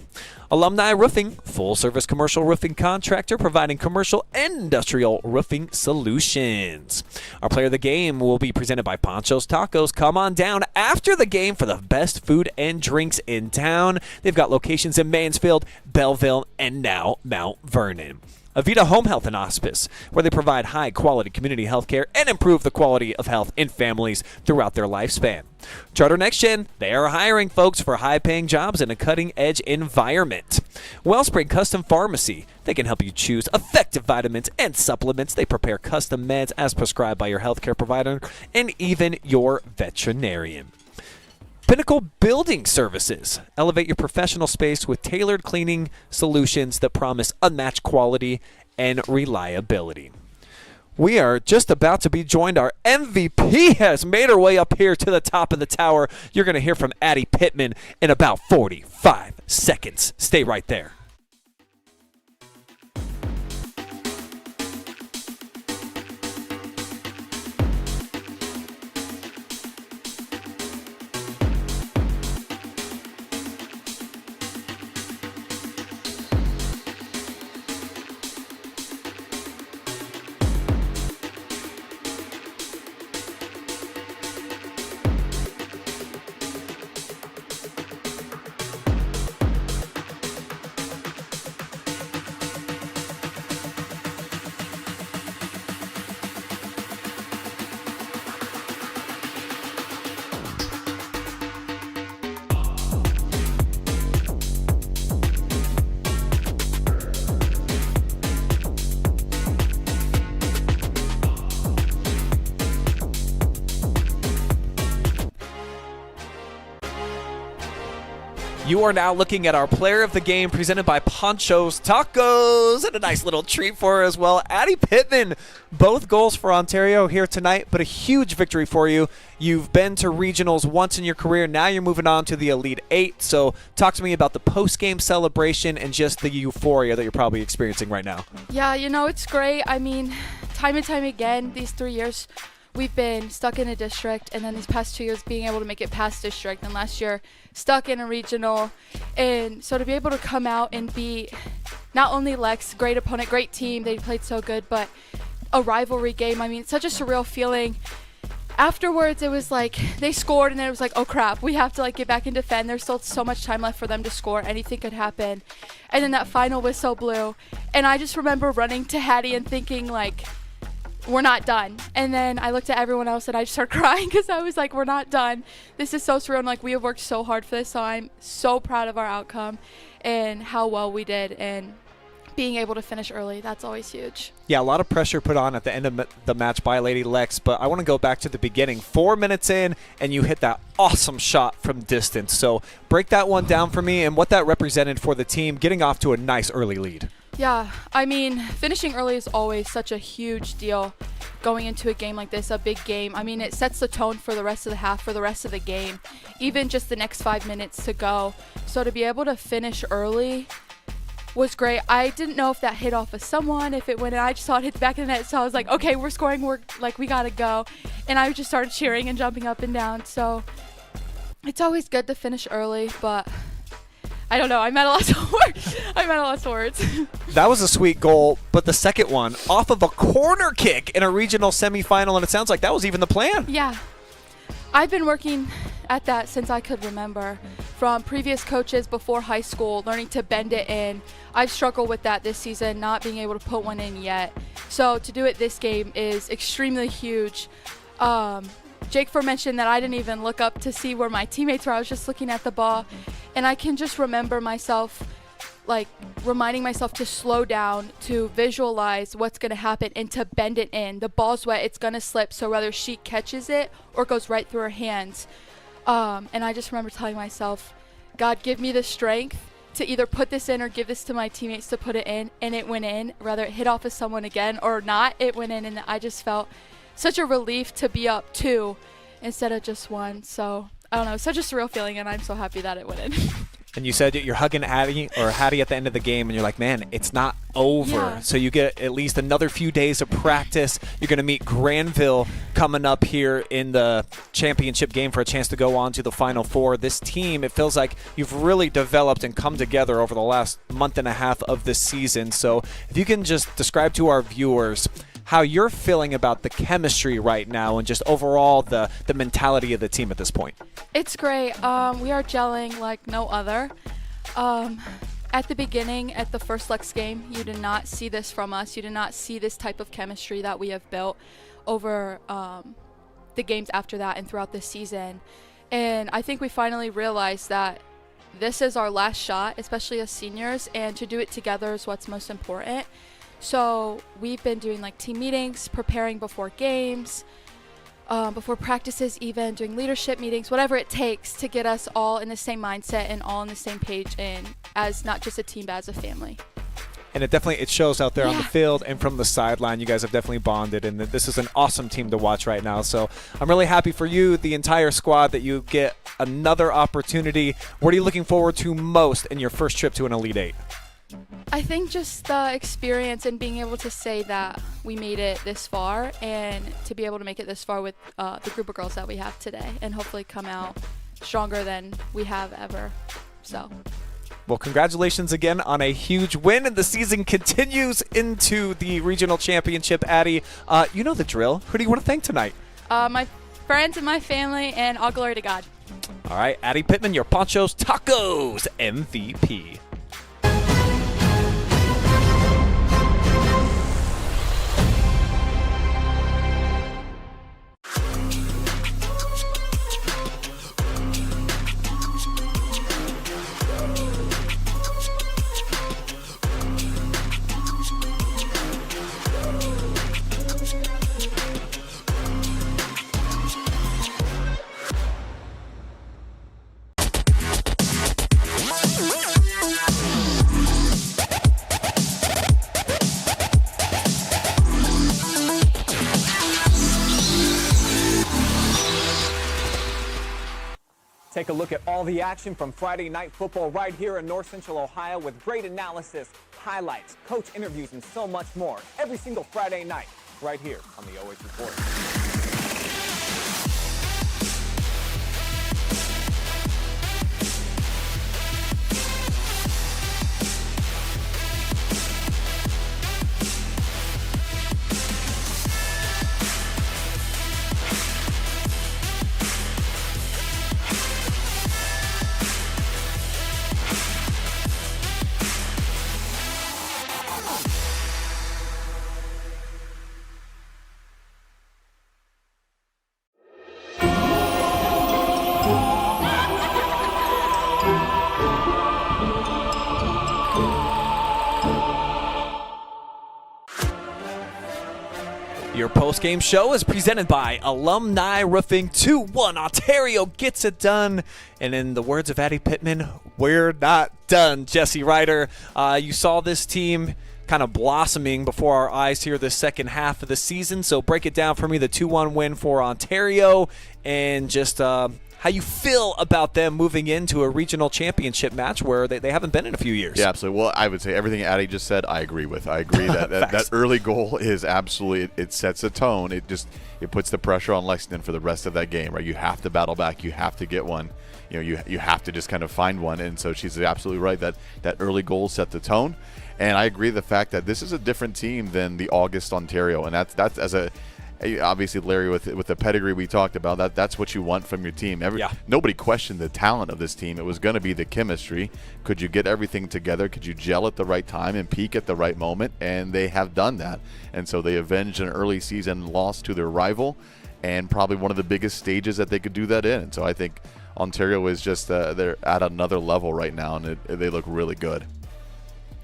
Alumni Roofing, full-service commercial roofing contractor providing commercial and industrial roofing solutions. Our player of the game will be presented by Panchos Tacos. Come on down after the game for the best food and drinks in town. They've got locations in Mansfield, Bellville, and now Mount Vernon. Avita Home Health and Hospice, where they provide high-quality community health care and improve the quality of health in families throughout their lifespan. Charter Next Gen, they are hiring folks for high-paying jobs in a cutting-edge environment. Wellspring Custom Pharmacy, they can help you choose effective vitamins and supplements. They prepare custom meds as prescribed by your healthcare provider and even your veterinarian. Pinnacle Building Services. Elevate your professional space with tailored cleaning solutions that promise unmatched quality and reliability. We are just about to be joined. Our MVP has made her way up here to the top of the tower. You're going to hear from Addie Pittman in about 45 seconds. Stay right there. You are now looking at our player of the game presented by Panchos Tacos, and a nice little treat for her as well. Addie Pittman, both goals for Ontario here tonight, but a huge victory for you. You've been to regionals once in your career. Now you're moving on to the Elite Eight. So talk to me about the post-game celebration and just the euphoria that you're probably experiencing right now. Yeah, you know, it's great. I mean, time and time again, these 3 years, we've been stuck in a district, and then these past 2 years being able to make it past district, and last year stuck in a regional. And so to be able to come out and beat not only Lex, great opponent, great team, they played so good, but a rivalry game. I mean, it's such a surreal feeling. Afterwards, it was like they scored, and then it was like, oh crap, we have to like get back and defend. There's still so much time left for them to score. Anything could happen. And then that final whistle blew, and I just remember running to Hattie and thinking like, we're not done. And then I looked at everyone else and I just started crying because I was like, we're not done. This is so surreal. And like, we have worked so hard for this. So I'm so proud of our outcome and how well we did. And being able to finish early, that's always huge. Yeah, a lot of pressure put on at the end of the match by Lady Lex, but I want to go back to the beginning. 4 minutes in, and you hit that awesome shot from distance. So break that one down for me and what that represented for the team, getting off to a nice early lead. Yeah, I mean, finishing early is always such a huge deal going into a game like this, a big game. I mean, it sets the tone for the rest of the half, for the rest of the game, even just the next 5 minutes to go. So to be able to finish early was great. I didn't know if that hit off of someone, if it went in. I just saw it hit the back of the net, so I was like, okay, we're scoring, we're like, we gotta go. And I just started cheering and jumping up and down. So it's always good to finish early, but I don't know. I'm at a loss of words. That was a sweet goal, but the second one off of a corner kick in a regional semifinal, and it sounds like that was even the plan. Yeah. I've been working at that since I could remember, from previous coaches before high school, learning to bend it in. I've struggled with that this season, not being able to put one in yet. So to do it this game is extremely huge. Jake mentioned that I didn't even look up to see where my teammates were. I was just looking at the ball, and I can just remember myself, like reminding myself to slow down, to visualize what's going to happen, and to bend it in. The ball's wet, it's going to slip, so whether she catches it or it goes right through her hands. And I just remember telling myself, God, give me the strength to either put this in or give this to my teammates to put it in, and it went in. Whether it hit off of someone again or not, it went in, and I just felt such a relief to be up 2 instead of just 1. So I don't know, such a surreal feeling, and I'm so happy that it went in. And you said you're hugging Hattie at the end of the game, and you're like, man, it's not over. Yeah. So you get at least another few days of practice. You're going to meet Granville coming up here in the championship game for a chance to go on to the Final Four. This team, it feels like you've really developed and come together over the last month and a half of this season. So if you can just describe to our viewers how you're feeling about the chemistry right now and just overall the mentality of the team at this point. It's great. We are gelling like no other. At the beginning, at the first Lex game, you did not see this from us. You did not see this type of chemistry that we have built over the games after that and throughout this season. And I think we finally realized that this is our last shot, especially as seniors, and to do it together is what's most important. So we've been doing like team meetings, preparing before games, before practices, even doing leadership meetings, whatever it takes to get us all in the same mindset and all on the same page, and as not just a team but as a family. And it shows out there on the field and from the sideline. You guys have definitely bonded, and this is an awesome team to watch right now. So I'm really happy for you, the entire squad, that you get another opportunity. What are you looking forward to most in your first trip to an Elite Eight? I think just the experience and being able to say that we made it this far, and to be able to make it this far with the group of girls that we have today, and hopefully come out stronger than we have ever. So. Well, congratulations again on a huge win, and the season continues into the regional championship. Addie, you know the drill. Who do you want to thank tonight? My friends and my family, and all glory to God. All right, Addie Pittman, your Panchos Tacos MVP. Take a look at all the action from Friday night football right here in North Central Ohio with great analysis, highlights, coach interviews, and so much more every single Friday night right here on the OH Report. Your post-game show is presented by Alumni Roofing. 2-1, Ontario gets it done. And in the words of Addie Pittman, we're not done. Jesse Ryder, you saw this team kind of blossoming before our eyes here the second half of the season. So break it down for me, the 2-1 win for Ontario, and just how you feel about them moving into a regional championship match where they haven't been in a few years. Yeah, absolutely. Well, I would say everything Addie just said, I agree with. I agree that early goal is absolutely, it sets a tone. It puts the pressure on Lexington for the rest of that game, right? You have to battle back. You have to get one. You know, you have to just kind of find one. And so she's absolutely right that early goal set the tone. And I agree the fact that this is a different team than the August Ontario. And that's as a obviously, Larry, with the pedigree we talked about, that's what you want from your team. Nobody questioned the talent of this team. It was going to be the chemistry. Could you get everything together? Could you gel at the right time and peak at the right moment? And they have done that. And so they avenged an early season loss to their rival, and probably one of the biggest stages that they could do that in. And so I think Ontario is just they're at another level right now, and they look really good.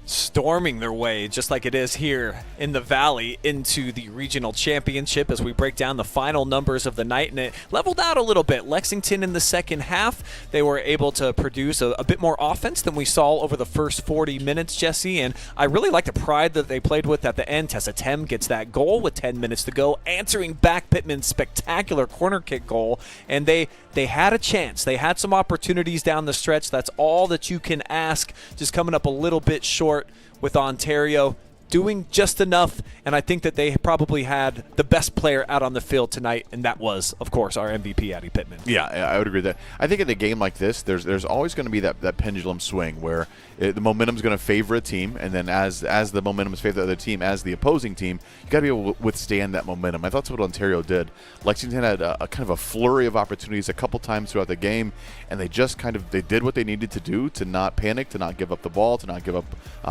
Storming their way, just like it is here in the Valley, into the regional championship as we break down the final numbers of the night. And it leveled out a little bit. Lexington in the second half, they were able to produce a bit more offense than we saw over the first 40 minutes, Jesse. And I really like the pride that they played with at the end. Tessa Tem gets that goal with 10 minutes to go, answering back Pittman's spectacular corner kick goal. And they had a chance. They had some opportunities down the stretch. That's all that you can ask, just coming up a little bit short with Ontario, doing just enough, and I think that they probably had the best player out on the field tonight, and that was, of course, our MVP, Addie Pittman. Yeah, I would agree with that. I think in a game like this, there's always going to be that pendulum swing where the momentum's going to favor a team, and then as the momentum is favor the other team, as the opposing team, you got to be able to withstand that momentum. I thought that's what Ontario did. Lexington had a kind of a flurry of opportunities a couple times throughout the game, and they just they did what they needed to do to not panic, to not give up the ball, to not give up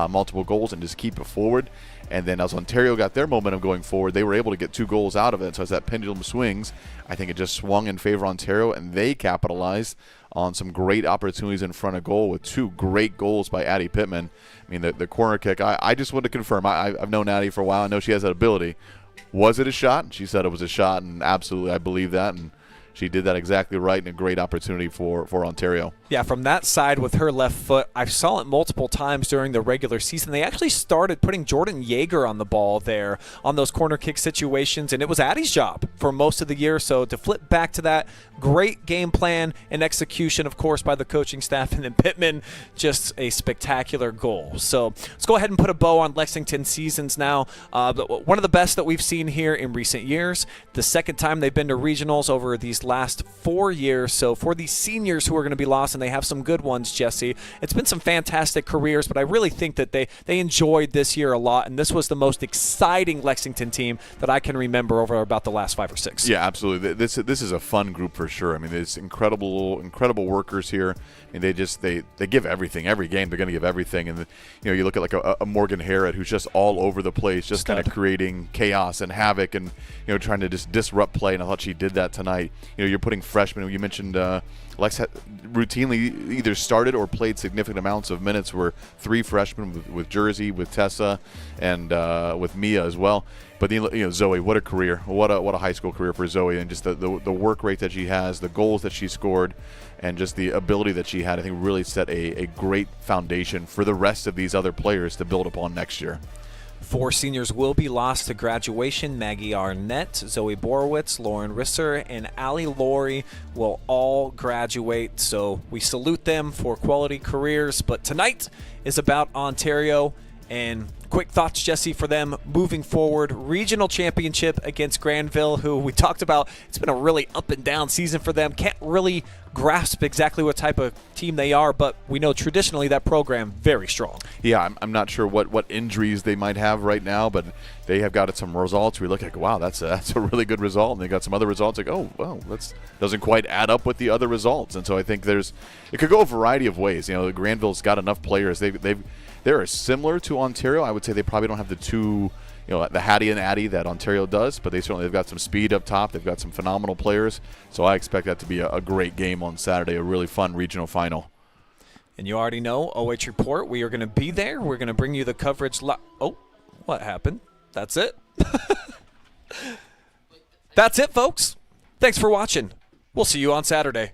multiple goals, and just keep it forward. And then as Ontario got their momentum going forward, they were able to get 2 goals out of it. So as that pendulum swings, I think it just swung in favor of Ontario, and they capitalized on some great opportunities in front of goal with 2 great goals by Addie Pittman. I mean, the corner kick, I just want to confirm. I've known Addie for a while. I know she has that ability. Was it a shot? She said it was a shot, and absolutely I believe that. And she did that exactly right, and a great opportunity for Ontario. Yeah, from that side with her left foot, I saw it multiple times during the regular season. They actually started putting Jordan Yeager on the ball there on those corner kick situations, and it was Addie's job for most of the year. So to flip back to that, great game plan and execution, of course, by the coaching staff, and then Pittman, just a spectacular goal. So let's go ahead and put a bow on Lexington seasons now. One of the best that we've seen here in recent years. The second time they've been to regionals over these last 4 years. So for these seniors who are going to be lost, and they have some good ones, Jesse, it's been some fantastic careers, but I really think that they enjoyed this year a lot, and this was the most exciting Lexington team that I can remember over about the last 5 or 6. Yeah, absolutely. This is a fun group for sure. I mean, there's incredible workers here. I mean, they give everything. Every game they're going to give everything, and you look at like a Morgan Harrod who's just all over the place, just kind of creating chaos and havoc, and trying to just disrupt play. And I thought she did that tonight. You're putting freshmen. You mentioned Lex routinely either started or played significant amounts of minutes. Were 3 freshmen with Jersey, with Tessa, and with Mia as well. But Zoe, what a career! What a high school career for Zoe, and just the work rate that she has, the goals that she scored, and just the ability that she had, I think really set a great foundation for the rest of these other players to build upon next year. 4 seniors will be lost to graduation. Maggie Arnett, Zoe Borowitz, Lauren Risser, and Allie Laurie will all graduate. So we salute them for quality careers. But tonight is about Ontario. And quick thoughts, Jesse, for them moving forward. Regional championship against Granville, who we talked about. It's been a really up and down season for them. Can't really grasp exactly what type of team they are, but we know traditionally that program very strong. Yeah, I'm not sure what injuries they might have right now, but they have got some results. We look like, wow, that's a really good result. And they got some other results like, oh, well, that doesn't quite add up with the other results. And so I think it could go a variety of ways. You know, Granville's got enough players. They're similar to Ontario. I would say they probably don't have the two, the Hattie and Addie that Ontario does, but they've got some speed up top. They've got some phenomenal players. So I expect that to be a great game on Saturday, a really fun regional final. And you already know, OH Report, we are going to be there. We're going to bring you the coverage. Oh, what happened? That's it. That's it, folks. Thanks for watching. We'll see you on Saturday.